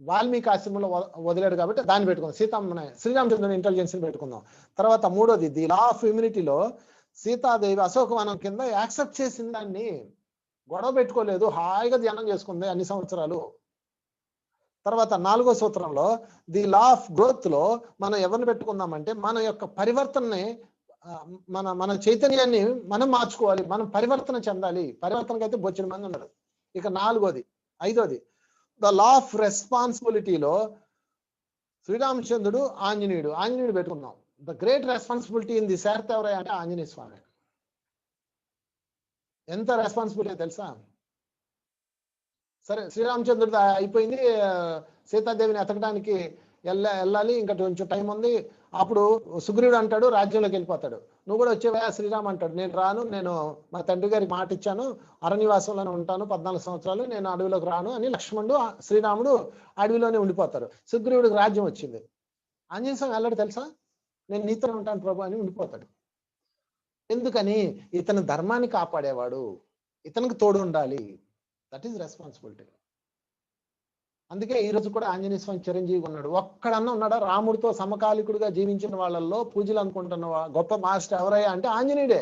వాల్మీకి ఆశ్రమంలో వదిలాడు కాబట్టి దాన్ని పెట్టుకుందాం. సీతమ్మని, శ్రీరామచంద్రుని ఇంటెలిజెన్స్ ని పెట్టుకుందాం. తర్వాత మూడోది ది లా ఆఫ్ ఇమ్యూనిటీలో సీతాదేవి అశోకవనం కింద యాక్సెప్ట్ చేసిన దాన్ని, గొడవ పెట్టుకోలేదు, హాయిగా ధ్యానం చేసుకుంది అన్ని సంవత్సరాలు. తర్వాత నాలుగో సూత్రంలో ది లా ఆఫ్ గ్రోత్ లో మనం ఎవరిని పెట్టుకుందామంటే మన యొక్క పరివర్తనని, మన చైతన్యాన్ని మనం మార్చుకోవాలి, మనం పరివర్తన చెందాలి. పరివర్తనకి అయితే బొచ్చిన మంది ఉన్నారు. ఇక ఐదోది ద లా ఆఫ్ రెస్పాన్సిబిలిటీలో శ్రీరామచంద్రుడు, ఆంజనేయుడు పెట్టుకుందాం. The great responsibility in the earth ఎవరయ్యా అంటే ఆంజనేయ స్వామి. ఎంత రెస్పాన్సిబిలిటీ తెలుసా? సరే శ్రీరామచంద్రుడు అయిపోయింది, సీతాదేవిని ఎతకడానికి వెళ్ళాలి, ఇంకా కొంచెం టైం ఉంది. అప్పుడు సుగ్రీవుడు అంటాడు, రాజ్యంలోకి వెళ్ళిపోతాడు. నువ్వు కూడా వచ్చేవా శ్రీరామ్ అంటాడు. నేను రాను, నేను మా తండ్రి గారికి మాట ఇచ్చాను, అరణ్యవాసంలోనే ఉంటాను 14 సంవత్సరాలు, నేను అడవిలోకి రాను అని లక్ష్మణుడు, శ్రీరాముడు అడవిలోనే ఉండిపోతారు. సుగ్రీవుడికి రాజ్యం వచ్చింది. ఆంజనేయ స్వామి వెళ్ళాడు తెలుసా, నేను నీతో ఉంటాను ప్రభు అని ఉండిపోతాడు. ఎందుకని? ఇతని ధర్మాన్ని కాపాడేవాడు, ఇతనికి తోడు ఉండాలి. That is responsibility. అందుకే ఈ రోజు కూడా ఆంజనేయ స్వామి చిరంజీవి ఉన్నాడు. ఒక్కడన్నా ఉన్నాడా రాముడితో సమకాలికుడిగా జీవించిన వాళ్ళల్లో పూజలు అనుకుంటున్న గొప్ప మాస్టర్ ఎవరయ్యా అంటే ఆంజనేయుడే.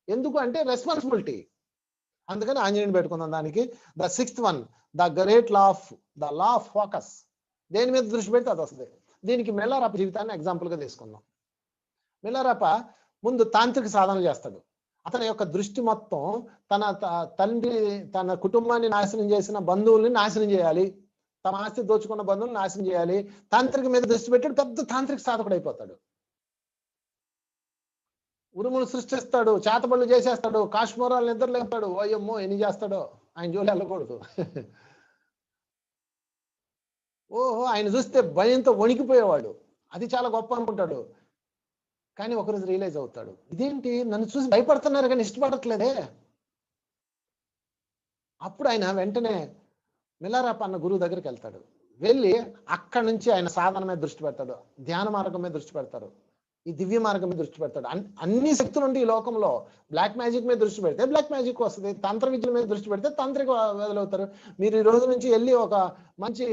ఎందుకు అంటే రెస్పాన్సిబిలిటీ. అందుకని ఆంజనేయుని పెట్టుకుందాం. దానికి the sixth one, the great law of focus. దేని మీద దృష్టి పెడితే అది వస్తుంది. దీనికి మెల్లారప్ప జీవితాన్ని ఎగ్జాంపుల్ గా తీసుకుందాం. మెల్లారప్ప ముందు తాంత్రిక సాధన చేస్తాడు. అతని యొక్క దృష్టి మొత్తం తన కుటుంబాన్ని నాశనం చేసిన బంధువుల్ని నాశనం చేయాలి, తమ ఆస్తి దోచుకున్న బంధువులను నాశనం చేయాలి. తాంత్రిక మీద దృష్టి పెట్టాడు, పెద్ద తాంత్రిక సాధకుడు అయిపోతాడు. ఉరుములు సృష్టిస్తాడు, చేతబడులు చేసేస్తాడు, కాశ్మీరాలు నిద్రలేస్తాడు. ఓయమ్మో ఎన్ని చేస్తాడో, ఆయన జోలి వెళ్ళకూడదు. ఓహో ఆయన చూస్తే భయంతో వణికిపోయేవాడు, అది చాలా గొప్ప అనుకుంటాడు. కానీ ఒకరోజు రియలైజ్ అవుతాడు, ఇదేంటి నన్ను చూసి భయపడుతున్నారు కానీ ఇష్టపడట్లేదే. అప్పుడు ఆయన వెంటనే మిలారాప అన్న గురువు దగ్గరికి వెళ్తాడు. వెళ్ళి అక్కడి నుంచి ఆయన సాధన మీద దృష్టి పెడతాడు, ధ్యాన మార్గం మీద దృష్టి పెడతాడు, ఈ దివ్య మార్గం మీద దృష్టి పెడతాడు. అన్ని శక్తులు ఉంటే ఈ లోకంలో బ్లాక్ మ్యాజిక్ మీద దృష్టి పెడితే బ్లాక్ మ్యాజిక్ వస్తుంది, తంత్ర విద్యల మీద దృష్టి పెడితే తాంత్రిక వదులవుతారు. మీరు ఈ రోజు నుంచి వెళ్ళి ఒక మంచి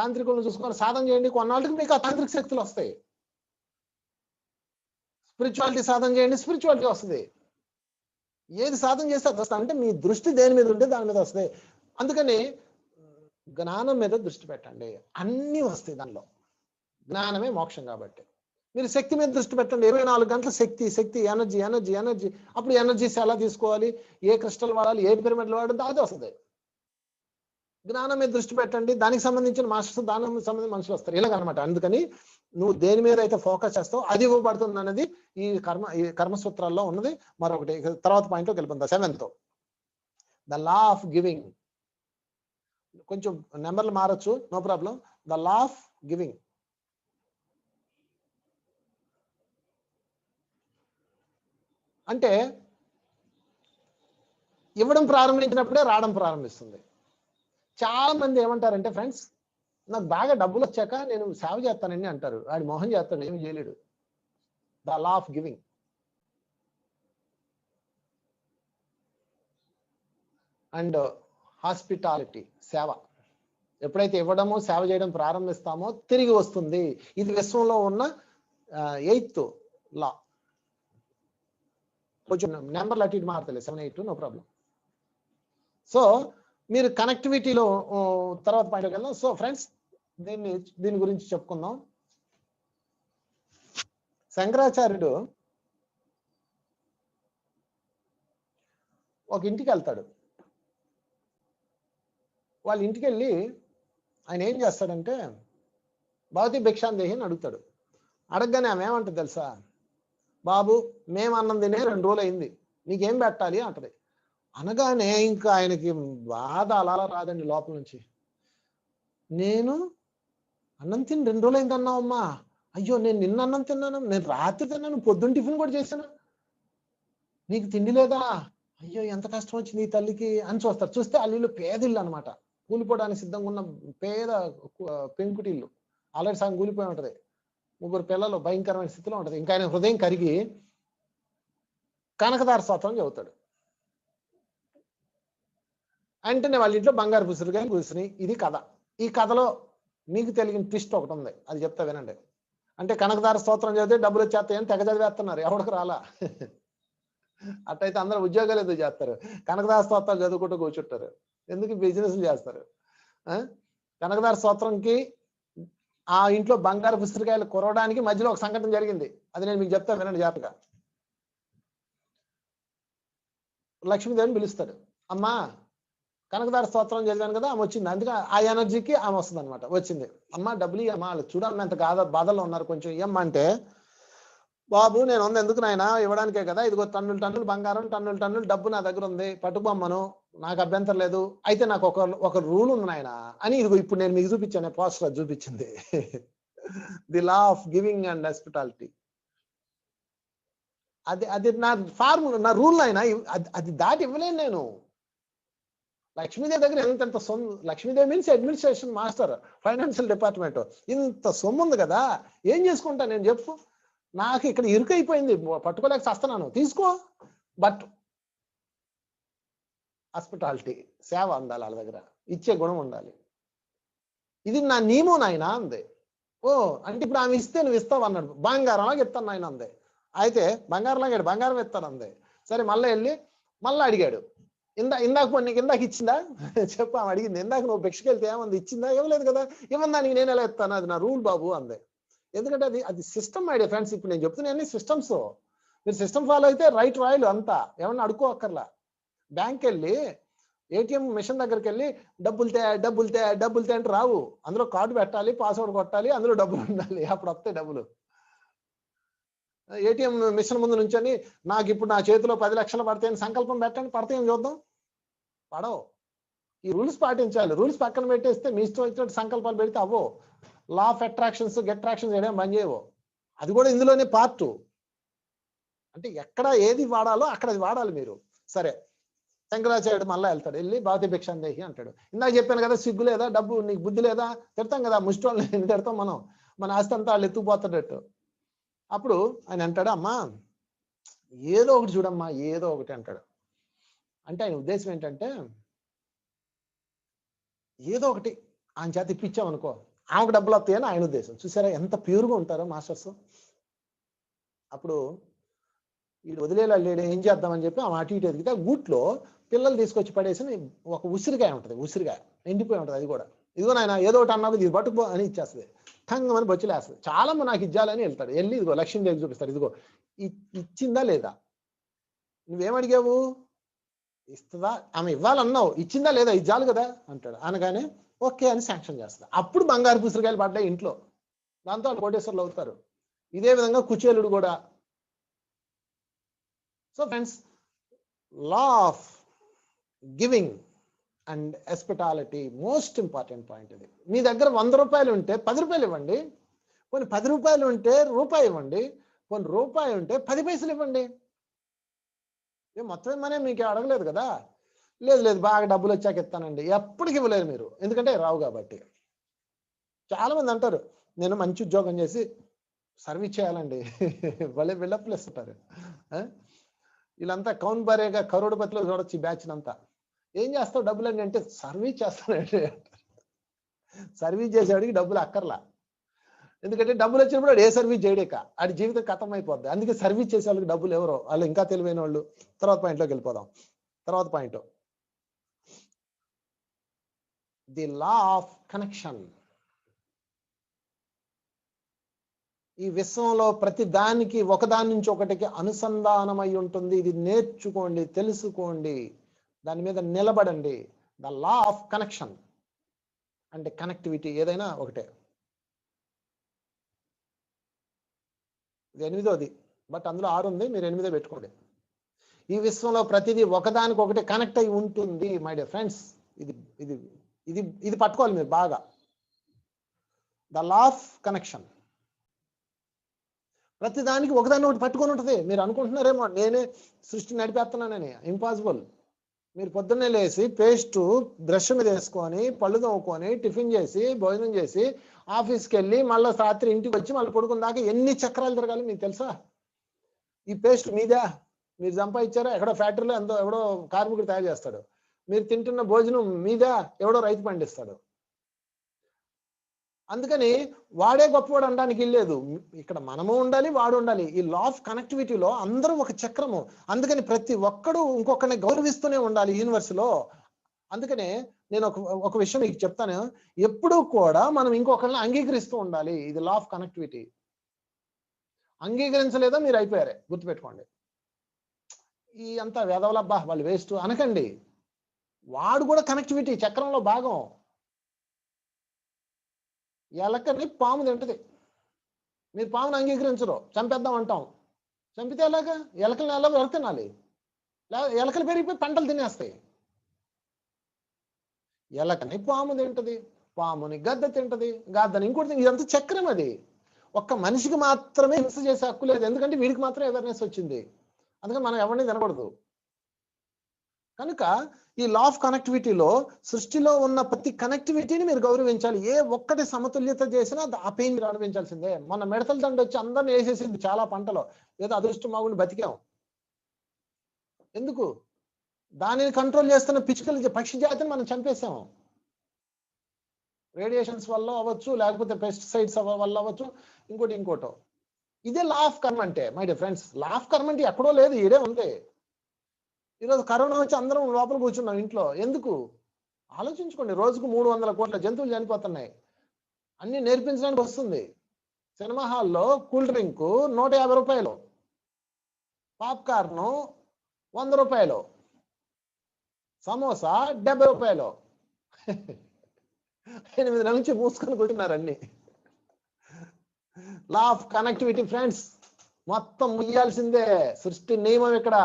తాంత్రికులను చూసుకొని సాధన చేయండి, కొన్నాళ్ళకి మీకు ఆ తాంత్రిక శక్తులు వస్తాయి. స్పిరిచువాలిటీ సాధన చేయండి, స్పిరిచువాలిటీ వస్తుంది. ఏది సాధన చేస్తే అది వస్తుంది. అంటే మీ దృష్టి దేని మీద ఉంటే దాని మీద వస్తుంది. అందుకని జ్ఞానం మీద దృష్టి పెట్టండి, అన్నీ వస్తాయి దానిలో. జ్ఞానమే మోక్షం కాబట్టి మీరు శక్తి మీద దృష్టి పెట్టండి. 24 గంటల శక్తి, ఎనర్జీ. అప్పుడు ఎనర్జీస్ ఎలా తీసుకోవాలి, ఏ క్రిస్టల్ వాడాలి, ఏ పిరమిడ్లు వాడాలి, అది వస్తుంది. జ్ఞానం మీద దృష్టి పెట్టండి, దానికి సంబంధించిన మాస్టర్స్, దానికి సంబంధించిన మనుషులు వస్తారు. ఇలాగనమాట. అందుకని నువ్వు దేని మీద అయితే ఫోకస్ చేస్తావు అది ఇవ్వబడుతుంది అనేది ఈ కర్మసూత్రాల్లో ఉన్నది. మరొకటి తర్వాత పాయింట్లోకి వెళ్ళిపోతుంది. 7th, the law of giving. కొంచెం నెంబర్లు మారచ్చు, no problem. The law of giving అంటే ఇవ్వడం ప్రారంభించినప్పుడే రావడం ప్రారంభిస్తుంది. చాలా మంది ఏమంటారంటే ఫ్రెండ్స్, నాకు బాగా డబ్బులు వచ్చాక నేను సేవ చేస్తానండి అంటారు. వాడి మోహన్ చేస్తాడు, ఏమి చేయలేడు. The law of giving. And hospitality, సేవ. ఎప్పుడైతే ఇవ్వడము సేవ చేయడం ప్రారంభిస్తామో తిరిగి వస్తుంది. ఇది విశ్వంలో ఉన్న 8th లా. కొంచెం నెంబర్లు అటు ఇటు మారుతలే, 7, 8, నో ప్రాబ్లం. సో మీరు కనెక్టివిటీలో తర్వాత పాయింట్కి వెళ్దాం. సో ఫ్రెండ్స్, దీని గురించి చెప్పుకుందాం. శంకరాచార్యుడు ఒక ఇంటికి వెళ్తాడు. వాళ్ళ ఇంటికి వెళ్ళి ఆయన ఏం చేస్తాడంటే, భవతి భిక్షాందేహి అని అడుగుతాడు. అడగగానే ఆమె ఏమంటుంది తెలుసా? బాబు, మేము అన్నం తినే 2 రోజులు అయింది, నీకేం పెట్టాలి అంటది. అనగానే ఇంకా ఆయనకి బాధ అలా రాదండి లోపల నుంచి. నేను అన్నం తిని 2 రోజులు అయింది అన్నావమ్మా? అయ్యో, నేను నిన్న అన్నం తిన్నాను, నేను రాత్రి తిన్నాను, పొద్దున్న టిఫిన్ కూడా చేశాను, నీకు తిండి లేదా? అయ్యో, ఎంత కష్టం వచ్చింది ఈ తల్లికి అని చూస్తారు. చూస్తే ఆ ఇల్లు పేదిల్లు అనమాట, కూలిపోవడానికి సిద్ధంగా ఉన్న పేద పెంకుటిల్లు. ఆల్రెడీ సగం కూలిపోయి ఉంటది, 3 పిల్లలు, భయంకరమైన స్థితిలో ఉంటది. ఇంకా ఆయన హృదయం కరిగి కనకదార స్తోత్రం చదువుతాడు. వెంటనే వాళ్ళ ఇంట్లో బంగారు పుసురుగాయలు కూర్చుని. ఇది కథ. ఈ కథలో మీకు తెలియని ట్విస్ట్ ఒకటి ఉంది, అది చెప్తా వినండి. అంటే కనకదార స్తోత్రం చదివితే డబ్బులు వచ్చేస్తాయని తెగ చదివేస్తున్నారు, ఎవరికి రాలా. అట్టయితే అందరూ ఉద్యోగాలు ఎందుకు చేస్తారు? కనకదార స్తోత్రాలు చదువుకుంటూ కూర్చుంటారు, ఎందుకు బిజినెస్లు చేస్తారు? కనకదార స్తోత్రంకి ఆ ఇంట్లో బంగారు పుస్తకాయలు కురవడానికి మధ్యలో ఒక సంఘటన జరిగింది, అది నేను మీకు చెప్తా వినండి జాగ్రత్తగా. లక్ష్మీదేవిని పిలుస్తాడు. అమ్మా, కనకదార స్తోత్రం చదివాను కదా, ఆమె వచ్చింది. అందుకే ఆ ఎనర్జీకి ఆమె వస్తుంది అనమాట. వచ్చింది. అమ్మ డబ్బులు ఇవ్వమ్మా, చూడమ్మ ఎంత బాధల్లో ఉన్నారు, కొంచెం ఇవ్వమ్మా అంటే, బాబు నేను ఉంది ఎందుకు నాయనా, ఇవ్వడానికే కదా, ఇదిగో టన్నులు టన్నులు బంగారం, టన్నులు టన్నులు డబ్బు నా దగ్గర ఉంది, పట్టుకోమ్మను, నాకు అభ్యంతరం లేదు. అయితే నాకు ఒక రూల్ ఉంది నాయన అని, ఇదిగో ఇప్పుడు నేను మీకు చూపించాను, పోస్టర్ చూపించింది. The law of giving and hospitality. అది నా ఫార్ములా, నా రూల్ అయినా అది దాటి ఇవ్వలేను నేను. లక్ష్మీదేవి దగ్గర ఎంత సొమ్ము, Lakshmidevi means administration master, financial department, ఇంత సొమ్ము ఉంది కదా, ఏం చేసుకుంటా నేను చెప్పు? నాకు ఇక్కడ ఇరుకైపోయింది, పట్టుకోలేక చస్తున్నాను, తీసుకో. బట్ హాస్పిటాలిటీ, సేవ ఉండాలి వాళ్ళ దగ్గర, ఇచ్చే గుణం ఉండాలి. ఇది నా నియమం నాయన అంది. ఓ అంటే ఇప్పుడు ఆమె ఇస్తే నువ్వు ఇస్తావు అన్నాడు. బంగారంలాగా ఇస్తాను నాయన అంది. అయితే బంగారంలాగా బంగారం ఇస్తాను అంది. సరే మళ్ళీ వెళ్ళి మళ్ళీ అడిగాడు. ఇందాక నీకు ఇందాక ఇచ్చిందా చెప్పు, ఆమె అడిగింది. ఇందాక నువ్వు భిక్షకి వెళ్తే ఏమంది, ఇచ్చిందా? ఇవ్వలేదు కదా, ఇవ్వదానికి నేను ఎలా ఇస్తాను, అది నా రూల్ బాబు అంది. ఎందుకంటే అది సిస్టమ్ ఐడియా ఫ్రెండ్స్. ఇప్పుడు నేను చెప్తున్నా అన్ని సిస్టమ్స్. మీరు సిస్టమ్ ఫాలో అయితే రైట్ రాయలు అంతా, ఏమన్నా అడుక్కో అక్కర్లా. బ్యాంక్ వెళ్ళి ఏటీఎం మిషన్ దగ్గరికి వెళ్ళి డబ్బులు తే అంటే రావు. అందులో కార్డు పెట్టాలి, పాస్వర్డ్ కొట్టాలి, అందులో డబ్బులు ఉండాలి, అప్పుడు వస్తాయి డబ్బులు. ఏటీఎం మిషన్ ముందు నుంచొని నాకు ఇప్పుడు నా చేతిలో 10 లక్షలు పడతాయని సంకల్పం పెట్టండి, పడతాయని చూద్దాం. పడవు. ఈ రూల్స్ పాటించాలి. రూల్స్ పక్కన పెట్టేస్తే మీ ఇష్టం వచ్చినట్టు సంకల్పాలు పెడితే అవ్వో. లా ఆఫ్ అట్రాక్షన్స్ గెట్రాక్షన్స్ ఏడేం బంద్ చేయవు. అది కూడా ఇందులోనే పార్ట్. అంటే ఎక్కడ ఏది వాడాలో అక్కడ అది వాడాలి మీరు. సరే, శంకరాచార్యుడు మళ్ళీ వెళ్తాడు. వెళ్ళి భవతి భిక్షాందేహి అంటాడు. ఇందాక చెప్పాను కదా, సిగ్గు లేదా, డబ్బు నీకు బుద్ధి లేదా, తిడతాం కదా ముష్టి వాళ్ళని, తిడతాం మనం, మన ఆస్తి అంతా వాళ్ళు ఎత్తుకుపోతాడట్టు. అప్పుడు ఆయన అంటాడు, అమ్మా ఏదో ఒకటి చూడమ్మా, ఏదో ఒకటి అంటాడు. అంటే ఆయన ఉద్దేశం ఏంటంటే, ఏదో ఒకటి ఆయన చేత ఇప్పించామనుకో ఆమెకు డబ్బులు వస్తాయని ఆయన ఉద్దేశం. చూసారా ఎంత ప్యూర్గా ఉంటారో మాస్టర్స్. అప్పుడు వీడు వదిలేలా లేడు, ఏం చేద్దామని చెప్పి ఆమె అటు ఇటు ఎదిగితే గూట్లో పిల్లలు తీసుకొచ్చి పడేసి ఒక ఉసిరికాయ ఉంటుంది, ఉసిరికాయ ఎండిపోయి ఉంటుంది. అది కూడా ఇదిగో నాయన ఏదో ఒకటి అన్నది, ఇది పట్టుకో అని ఇచ్చేస్తుంది. ఠంగమని బొచ్చులేస్తుంది. చాలా మంది నాకు ఇచ్చాలని వెళ్తాడు. వెళ్ళి ఇదిగో లక్ష్మీదేవి చూపిస్తాడు. ఇదిగో ఇచ్చిందా లేదా, నువ్వేమడిగావు, ఇస్తుందా, ఆమె ఇవ్వాలన్నావు, ఇచ్చిందా లేదా, ఇచ్చాలి కదా అంటాడు. అనగానే ఓకే అని శాంక్షన్ చేస్తా. అప్పుడు బంగారు పుస్తకాలు పడ్డాయి ఇంట్లో. దాంతో వాళ్ళు కోటేశ్వర్లు అవుతారు. ఇదే విధంగా కుచేలుడు కూడా. So friends, law of giving and hospitality most important point ఇది. మీ దగ్గర 100 రూపాయలు ఉంటే 10 రూపాయలు ఇవ్వండి. కొన్ని 10 రూపాయలు ఉంటే రూపాయి ఇవ్వండి. కొన్ని రూపాయి ఉంటే 10 పైసలు ఇవ్వండి. మొత్తం ఇమ్మనే మీకు అడగలేదు కదా. లేదు బాగా డబ్బులు వచ్చాక ఇస్తానండి, ఎప్పటికి ఇవ్వలేరు మీరు, ఎందుకంటే రావు కాబట్టి. చాలా మంది అంటారు నేను మంచి ఉద్యోగం చేసి సర్వీస్ చేయాలండి. వాళ్ళే బిల్డప్లు ఇస్తుంటారు. వీళ్ళంతా కౌన్ బరేగా కరోడుపతిలో చూడొచ్చు ఈ బ్యాచ్ అంతా. ఏం చేస్తావు డబ్బులు అంటే సర్వీస్ చేస్తానండి. సర్వీస్ చేసేవాడికి డబ్బులు అక్కర్లా. ఎందుకంటే డబ్బులు వచ్చినప్పుడు వాడు ఏ సర్వీస్ చేయడేక ఆడి జీవితం ఖతం అయిపోద్ది. అందుకే సర్వీస్ చేసే వాళ్ళకి డబ్బులు ఎవరో వాళ్ళు ఇంకా తెలివైన వాళ్ళు. తర్వాత పాయింట్లోకి వెళ్ళిపోదాం. తర్వాత point, the law of connection. ఈ విశ్వంలో ప్రతి దానికి ఒకదాని నుంచి ఒకటికి అనుసంధానమై ఉంటుంది. ఇది నేర్చుకోండి, తెలుసుకోండి, దాని మీద నిలబడండి. ద లా ఆఫ్ కనెక్షన్ అంటే కనెక్టివిటీ ఏదైనా ఒకటే. ఇది 8వ, బట్ అందులో 6 ఉంది, మీరు 8 పెట్టుకోండి. ఈ విశ్వంలో ప్రతిదీ ఒకదానికి ఒకటి కనెక్ట్ అయి ఉంటుంది మై డియర్ ఫ్రెండ్స్. ఇది ఇది ఇది ఇది పట్టుకోవాలి మీరు బాగా. ద లా ఆఫ్ కనెక్షన్ ప్రతి దానికి ఒకదాన్ని ఒకటి పట్టుకొని ఉంటుంది. మీరు అనుకుంటున్నారేమో నేనే సృష్టి నడిపేస్తున్నానని. ఇంపాసిబుల్. మీరు పొద్దున్నే లేచి పేస్ట్ బ్రష్ మీద వేసుకొని పళ్ళు తోముకొని టిఫిన్ చేసి భోజనం చేసి ఆఫీస్కి వెళ్ళి మళ్ళీ రాత్రి ఇంటికి వచ్చి మళ్ళీ పడుకున్న దాకా ఎన్ని చక్రాలు తిరగాలి మీకు తెలుసా? ఈ పేస్ట్ మీదా? మీరు సంపాదించారా? ఎక్కడో ఫ్యాక్టరీలో ఎవడో కార్మికుడు తయారు చేస్తాడు. మీరు తింటున్న భోజనం మీదా? ఎవడో రైతు పండిస్తాడు. అందుకని వాడే గొప్పవాడు అనడానికి లేదు. ఇక్కడ మనము ఉండాలి, వాడు ఉండాలి. ఈ లా ఆఫ్ కనెక్టివిటీలో అందరూ ఒక చక్రము. అందుకని ప్రతి ఒక్కడు ఇంకొకరిని గౌరవిస్తూనే ఉండాలి యూనివర్స్లో. అందుకనే నేను ఒక విషయం మీకు చెప్తాను. ఎప్పుడూ కూడా మనం ఇంకొకరిని అంగీకరిస్తూ ఉండాలి. ఇది లా ఆఫ్ కనెక్టివిటీ. అంగీకరించలేదా మీరు అయిపోయారే, గుర్తుపెట్టుకోండి. ఈ అంతా వెదవలబ్బా వాళ్ళు వేస్ట్ అనకండి. వాడు కూడా కనెక్టివిటీ చక్రంలో భాగం. ఎలకని పాము తింటది. మీరు పాముని అంగీకరించరు, చంపేద్దాం అంటాం. చంపితే ఎలాగా? ఎలకల్ని ఎలా తినాలి? ఎలకలు పెరిగిపోయి పంటలు తినేస్తాయి. ఎలకని పాము తింటది, పాముని గద్ద తింటది, గద్దని ఇంకోటి తింటది. ఇదంతా చక్రం. అది ఒక్క మనిషికి మాత్రమే హింస చేసే హక్కు లేదు. ఎందుకంటే వీడికి మాత్రం అవేర్నెస్ వచ్చింది. అందుకని మనం ఎవరిని తినకూడదు. కనుక ఈ లా ఆఫ్ కనెక్టివిటీలో సృష్టిలో ఉన్న ప్రతి కనెక్టివిటీని మీరు గౌరవించాలి. ఏ ఒక్కటి సమతుల్యత చేసినా ఆ పెయిన్ మీరు అనుభవించాల్సిందే. మన మిడతల దండ వచ్చి అందరిని వేసేసింది చాలా పంటలో. ఏదో అదృష్టం మాగుండి బతికాం. ఎందుకు? దానిని కంట్రోల్ చేస్తున్న పిచ్చుకలు పక్షి జాతిని మనం చంపేసాము. రేడియేషన్స్ వల్ల అవ్వచ్చు, లేకపోతే పెస్టిసైడ్స్ వల్ల అవ్వచ్చు, ఇంకోటో. ఇదే లా ఆఫ్ కర్మ అంటే my dear friends. Law of కర్మ అంటే ఎక్కడో లేదు, ఇదే ఉంది. ఈరోజు కరోనా వచ్చి అందరం లోపల కూర్చున్నాం ఇంట్లో. ఎందుకు? ఆలోచించుకోండి. రోజుకు 300 కోట్ల జంతువులు చనిపోతున్నాయి. అన్ని నేర్పించడానికి వస్తుంది. సినిమా హాల్లో కూల్ డ్రింక్ 150 రూపాయలు, పాప్కార్న్ 100 రూపాయలు, సమోసా 70 రూపాయలు. 8 నెలల నుంచి మూసుకొని కొట్టినారు అన్ని. లా ఆఫ్ కనెక్టివిటీ ఫ్రెండ్స్, మొత్తం ముయ్యాల్సిందే. సృష్టి నియమం ఇక్కడ.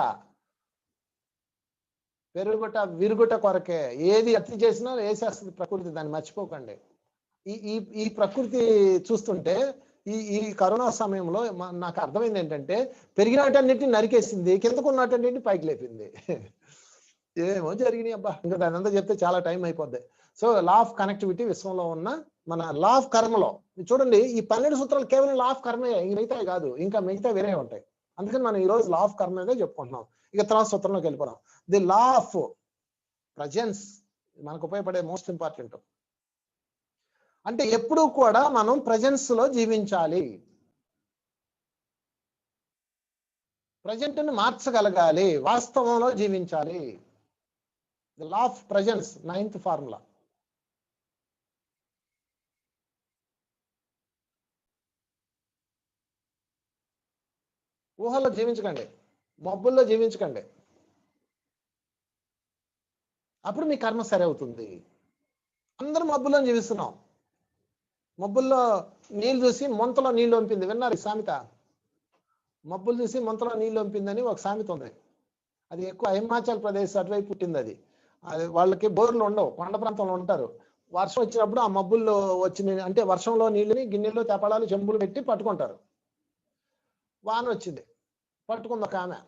పెరుగుట విరుగుట కొరకే. ఏది అతి చేసినా వేసేస్తుంది ప్రకృతి, దాన్ని మర్చిపోకండి. ఈ ప్రకృతి చూస్తుంటే ఈ కరోనా సమయంలో నాకు అర్థమైంది ఏంటంటే, పెరిగినటన్నిటిని నరికేసింది, కిందకున్నటన్నిటిని పైకి లేపింది. ఏమో జరిగినాయి అబ్బా, ఇంకా దాని అంతా చెప్తే చాలా టైం అయిపోద్ది. సో లా ఆఫ్ కనెక్టివిటీ విశ్వంలో ఉన్న మన లా ఆఫ్ కర్మలో చూడండి. ఈ 12 సూత్రాలు కేవలం లా ఆఫ్ కర్మే, మిగతా కాదు. ఇంకా మిగతా వేరే ఉంటాయి. అందుకని మనం ఈ రోజు లా ఆఫ్ కర్మ మీద చెప్పుకుంటున్నాం. ఇక తర్వాత సూత్రంలోకి వెళ్ళిపోదాం. ది లా ఆఫ్ ప్రజెన్స్ మనకు ఉపయోగపడే మోస్ట్ ఇంపార్టెంట్. అంటే ఎప్పుడూ కూడా మనం ప్రజెన్స్ లో జీవించాలి. ప్రజెంట్ ని మార్చగలగాలి, వాస్తవంలో జీవించాలి. The law of presence 9th formula. ఊహల్లో జీవించకండి, మబ్బుల్లో జీవించకండి. అప్పుడు మీ కర్మ సరి అవుతుంది. అందరూ మబ్బుల్లో జీవిస్తున్నాం. మబ్బుల్లో నీళ్ళు చూసి మొంతలో నీళ్ళు వంపింది. విన్నారు ఈ సామెత? మబ్బులు చూసి మొంతలో నీళ్ళు వంపిందని ఒక సామెత ఉంది. అది ఎక్కువ హిమాచల్ ప్రదేశ్ అటువైపు పుట్టింది. అది వాళ్ళకి బోర్లు ఉండవు, కొండ ప్రాంతంలో ఉంటారు. వర్షం వచ్చినప్పుడు ఆ మబ్బుల్లో వచ్చిన అంటే వర్షంలో నీళ్ళని గిన్నెల్లో తెపడాలు చెంబులు పెట్టి పట్టుకుంటారు. వాన వచ్చింది, పట్టుకుంది ఒక ఆమె.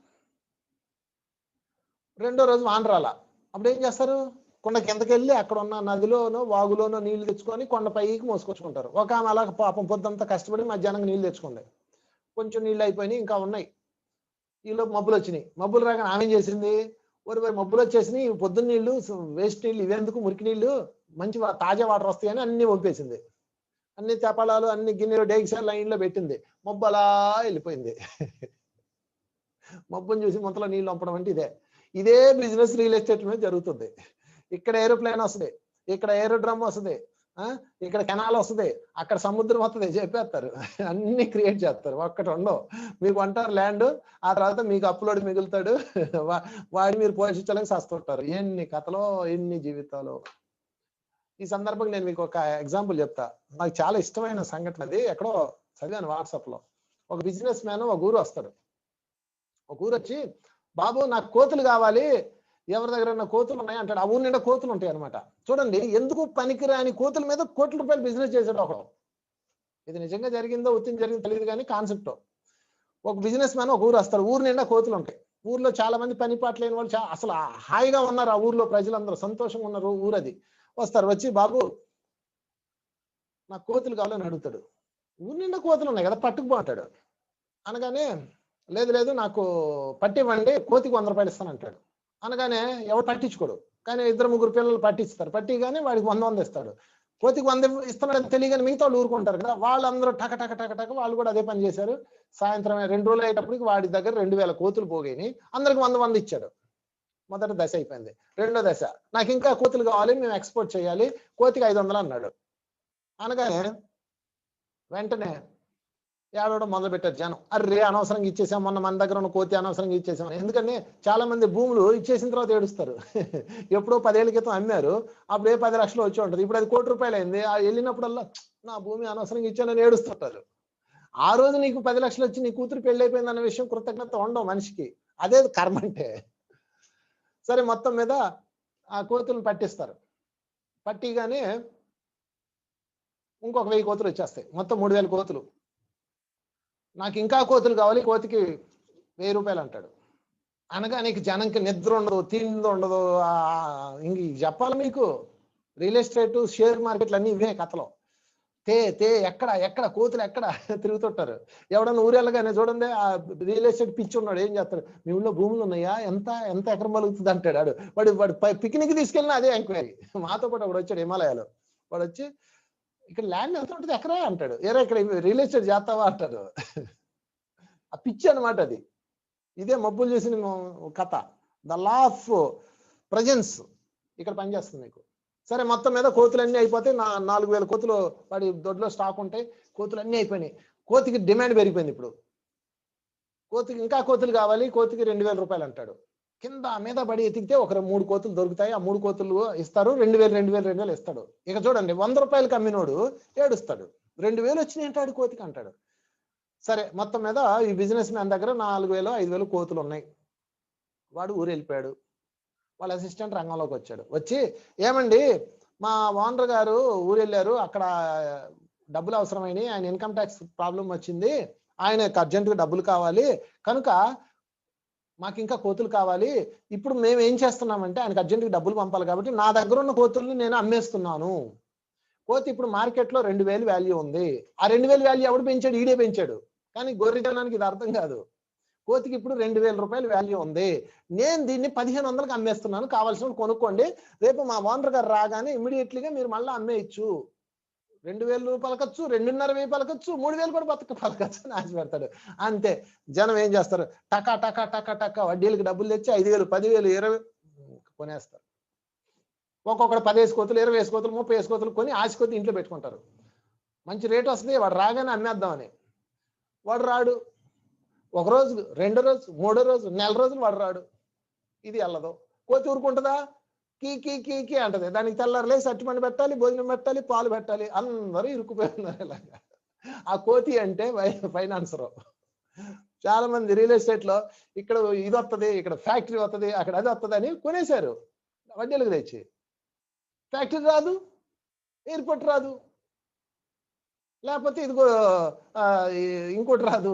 రెండో రోజు వాన రాల. అప్పుడు ఏం చేస్తారు? కొండ కిందకి వెళ్ళి అక్కడ ఉన్న నదిలోనో వాగులోనో నీళ్లు తెచ్చుకొని కొండ పైకి మోసుకొచ్చుకుంటారు. ఒక ఆమె అలాగ పాపం పొద్దంతా కష్టపడి మధ్యాహ్నం నీళ్ళు తెచ్చుకుంది. కొంచెం నీళ్ళు అయిపోయినాయి, ఇంకా ఉన్నాయి. ఈలో మబ్బులు వచ్చినాయి. మబ్బులు రాగానే ఆమె ఏం చేసింది, ఒరి మబ్బులు వచ్చేసినాయి, పొద్దున్న నీళ్లు వేస్ట్ నీళ్ళు ఇవేందుకు, మురికి నీళ్లు, మంచి తాజా వాటర్ వస్తాయని అన్ని పంపేసింది. అన్ని తెపాలాలు అన్ని గిన్నెలు డేగిసారి లైన్లో పెట్టింది. మబ్బు అలా వెళ్ళిపోయింది. మబ్బుని చూసి మొత్తలో నీళ్ళు పంపడం అంటే ఇదే బిజినెస్ రియల్ ఎస్టేట్ మీద జరుగుతుంది. ఇక్కడ ఏరోప్లేన్ వస్తుంది, ఇక్కడ ఏరోడ్రమ్ వస్తుంది, ఇక్కడ కెనాల్ వస్తుంది, అక్కడ సముద్రం వస్తుంది, చెప్పేస్తారు. అన్ని క్రియేట్ చేస్తారు, ఒక్కటి ఉండవు. మీకు అంటారు ల్యాండ్, ఆ తర్వాత మీకు అప్లోడ్ మిగులుతాడు, వాడి మీరు పోషించలేక సస్తుంటారు. ఎన్ని కథలో ఎన్ని జీవితాలు. ఈ సందర్భంగా నేను మీకు ఒక ఎగ్జాంపుల్ చెప్తా. నాకు చాలా ఇష్టమైన సంఘటన అది. ఎక్కడో చదివాను వాట్సాప్ లో. ఒక బిజినెస్ మ్యాన్ ఒక ఊరు వస్తాడు. ఒక ఊరు వచ్చి, బాబు నాకు కోతులు కావాలి, ఎవరి దగ్గర కోతులు ఉన్నాయి అంటాడు. ఆ ఊరు నిండా కోతులు ఉంటాయి అనమాట. చూడండి, ఎందుకు పనికిరాని కోతుల మీద కోట్ల రూపాయలు బిజినెస్ చేశాడు ఒకడు. ఇది నిజంగా జరిగిందో ఉత్తిని జరిగిందో తెలియదు కానీ కాన్సెప్ట్. ఒక బిజినెస్ మ్యాన్ ఒక ఊరు వస్తాడు. ఊరు నిండా కోతులు ఉంటాయి. ఊర్లో చాలా మంది పని పాట లేని వాళ్ళు అసలు హాయిగా ఉన్నారు. ఆ ఊర్లో ప్రజలందరూ సంతోషంగా ఉన్నారు. ఊరు అది వస్తారు. వచ్చి, బాబు నాకు కోతులు కావాలని అడుగుతాడు. ఊరు నిండా కోతులు ఉన్నాయి కదా, పట్టుకుపోతాడు. అనగానే, లేదు లేదు నాకు పట్టివ్వండి, కోతికి 100 రూపాయలు ఇస్తాను అంటాడు. అనగానే ఎవరు పట్టించుకోడు. కానీ 2-3 పిల్లలు పట్టిస్తారు. పట్టిగానే వాడికి 100 ఇస్తాడు. కోతికి 100 ఇస్తున్నాడని తెలియగానే మిగతా వాళ్ళు ఊరుకుంటారు కదా, వాళ్ళందరూ టక టక టక టక వాళ్ళు కూడా అదే పని చేశారు. సాయంత్రం 2 రోజులు అయ్యేటప్పటికి వాడి దగ్గర 2000 కోతులు పోగాయి. అందరికి 100 ఇచ్చాడు. మొదటి దశ అయిపోయింది. రెండో దశ, నాకు ఇంకా కోతులు కావాలి, మేము ఎక్స్పోర్ట్ చేయాలి, కోతికి 500 అన్నాడు. అనగానే వెంటనే ఏడవడం మొదలు పెట్టారు జనం. అర్రే అనవసరంగా ఇచ్చేసాం, మొన్న మన దగ్గర ఉన్న కోతి అనవసరంగా ఇచ్చేసాం. ఎందుకంటే చాలా మంది భూములు ఇచ్చేసిన తర్వాత ఏడుస్తారు. ఎప్పుడో 10 ఏళ్ల క్రితం అమ్మారు, అప్పుడే 10 లక్షలు వచ్చి ఉంటుంది. ఇప్పుడు అది ₹1 కోటి అయింది. వెళ్ళినప్పుడల్లా నా భూమి అనవసరంగా ఇచ్చానని ఏడుస్తుంటారు. ఆ రోజు నీకు 10 లక్షలు వచ్చి నీ కూతురు పెళ్లి అయిపోయింది అన్న విషయం కృతజ్ఞత ఉండవు మనిషికి. అదే కర్మ అంటే. సరే, మొత్తం మీద ఆ కోతులను పట్టిస్తారు. పట్టిగానే ఇంకొక 1000 కోతులు వచ్చేస్తాయి. మొత్తం 3000 కోతులు. నాకు ఇంకా కోతులు కావాలి, కోతికి 1000 రూపాయలు అంటాడు. అనగా నీకు జనంకి నిద్ర ఉండదు, తిండి ఉండదు. ఇంక చెప్పాలి మీకు, రియల్ ఎస్టేట్ షేర్ మార్కెట్లు అన్ని ఇవే కథలో. ఎక్కడ ఎక్కడ కోతులు ఎక్కడ తిరుగుతుంటారు. ఎవడన్నా ఊరెళ్ళగానే చూడండి, ఆ రియల్ ఎస్టేట్ పిచ్చి ఉన్నాడు, ఏం చేస్తాడు, మీ ఊళ్ళో భూములు ఉన్నాయా, ఎంత ఎంత ఎకరం పలుకుతుంది అంటాడు. వాడు పిక్నిక్ తీసుకెళ్ళినా అదే ఎంక్వైరీ. మాతో పాటు ఒకడు వచ్చాడు హిమాలయాలో. వాడు వచ్చి, ఇక్కడ ల్యాండ్ ఎంత ఉంటుంది ఎకరా అంటాడు. ఇక్కడ రియల్ ఎస్టేట్ చేస్తావా అంటాడు. ఆ పిచ్చి అనమాట అది. ఇదే మబ్బులు చేసిన కథ. ద లా ఆఫ్ ప్రజెన్స్ ఇక్కడ పనిచేస్తుంది మీకు. సరే, మొత్తం మీద కోతులన్నీ అయిపోతాయి. 4000 కోతులు వాడి దొడ్లో స్టాక్ ఉంటాయి. కోతులన్నీ అయిపోయినాయి. కోతికి డిమాండ్ పెరిగిపోయింది. ఇప్పుడు కోతికి ఇంకా కోతులు కావాలి, కోతికి 2000 రూపాయలు అంటాడు. కింద మీద పడి ఎతికితే ఒక 3 కోతులు దొరుకుతాయి. ఆ 3 కోతులు ఇస్తారు. 2000 ఇస్తాడు. ఇక చూడండి, 100 రూపాయలకి అమ్మినోడు ఏడుస్తాడు. 2000 వచ్చినాయి అంటాడు కోతికి అంటాడు. సరే, మొత్తం మీద ఈ బిజినెస్ మ్యాన్ దగ్గర 4000-5000 కోతులు ఉన్నాయి. వాడు ఊరు వెళ్ళిపోయాడు. వాళ్ళ అసిస్టెంట్ రంగంలోకి వచ్చాడు. వచ్చి, ఏమండి మా ఓనర్ గారు ఊరు వెళ్ళారు, అక్కడ డబ్బులు అవసరమైనవి, ఆయన ఇన్కమ్ ట్యాక్స్ ప్రాబ్లం వచ్చింది, ఆయనకు అర్జెంటుగా డబ్బులు కావాలి, కనుక మాకు ఇంకా కోతులు కావాలి. ఇప్పుడు మేము ఏం చేస్తున్నామంటే ఆయనకు అర్జెంటుగా డబ్బులు పంపాలి కాబట్టి నా దగ్గర ఉన్న కోతుల్ని నేను అమ్మేస్తున్నాను. కోతి ఇప్పుడు మార్కెట్లో 2000 వాల్యూ ఉంది. ఆ 2000 వాల్యూ ఎవడు పెంచాడు? ఈడే పెంచాడు. కానీ గొర్రెజనానికి ఇది అర్థం కాదు. కోతికి ఇప్పుడు 2000 రూపాయలు వాల్యూ ఉంది. నేను దీన్ని 1500కి అమ్మేస్తున్నాను, కావాల్సిన కొనుక్కోండి. రేపు మా ఓనర్ గారు రాగానే ఇమ్మీడియట్లీగా మీరు మళ్ళీ అమ్మేయచ్చు. 2000 రూపాయలు ఖర్చు, 2500 పలకచ్చు, 3000 కూడా పలకచ్చు అని ఆశ పెడతాడు. అంతే. జనం ఏం చేస్తారు? టకా టకా టకా టకా వడ్డీలకు డబ్బులు తెచ్చి 5000, 10,000, 20 కొనేస్తారు. ఒక్కొక్కడు 10 కోతులు, 20 కోతులు, 30 కోతులు కొని ఆశ కొద్ది ఇంట్లో పెట్టుకుంటారు. మంచి రేట్ వస్తుంది, వాడు రాగానే అమ్మేద్దామని. వాడు రాడు. ఒక రోజు, రెండో రోజు, మూడో రోజు, నెల రోజులు వాడు రాడు. ఇది వెళ్ళదు. కోతి ఊరుకుంటుందా? కీ కీ కీ కీ అంటది. దానికి తెల్లారలే సట్టిమని పెట్టాలి, భోజనం పెట్టాలి, పాలు పెట్టాలి. అందరూ ఇరుక్కుపోయినారు ఇలాగా. ఆ కోతి అంటే ఫైనాన్సర్. చాలా మంది రియల్ ఎస్టేట్ లో ఇక్కడ ఇది వస్తుంది, ఇక్కడ ఫ్యాక్టరీ వస్తుంది, అక్కడ అది వస్తుంది అని కొనేశారు వడ్డీలకు తెచ్చి. ఫ్యాక్టరీ రాదు, ఎయిర్పోర్ట్ రాదు, లేకపోతే ఇదిగో ఇంకోటి రాదు,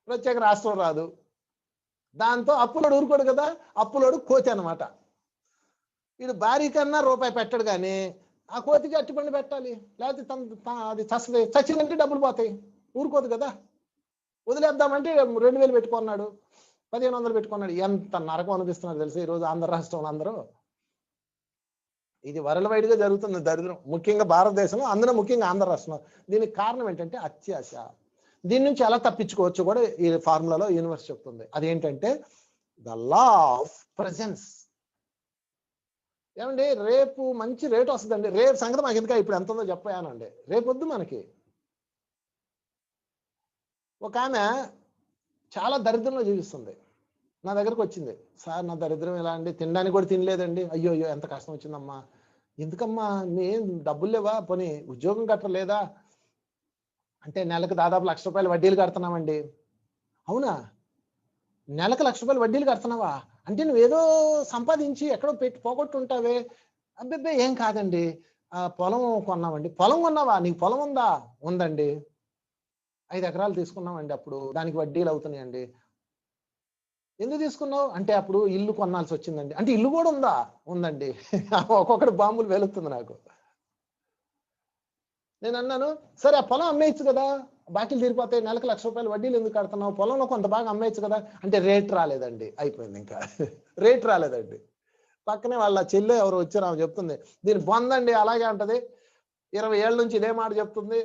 ప్రత్యేక రాష్ట్రం రాదు. దాంతో అప్పులోడు ఊరుకోడు కదా, అప్పులోడు కోతి అనమాట. వీడు భార్య కన్నా రూపాయి పెట్టడు, కానీ ఆ కోతికి అట్టిపండు పెట్టాలి, లేకపోతే అది చస్తుంది, చచ్చిందంటే డబ్బులు పోతాయి, ఊరుకోదు కదా. వదిలేద్దామంటే 2000 పెట్టుకున్నాడు, 1500 పెట్టుకున్నాడు. ఎంత నరకం అనిపిస్తున్నారు తెలుసు ఈరోజు ఆంధ్ర రాష్ట్రంలో అందరూ. ఇది వరల్డ్ వైడ్ గా జరుగుతుంది దరిద్రం, ముఖ్యంగా భారతదేశంలో, అందులో ముఖ్యంగా ఆంధ్ర రాష్ట్రంలో. దీనికి కారణం ఏంటంటే అత్యాశ. దీని నుంచి ఎలా తప్పించుకోవచ్చు కూడా ఈ ఫార్ములాలో యూనివర్స్ చెప్తుంది. అదేంటంటే ద లా ఆఫ్ ప్రెజెన్స్. ఏమండి, రేపు మంచి రేట్ వస్తుందండి, రేపు సంగతి మాకు ఎందుక, ఇప్పుడు ఎంత ఉందో చెప్పానండి, రేపు వద్దు మనకి. ఒక ఆమె చాలా దరిద్రంలో జీవిస్తుంది, నా దగ్గరకు వచ్చింది. సార్ నా దరిద్రం ఎలా అండి, తినడానికి కూడా తినలేదండి, అయ్యో అయ్యో ఎంత కష్టం వచ్చిందమ్మా. ఎందుకమ్మా, నేను డబ్బులు లేవా, పోనీ ఉద్యోగం కట్టలేదా అంటే, నెలకు దాదాపు ₹1,00,000 వడ్డీలు కడుతున్నామండి. అవునా, నెలకు ₹1,00,000 వడ్డీలు కడుతున్నావా అంటే, నువ్వేదో సంపాదించి ఎక్కడో పెట్టి పోగొట్టుంటావే. అబ్బే ఏం కాదండి, పొలం కొన్నామండి. పొలం కొన్నావా, నీకు పొలం ఉందా? ఉందండి. 5 ఎకరాలు తీసుకున్నామండి, అప్పుడు దానికి వడ్డీలు అవుతున్నాయండి. ఎందుకు తీసుకున్నావు అంటే, అప్పుడు ఇల్లు కొనాల్సి వచ్చిందండి. అంటే ఇల్లు కూడా ఉందా? ఉందండి. ఒక్కొక్కటి బాంబులు వెలుగుతుంది నాకు. నేను అన్నాను, సరే ఆ పొలం అమ్మేయచ్చు కదా, బాకీలు తీరిపోతాయి, నెలకు ₹1,00,000 వడ్డీలు ఎందుకు కడుతున్నావు, పొలంలో కొంత బాగా అమ్మేయచ్చు కదా అంటే, రేట్ రాలేదండి, అయిపోయింది ఇంకా. రేట్ రాలేదండి. పక్కనే వాళ్ళ చెల్లె ఎవరు వచ్చారు, ఆమె చెప్తుంది, దీని బొందండి అలాగే అంటది, 20 ఏళ్ళ నుంచి ఇదే మాట చెప్తుంది.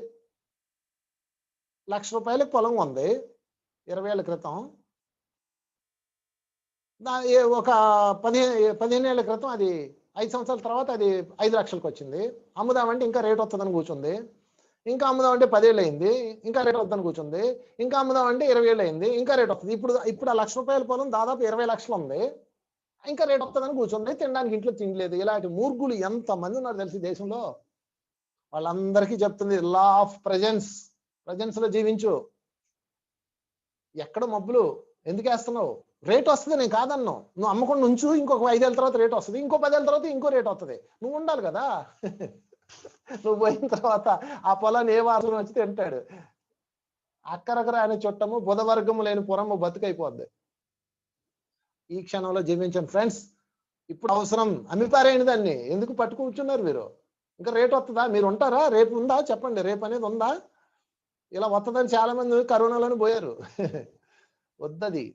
₹1,00,000 పొలం ఉంది 20 ఏళ్ల క్రితం. ఒక 15 ఏళ్ల క్రితం అది 5 సంవత్సరాల తర్వాత అది 5 లక్షలకు వచ్చింది. అమ్ముదామంటే ఇంకా రేట్ వస్తుందని కూర్చుంది. ఇంకా అమ్ముదామంటే 10 ఏళ్ళు అయింది, ఇంకా రేట్ వస్తుందని కూర్చుంది. ఇంకా అమ్ముదామంటే 20 ఏళ్ళు అయింది, ఇంకా రేట్ వస్తుంది. ఇప్పుడు ఆ ₹1,00,000 పొలం దాదాపు 20 లక్షలు ఉంది, ఇంకా రేట్ వస్తుందని కూర్చుంది. తినడానికి ఇంట్లో తినలేదు. ఇలాంటి మూర్ఖులు ఎంత మంది ఉన్నారు తెలిసి దేశంలో. వాళ్ళందరికీ చెప్తుంది లా ఆఫ్ ప్రెజెన్స్. ప్రెజెన్స్ లో జీవించు. ఎక్కడ మబ్బులు ఎందుకు వేస్తున్నావు? రేట్ వస్తుంది, నేను కాదన్నావు. నువ్వు అమ్మకుండా ఉంచు, ఇంకొక 5 ఏళ్ళ తర్వాత రేట్ వస్తుంది, ఇంకో 10 ఏళ్ళ తర్వాత ఇంకో రేట్ వస్తుంది. నువ్వు ఉండాలి కదా. నువ్వు పోయిన తర్వాత ఆ పొలాన్ని ఏ వాసన వచ్చి తింటాడు. అక్కరకర ఆయన చుట్టము, బుధవర్గము లేని పురము బతుకైపోద్ది. ఈ క్షణంలో జీవించండి ఫ్రెండ్స్. ఇప్పుడు అవసరం, అమ్మిపారేయండి దాన్ని. ఎందుకు పట్టు కూర్చున్నారు మీరు? ఇంకా రేట్ వస్తుందా? మీరు ఉంటారా? రేపు ఉందా చెప్పండి, రేపు అనేది ఉందా? ఇలా వస్తుందని చాలా మంది కరోనాలోనే పోయారు. వద్దది.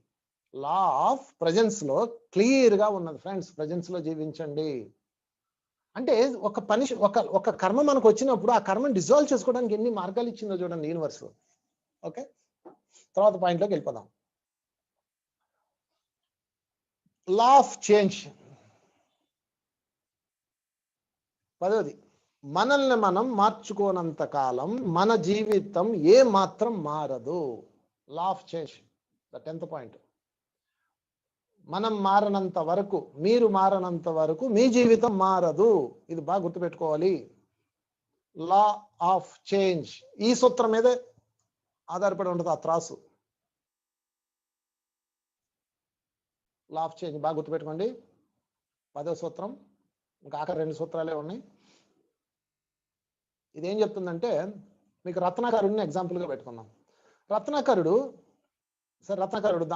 లా ఆఫ్ ప్రెజెన్స్ లో క్లియర్ గా ఉన్నది ఫ్రెండ్స్. ప్రెజెన్స్ లో జీవించండి. అంటే ఒక పని, ఒక కర్మ మనకు వచ్చినప్పుడు ఆ కర్మను డిజాల్వ్ చేసుకోవడానికి ఎన్ని మార్గాలు ఇచ్చిందో చూడండి యూనివర్స్. ఓకే, తర్వాత పాయింట్లోకి వెళ్ళిపోదాం. Law of change. 10ది, మనల్ని మనం మార్చుకోనంత కాలం మన జీవితం ఏ మాత్రం మారదు. Law of change, the 10th point. మనం మారనంత వరకు, మీరు మారనంత వరకు మీ జీవితం మారదు. ఇది బాగా గుర్తుపెట్టుకోవాలి. లా ఆఫ్ చేంజ్ ఈ సూత్రం మీదే ఆధారపడి ఉంటుంది ఆ త్రాసు. లా ఆఫ్ చేంజ్ బాగా గుర్తుపెట్టుకోండి. 10వ సూత్రం, ఇంకా ఆఖరి 2 సూత్రాలే ఉన్నాయి. ఇదేం చెప్తుందంటే, మీకు రత్నాకరుడిని ఎగ్జాంపుల్గా పెట్టుకుందాం. రత్నాకరుడు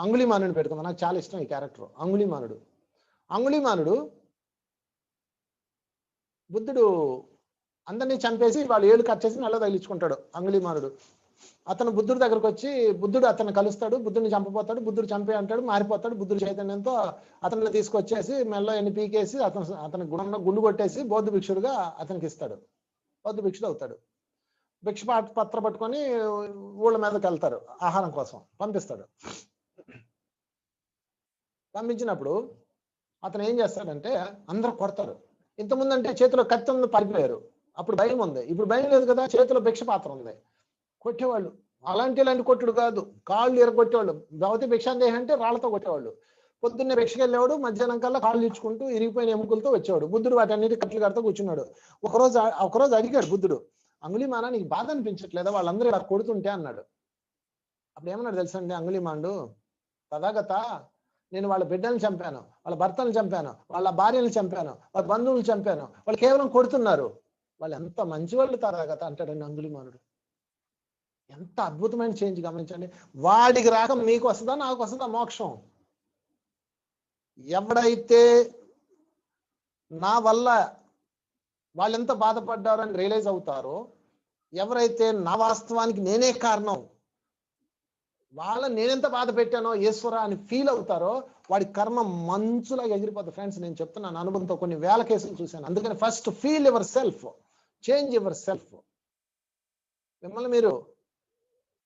అంగుళీమానుడిని పెట్టుకుందాం. నాకు చాలా ఇష్టం ఈ క్యారెక్టర్, అంగుళీమానుడు. బుద్ధుడు అందరినీ చంపేసి వాళ్ళు ఏళ్ళు కట్ చేసి నెల తగిలించుకుంటాడు అంగుళీమానుడు. అతను బుద్ధుడి దగ్గరకు వచ్చి, బుద్ధుడు అతను కలుస్తాడు, బుద్ధుడిని చంపబోతాడు, బుద్ధుడు చంపే అంటాడు, మారిపోతాడు. బుద్ధుడు చైతన్యంతో అతన్ని తీసుకొచ్చేసి మెల్ల ఎన్ని పీకేసి అతని గుండు కొట్టేసి బౌద్ధ భిక్షుడుగా అతనికి ఇస్తాడు. బౌద్ధ భిక్షుడు అవుతాడు. భిక్ష పత్ర పట్టుకొని ఊళ్ళ మీదకి వెళ్తారు, ఆహారం కోసం పంపిస్తాడు. పంపించినప్పుడు అతను ఏం చేస్తాడంటే, అందరూ కొడతారు. ఇంతకుముందు అంటే చేతిలో కత్తి ఉంది, పారిపోయారు. అప్పుడు భయం ఉంది, ఇప్పుడు భయం లేదు కదా, చేతిలో భిక్ష పాత్ర ఉంది. కొట్టేవాళ్ళు. ఇలాంటి కొట్టుడు కాదు, కాళ్ళు ఎరగొట్టేవాళ్ళు. భవతి భిక్షాందేహి అంటే రాళ్లతో కొట్టేవాళ్ళు. పొద్దున్నే భిక్షకి వెళ్ళేవాడు, మధ్యాహ్నం కల్లా కాళ్ళు ఇచ్చుకుంటూ ఇరిగిపోయిన ఎముకలతో వచ్చేవాడు. బుద్ధుడు వాటన్నిటి కట్లు కడుతూ కూర్చున్నాడు. ఒకరోజు అడిగాడు బుద్ధుడు, అంగుళీమాన నీకు బాధ అనిపించట్లేదా వాళ్ళందరూ ఇలా కొడుతుంటే అన్నాడు. అప్పుడు ఏమన్నాడు తెలుసా అండి అంగుళీమానుడు, తథాగత, నేను వాళ్ళ బిడ్డలను చంపాను, వాళ్ళ భర్తలను చంపాను, వాళ్ళ భార్యలను చంపాను, వాళ్ళ బంధువులు చంపాను, వాళ్ళు కేవలం కొడుతున్నారు, వాళ్ళు ఎంత మంచివాళ్ళు తథాగత అంటాడండి అంగుళీమానుడు. ఎంత అద్భుతమైన చేంజ్ గమనించండి. వాడికి రాక మీకు వస్తుందా, నాకు వస్తుందా మోక్షం? ఎవడైతే నా వల్ల వాళ్ళు ఎంత బాధపడ్డారని రియలైజ్ అవుతారో, ఎవరైతే నా వాస్తవానికి నేనే కారణం, నేనెంత బాధ పెట్టానో ఈశ్వర అని ఫీల్ అవుతారో, వాడి కర్మ మంచులా ఎగిరిపోతుంది. ఫ్రెండ్స్, నేను చెప్తున్నాను అనుభవంతో, కొన్ని వేల కేసులు చూశాను. అందుకని first feel your self, change your self. మిమ్మల్ని మీరు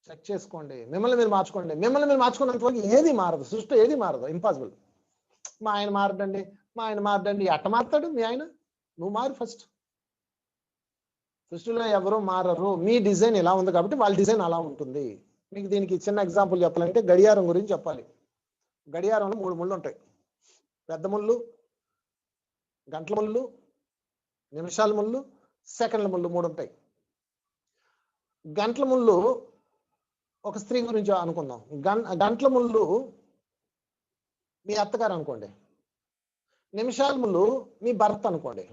చెక్ చేసుకోండి, మిమ్మల్ని మీరు మార్చుకోండి. మిమ్మల్ని మీరు మార్చుకున్నంత వరకు ఏది మారదు, సృష్టి ఏది మారదు, ఇంపాసిబుల్. మా ఆయన మారడండి, ఎట్ట మారుతాడు మీ ఆయన? నువ్వు మారు ఫస్ట్. సృష్టిలో ఎవరు మారరు, మీ డిజైన్ ఎలా ఉంది కాబట్టి వాళ్ళ డిజైన్ అలా ఉంటుంది. మీకు దీనికి చిన్న ఎగ్జాంపుల్ చెప్పాలంటే గడియారం గురించి చెప్పాలి. గడియారంలో 3 ముళ్ళు ఉంటాయి. పెద్ద ముళ్ళు, గంటల ముళ్ళు, నిమిషాల ముళ్ళు, సెకండ్ల ముళ్ళు 3 ఉంటాయి. గంటల ముళ్ళు ఒక స్త్రీ గురించి అనుకుందాం. గంటల ముళ్ళు మీ అత్తగారు అనుకోండి, నిమిషాల ముళ్ళు మీ భర్త అనుకోండి,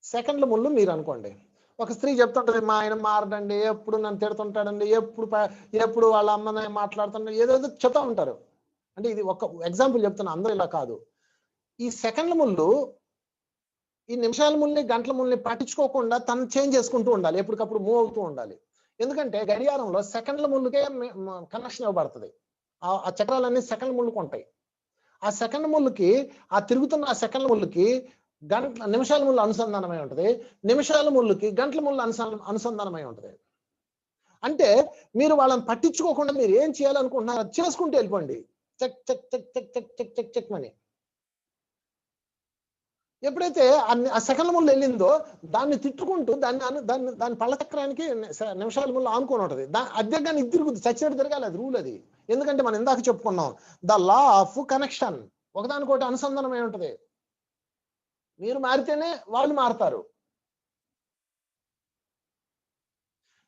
సెకండ్ల ముళ్ళు మీరు అనుకోండి. ఒక స్త్రీ చెప్తుంటది, మా ఆయన మారడండి, ఎప్పుడు నన్ను తిడుతుంటాడండి, ఎప్పుడు వాళ్ళ అమ్మని మాట్లాడుతుంటాడు, ఏదో చెప్తా ఉంటారు. అంటే ఇది ఒక ఎగ్జాంపుల్ చెప్తున్నా, అందరూ ఇలా కాదు. ఈ సెకండ్ల ముళ్ళు ఈ నిమిషాల ముల్ని గంటల ముల్ని పట్టించుకోకుండా తను చేంజ్ చేసుకుంటూ ఉండాలి, ఎప్పటికప్పుడు మూవ్ అవుతూ ఉండాలి. ఎందుకంటే గడియారంలో సెకండ్ల ముళ్ళుకే కనెక్షన్ ఇవ్వబడుతుంది. ఆ చక్రాలన్నీ సెకండ్ల ముళ్ళుకు ఉంటాయి. ఆ సెకండ్ ముళ్ళుకి, ఆ తిరుగుతున్న ఆ సెకండ్ల ముళ్ళుకి నిమిషాల ముళ్ళు అనుసంధానమై ఉంటుంది, నిమిషాల ముళ్ళుకి గంటల ముళ్ళు అనుసంధానమై ఉంటుంది. అంటే మీరు వాళ్ళని పట్టించుకోకుండా మీరు ఏం చేయాలనుకుంటున్నారు అది చేసుకుంటూ వెళ్ళిపోండి, check check check check check check check check అని. ఎప్పుడైతే ఆ సెకండ్ల ముళ్ళు వెళ్ళిందో దాన్ని తిట్టుకుంటూ దాని పళ్ళ చక్రానికి నిమిషాల ముళ్ళు ఆనుకొని ఉంటుంది. అద్దెగా తిరుగుతుంది, చచ్చినట్టు తిరగాలి, అది రూల్ అది. ఎందుకంటే మనం ఇందాక చెప్పుకున్నాం, ద లా ఆఫ్ కనెక్షన్, ఒకదానికోటి అనుసంధానమై ఉంటుంది. మీరు మారితేనే వాళ్ళు మారుతారు.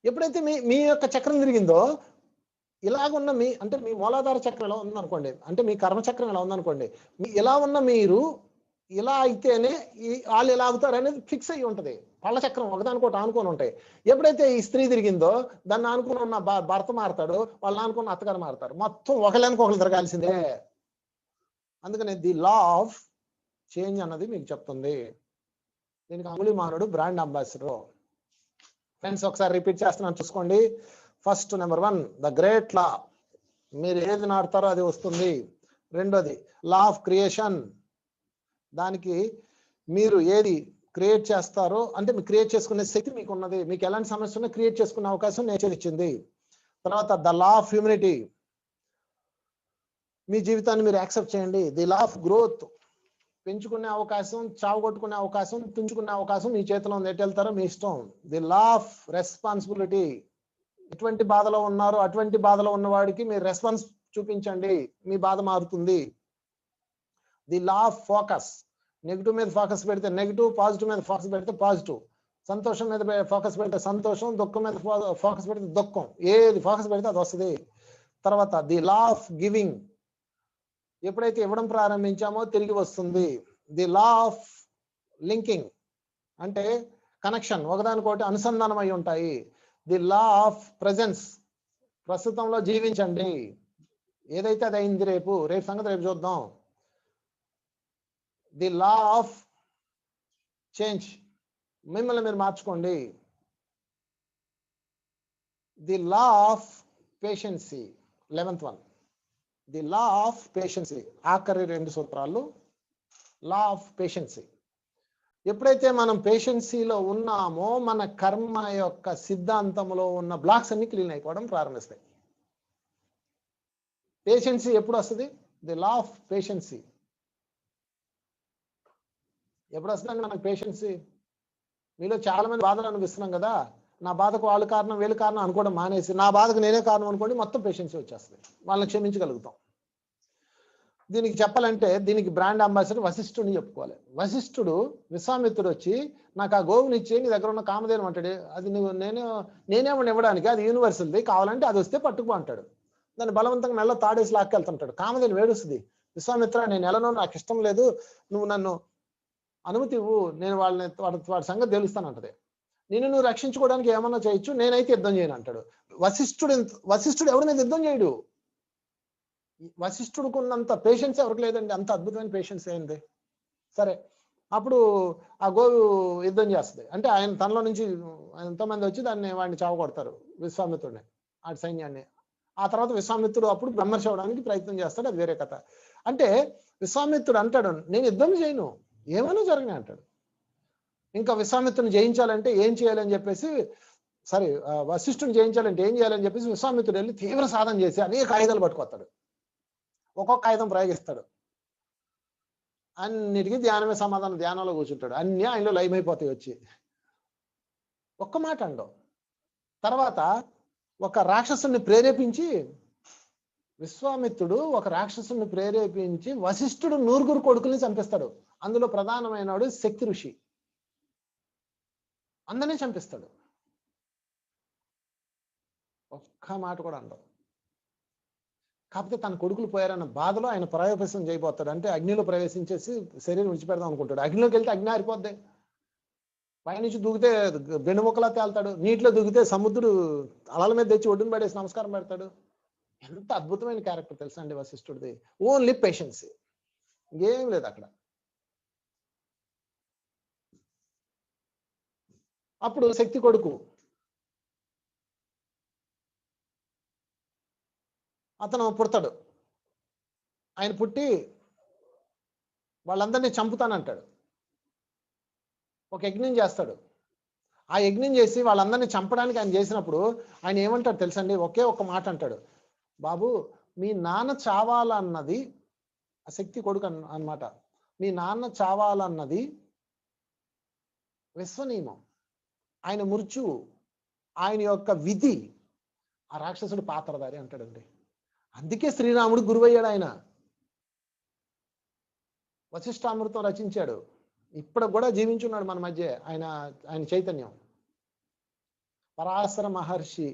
ఎప్పుడైతే మీ యొక్క చక్రం తిరిగిందో, ఇలాగున్న మీ మూలాధార చక్రం ఎలా ఉందనుకోండి, అంటే మీ కర్మచక్రం ఎలా ఉందనుకోండి, ఇలా ఉన్న మీరు ఇలా అయితేనే వాళ్ళు ఎలా అవుతారు అనేది ఫిక్స్ అయ్యి ఉంటుంది. పళ్ళ చక్రం ఒకదానికోటి ఆనుకొని ఉంటాయి. ఎప్పుడైతే ఈ స్త్రీ తిరిగిందో దాన్ని ఆనుకుని ఉన్న భర్త మారుతాడు, వాళ్ళు ఆనుకున్న అత్తగారు మారుతారు. మొత్తం ఒకళ్ళనికి ఒకళ్ళు తిరగాల్సిందే. అందుకని ది లా ఆఫ్ చేంజ్ అన్నది మీకు చెప్తుంది. దీనికి అంగుళీమానుడు బ్రాండ్ అంబాసిడర్. ఫ్రెండ్స్, ఒకసారి రిపీట్ చేస్తున్నాను, చూసుకోండి. ఫస్ట్, నెంబర్ 1, ద గ్రేట్ లా, మీరు ఏది నాటుతారో అది వస్తుంది. రెండోది లా ఆఫ్ క్రియేషన్, దానికి మీరు ఏది క్రియేట్ చేస్తారో, అంటే మీరు క్రియేట్ చేసుకునే శక్తి మీకు ఉన్నది. మీకు ఎలాంటి సమస్య ఉన్నా క్రియేట్ చేసుకునే అవకాశం నేచర్ ఇచ్చింది. తర్వాత ద లా ఆఫ్ హ్యూమినిటీ, మీ జీవితాన్ని మీరు యాక్సెప్ట్ చేయండి. ది లా ఆఫ్ గ్రోత్, పెంచుకునే అవకాశం, చావగొట్టుకునే అవకాశం, తుంచుకునే అవకాశం మీ చేతిలో ఉంది, ఎటు వెళ్తారో మీ ఇష్టం. ది లా ఆఫ్ రెస్పాన్సిబిలిటీ, ఎటువంటి బాధలో ఉన్నారో అటువంటి బాధలో ఉన్నవాడికి మీరు రెస్పాన్స్ చూపించండి, మీ బాధ మారుతుంది. The law of focus, negative మీద ఫోకస్ పెడితే నెగిటివ్, పాజిటివ్ మీద ఫోకస్ పెడితే పాజిటివ్, సంతోషం మీద ఫోకస్ పెడితే సంతోషం, దుఃఖం మీద ఫోకస్ పెడితే దుఃఖం, ఏది ఫోకస్ పెడితే అది వస్తుంది. తర్వాత ది లా ఆఫ్ గివింగ్, ఎప్పుడైతే ఇవ్వడం ప్రారంభించామో తిరిగి వస్తుంది. ది లా ఆఫ్ లింకింగ్, అంటే కనెక్షన్, ఒకదానికోటి అనుసంధానం అయి ఉంటాయి. ది లా ఆఫ్ ప్రెజెన్స్, ప్రస్తుతంలో జీవించండి, ఏదైతే అది అయింది, రేపు సంగతి రేపు చూద్దాం. ది లా ఆఫ్ చేంజ్, మిమ్మల్ని మీరు మార్చుకోండి. The law of patience, 11th one, the law of patience, ఆఖరి 2 సూత్రాలు. లా ఆఫ్ పేషెన్సీ, ఎప్పుడైతే మనం పేషెన్సీలో ఉన్నామో మన కర్మ యొక్క సిద్ధాంతంలో ఉన్న బ్లాక్స్ అన్ని క్లీన్ అయిపోవడం ప్రారంభిస్తాయి. పేషెన్సీ ఎప్పుడు వస్తుంది? ది లా ఆఫ్ పేషెన్సీ ఎప్పుడు వస్తుందండి మనకు పేషెన్సీ? మీలో చాలా మంది బాధలు అనిపిస్తున్నాం కదా, నా బాధకు వాళ్ళు కారణం వీళ్ళు కారణం అనుకోవడం మానేసి నా బాధకు నేనే కారణం అనుకోండి, మొత్తం పేషెన్సీ వచ్చేస్తుంది, వాళ్ళని క్షమించగలుగుతాం. దీనికి చెప్పాలంటే దీనికి బ్రాండ్ అంబాసిడర్ వశిష్ఠుడిని చెప్పుకోవాలి. వశిష్ఠుడు విశ్వామిత్రుడు వచ్చి నాకు ఆ గోవుని ఇచ్చి నీ దగ్గర ఉన్న కామధేను అంటాడు, అది నువ్వు నేనేమని ఇవ్వడానికి, అది యూనివర్సల్ది, కావాలంటే అది వస్తే పట్టుకో అంటాడు. దాన్ని బలవంతంగా మెల్ల తాడేసి లాక్కెళ్తుంటాడు. కామధేను వేడుస్తుంది, విశ్వామిత్ర నేను ఎలానో నాకు ఇష్టం లేదు, నువ్వు నన్ను అనుమతి ఇవ్వు, నేను వాడి సంగతి తెలుస్తానంటది. నువ్వు రక్షించుకోవడానికి ఏమన్నా చేయొచ్చు, నేనైతే యుద్ధం చేయను అంటాడు. వశిష్ఠుడు ఎవరి మీద యుద్ధం చేయడు. వశిష్ఠుడికి ఉన్నంత పేషెన్స్ ఎవరికి లేదండి, అంత అద్భుతమైన పేషెన్స్ అయింది. సరే, అప్పుడు ఆ గోవు యుద్ధం చేస్తుంది. అంటే ఆయన తనలో నుంచి ఎంతోమంది వచ్చి వాడిని చావగొడతారు, విశ్వామిత్రుడిని, ఆ సైన్యాన్ని. ఆ తర్వాత విశ్వామిత్రుడు అప్పుడు బ్రహ్మర్షి అవడానికి ప్రయత్నం చేస్తాడు, అది వేరే కథ. అంటే విశ్వామిత్రుడు అంటాడు, నేను యుద్ధం చేయను, ఏమైనా జరగని అంటాడు. ఇంకా విశ్వామిత్రుని జయించాలంటే ఏం చేయాలని చెప్పేసి, సరే వశిష్ఠుని జయించాలంటే ఏం చేయాలని చెప్పేసి విశ్వామిత్రుడు వెళ్ళి తీవ్ర సాధన చేసి అనేక ఆయుధాలు పట్టుకొస్తాడు, ఒక్కొక్క ఆయుధం ప్రయోగిస్తాడు. అన్నిటికీ ధ్యానమే సమాధానం, ధ్యానంలో కూర్చుంటాడు, అన్నీ ఆయనలో లయమైపోతాయి వచ్చి. ఒక్క మాట అండవు. తర్వాత ఒక రాక్షసుని ప్రేరేపించి, విశ్వామిత్రుడు ఒక రాక్షసుని ప్రేరేపించి వశిష్ఠుడు 9 కొడుకుల్ని చంపిస్తాడు. అందులో ప్రధానమైనవాడు శక్తి ఋషి, అందరినీ చంపిస్తాడు. ఒక్క మాట కూడా ఉండవు. కాకపోతే తన కొడుకులు పోయారన్న బాధలో ఆయన ప్రవేశం చేయబోతాడు. అంటే అగ్నిలో ప్రవేశించేసి శరీరం విడిచిపెడదాం అనుకుంటాడు. అగ్నిలోకి వెళ్తే అగ్ని ఆరిపోద్ది, పైనుంచి దూకితే బెండుముక్కలా తేల్తాడు, నీటిలో దూకితే సముద్రుడు అలల మీద తెచ్చి ఒడ్డును పడేసి నమస్కారం పెడతాడు. ఎంత అద్భుతమైన క్యారెక్టర్ తెలుసా అండి వశిష్ఠుడిది. ఓన్లీ పేషెన్స్, ఇంకేం లేదు అక్కడ. అప్పుడు శక్తి కొడుకు అతను పుడతాడు. ఆయన పుట్టి వాళ్ళందరినీ చంపుతానంటాడు. ఒక యజ్ఞం చేస్తాడు. ఆ యజ్ఞం చేసి వాళ్ళందరినీ చంపడానికి ఆయన చేసినప్పుడు ఆయన ఏమంటాడు తెలుసండి, ఒకే ఒక్క మాట అంటాడు, బాబు మీ నాన్న చావాలన్నది, ఆ శక్తి కొడుకు అన్నమాట, మీ నాన్న చావాలన్నది విశ్వనియమం, ఆయన మృత్యువు, ఆయన యొక్క విధి, ఆ రాక్షసుడు పాత్రధారి అంటాడండి. అందుకే శ్రీరాముడు గురువయ్యాడు. ఆయన వశిష్ఠామృతం రచించాడు, ఇప్పుడు కూడా జీవించున్నాడు మన మధ్య ఆయన చైతన్యం. పరాశర మహర్షి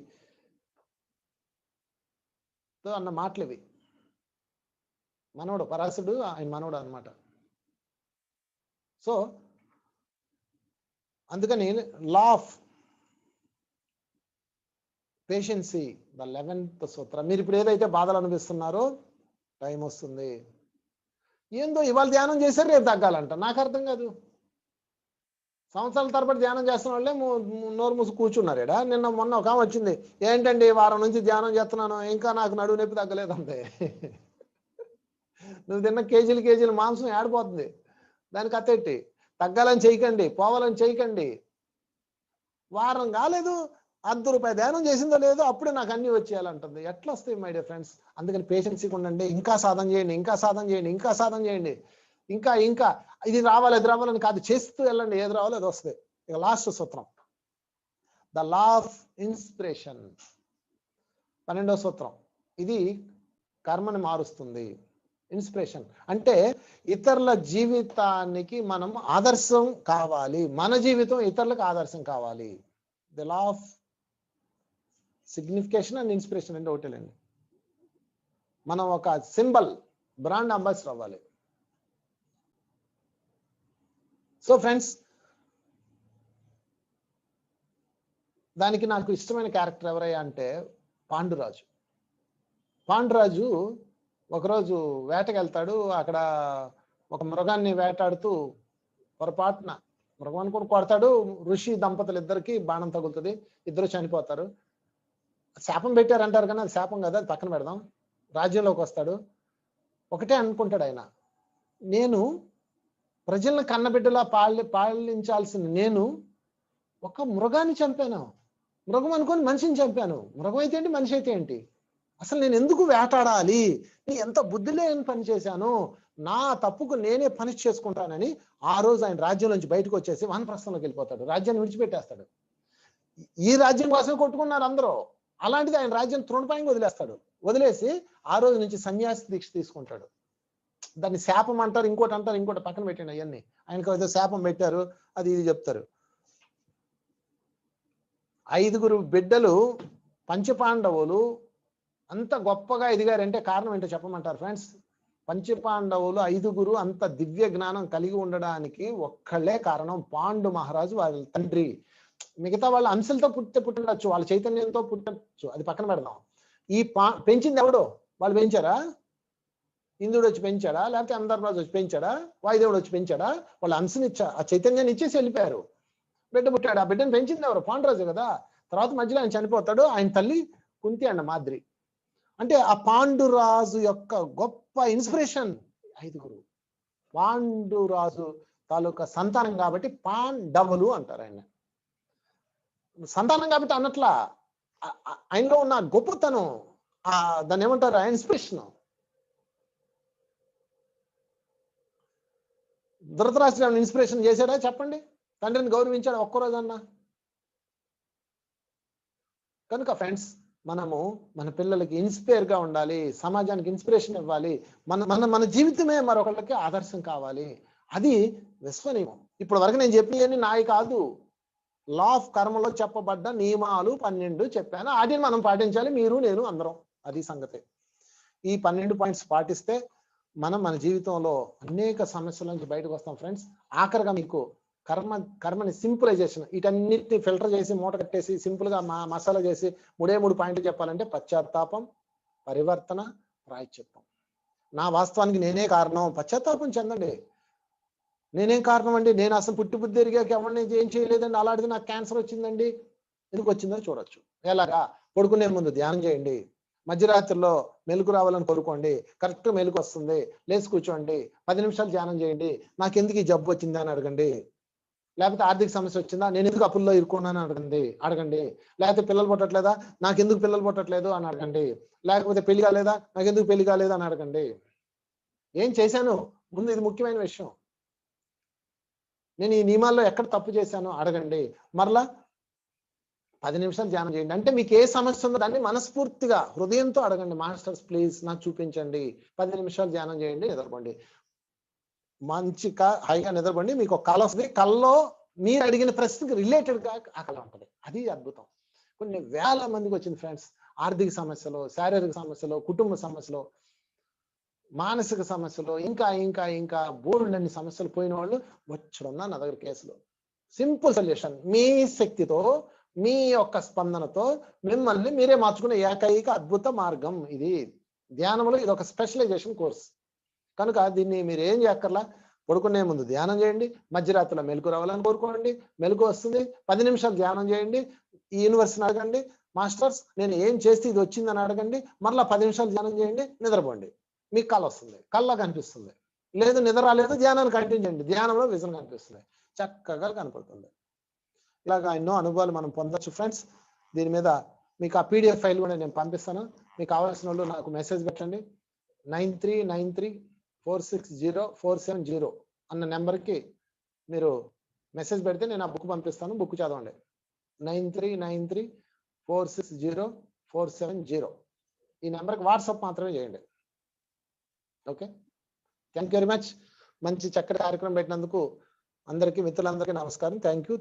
అన్న మాటలు ఇవి. మనవడు పరాశరుడు, ఆయన మనవడు అన్నమాట. సో అందుకని లా ఆఫ్ పేషెన్సీ, ద 11th సూత్రం. మీరు ఇప్పుడు ఏదైతే బాధలు అనిపిస్తున్నారో టైం వస్తుంది. ఏందో ఇవాళ ధ్యానం చేశారు రేపు తగ్గాలంట, నాకు అర్థం కాదు. సంవత్సరాల తరబడి ధ్యానం చేస్తున్న వాళ్ళే నోరు మూసి కూర్చున్నారు. నిన్న మొన్న ఒక వచ్చింది, ఏంటండి వారం నుంచి ధ్యానం చేస్తున్నాను ఇంకా నాకు నడువు నొప్పి తగ్గలేదు అంతే. నువ్వు తిన్న కేజీలు మాంసం ఏడిపోతుంది, దానికి అత్తెట్టి తగ్గాలని చేయకండి, పోవాలని చేయకండి. వారం కాలేదు, ₹100 ధ్యానం చేసిందో లేదో అప్పుడే నాకు అన్ని వచ్చేయాలంటుంది. ఎట్లా వస్తాయి మై డియర్ ఫ్రెండ్స్? అందుకని పేషెన్సీగా ఉండండి, ఇంకా సాధన చేయండి, ఇంకా సాధన చేయండి, ఇంకా సాధన చేయండి, ఇంకా ఇంకా ఇది రావాలి అది రావాలని కాదు, చేస్తూ వెళ్ళండి, ఏది రావాలో అది వస్తుంది. ఇక లాస్ట్ సూత్రం, ద లా ఆఫ్ ఇన్స్పిరేషన్, 12వ సూత్రం. ఇది కర్మని మారుస్తుంది. ఇన్స్పిరేషన్ అంటే ఇతరుల జీవితానికి మనం ఆదర్శం కావాలి, మన జీవితం ఇతరులకు ఆదర్శం కావాలి. The law of signification and inspiration అంటే ఒకటేనండి. మనం ఒక సింబల్, బ్రాండ్ అంబాసిడర్ అవ్వాలి. సో ఫ్రెండ్స్, దానికి నాకు ఇష్టమైన క్యారెక్టర్ ఎవరయ్యా అంటే పాండురాజు. పాండురాజు ఒకరోజు వేటకి వెళ్తాడు. అక్కడ ఒక మృగాన్ని వేటాడుతూ పొరపాటున మృగం అనుకుని కొడతాడు. ఋషి దంపతులు ఇద్దరికి బాణం తగులుతుంది, ఇద్దరు చనిపోతారు. శాపం పెట్టారంటారు కానీ అది శాపం కదా, అది పక్కన పెడదాం. రాజ్యంలోకి వస్తాడు. ఒకటే అనుకుంటాడు ఆయన, నేను ప్రజలను కన్నబిడ్డలా పాలించాల్సిన నేను ఒక మృగాన్ని చంపాను, మృగం అనుకొని మనిషిని చంపాను. మృగం అయితే ఏంటి, మనిషి అయితే ఏంటి, అసలు నేను ఎందుకు వేటాడాలి, నేను ఎంత బుద్ధి లేని పని చేశాను, నా తప్పుకు నేనే పనిష్ చేసుకుంటానని ఆ రోజు ఆయన రాజ్యం నుంచి బయటకు వచ్చేసి వానప్రస్థంలోకి వెళ్ళిపోతాడు, రాజ్యాన్ని విడిచిపెట్టేస్తాడు. ఈ రాజ్యం కోసం కొట్టుకున్నారు అందరూ, అలాంటిది ఆయన రాజ్యం తృణప్రాయంగా వదిలేస్తాడు. వదిలేసి ఆ రోజు నుంచి సన్యాసి దీక్ష తీసుకుంటాడు. దాన్ని శాపం అంటారు, ఇంకోటి అంటారు, ఇంకోటి పక్కన పెట్టండి. అవన్నీ ఆయనకు ఏదో శాపం పెట్టారు, అది ఇది చెప్తారు. 5 బిడ్డలు పంచపాండవులు అంత గొప్పగా ఎదిగారంటే కారణం ఏంటో చెప్పమంటారు ఫ్రెండ్స్? పంచపాండవులు 5 అంత దివ్య జ్ఞానం కలిగి ఉండడానికి ఒక్కళ్ళే కారణం, పాండు మహారాజు వాళ్ళ తండ్రి. మిగతా వాళ్ళ అంశలతో పుట్టవచ్చు, వాళ్ళ చైతన్యంతో పుట్టచ్చు, అది పక్కన పెడదాం. ఈ పెంచింది ఎవడో, వాళ్ళు పెంచారా? ఇంద్రుడు వచ్చి పెంచాడా, లేకపోతే అంధర్రాజు వచ్చి పెంచాడా, వాయుదేవుడు వచ్చి పెంచాడా? వాళ్ళ అంశని ఆ చైతన్యాన్ని ఇచ్చేసి వెళ్ళిపోయారు. బిడ్డ పుట్టాడు, ఆ బిడ్డను పెంచింది ఎవరు? పాండురాజు కదా. తర్వాత మధ్యలో ఆయన చనిపోతాడు. ఆయన తల్లి కుంతి అండ మాద్రి. అంటే ఆ పాండురాజు యొక్క గొప్ప ఇన్స్పిరేషన్ ఐదుగురు. పాండురాజు తాలూకా సంతానం కాబట్టి పాండవులు అంటారు ఆయన. సంతానం కాబట్టి అన్నట్లా ఆయనలో ఉన్న గొప్పతనం, దాన్ని ఏమంటారు, ఆ ఇన్స్పిరేషన్. ధృతరాష్ట్రాన్ని ఇన్స్పిరేషన్ చేశాడా చెప్పండి? తండ్రిని గౌరవించాడు ఒక్కరోజు అన్నా? కనుక ఫ్రెండ్స్, మనము మన పిల్లలకి ఇన్స్పైర్ గా ఉండాలి, సమాజానికి ఇన్స్పిరేషన్ ఇవ్వాలి, మన మన మన జీవితమే మరొకళ్ళకి ఆదర్శం కావాలి. అది విశ్వనియమం. ఇప్పుడు వరకు నేను చెప్పినవన్నీ నాయి కాదు, లా ఆఫ్ కర్మలో చెప్పబడ్డ నియమాలు 12 చెప్పాను. వాటిని మనం పాటించాలి, మీరు నేను అందరం. అది సంగతి. ఈ 12 పాయింట్స్ పాటిస్తే మనం మన జీవితంలో అనేక సమస్యల నుంచి బయటకు వస్తాం ఫ్రెండ్స్. ఆఖరిగా మీకు కర్మని సింపులైజేషన్, వీటన్నిటిని ఫిల్టర్ చేసి మూట కట్టేసి సింపుల్ గా మసాలా చేసి 3 పాయింట్లు చెప్పాలంటే పశ్చాత్తాపం, పరివర్తన, ప్రాయశ్చిత్తం. నా వాస్తవానికి నేనే కారణం, పశ్చాత్తాపం చెందండి. నేనేం కారణం అండి, నేను అసలు పుట్టి బుద్ధి ఎరిగాక ఎవరిని ఏం చేయలేదండి, అలాంటిది నాకు క్యాన్సర్ వచ్చిందండి. ఎందుకు వచ్చిందో చూడొచ్చు. ఎలాగా? పడుకునే ముందు ధ్యానం చేయండి, మధ్యరాత్రిలో మెలకు రావాలని కోరుకోండి, కరెక్ట్ మెలకు వస్తుంది, లేచి కూర్చోండి, 10 నిమిషాలు ధ్యానం చేయండి. నాకు ఎందుకు ఈ జబ్బు వచ్చిందా అని అడగండి. లేకపోతే ఆర్థిక సమస్య వచ్చిందా, నేను ఎందుకు అప్పుల్లో ఇరుక్కున్నాను అడగండి. లేకపోతే పిల్లలు పుట్టట్లేదా, నాకు ఎందుకు పిల్లలు పుట్టట్లేదు అని అడగండి. లేకపోతే పెళ్లి కాలేదా, నాకు ఎందుకు పెళ్లి కాలేదు అని అడగండి. ఏం చేశాను ముందు, ఇది ముఖ్యమైన విషయం. నేను ఈ నియమాల్లో ఎక్కడ తప్పు చేశాను అడగండి. మరలా 10 నిమిషాలు ధ్యానం చేయండి. అంటే మీకు ఏ సమస్య ఉందో దాన్ని మనస్ఫూర్తిగా హృదయంతో అడగండి. మాస్టర్స్ ప్లీజ్ నాకు చూపించండి. 10 నిమిషాలు ధ్యానం చేయండి, నిద్రపోండి. మంచిగా హాయిగా నిద్రపోండి. మీకు ఒక కళ వస్తుంది. కళలో మీరు అడిగిన ప్రశ్నకి రిలేటెడ్ గా ఆ కళ ఉంటుంది. అది అద్భుతం. కొన్ని వేల మందికి వచ్చింది ఫ్రెండ్స్. ఆర్థిక సమస్యలు, శారీరక సమస్యలు, కుటుంబ సమస్యలు, మానసిక సమస్యలు, ఇంకా ఇంకా ఇంకా బోర్డులన్ని సమస్యలు పోయిన వాళ్ళు వచ్చున్నా నా దగ్గర కేసులు. Simple solution. మీ శక్తితో, మీ యొక్క స్పందనతో మిమ్మల్ని మీరే మార్చుకునే ఏకైక అద్భుత మార్గం ఇది. ధ్యానంలో ఇది ఒక స్పెషలైజేషన్ కోర్స్. కనుక దీన్ని మీరు ఏం చేయక్కర్లా, పడుకునే ముందు ధ్యానం చేయండి, మధ్యరాత్రిలో మెలకు రావాలని కోరుకోండి, మెలకు వస్తుంది, 10 నిమిషాలు ధ్యానం చేయండి, ఈ యూనివర్స్ని అడగండి, మాస్టర్స్ నేను ఏం చేస్తే ఇది వచ్చిందని అడగండి, మరలా 10 నిమిషాలు ధ్యానం చేయండి, నిద్రపోండి. మీకు కళ వస్తుంది, కళ్ళ కనిపిస్తుంది. లేదు నిద్ర రాలేదు, ధ్యానాన్ని కంటిన్యూ చేయండి, ధ్యానంలో విజన్ కనిపిస్తుంది, చక్కగా కనపడుతుంది. ఇలాగా ఎన్నో అనుభవాలు మనం పొందొచ్చు ఫ్రెండ్స్. దీని మీద మీకు ఆ PDF ఫైల్ కూడా నేను పంపిస్తాను. మీకు కావాల్సిన వాళ్ళు నాకు మెసేజ్ పెట్టండి. 9393460470 అన్న నెంబర్కి మీరు మెసేజ్ పెడితే నేను ఆ బుక్ పంపిస్తాను. బుక్ చదవండి. 9393460470 ఈ నెంబర్కి వాట్సాప్ మాత్రమే చేయండి. Okay, thank you very much. మంచి చక్కటి కార్యక్రమం పెట్టినందుకు అందరికీ, మిత్రులందరికీ నమస్కారం. Thank you.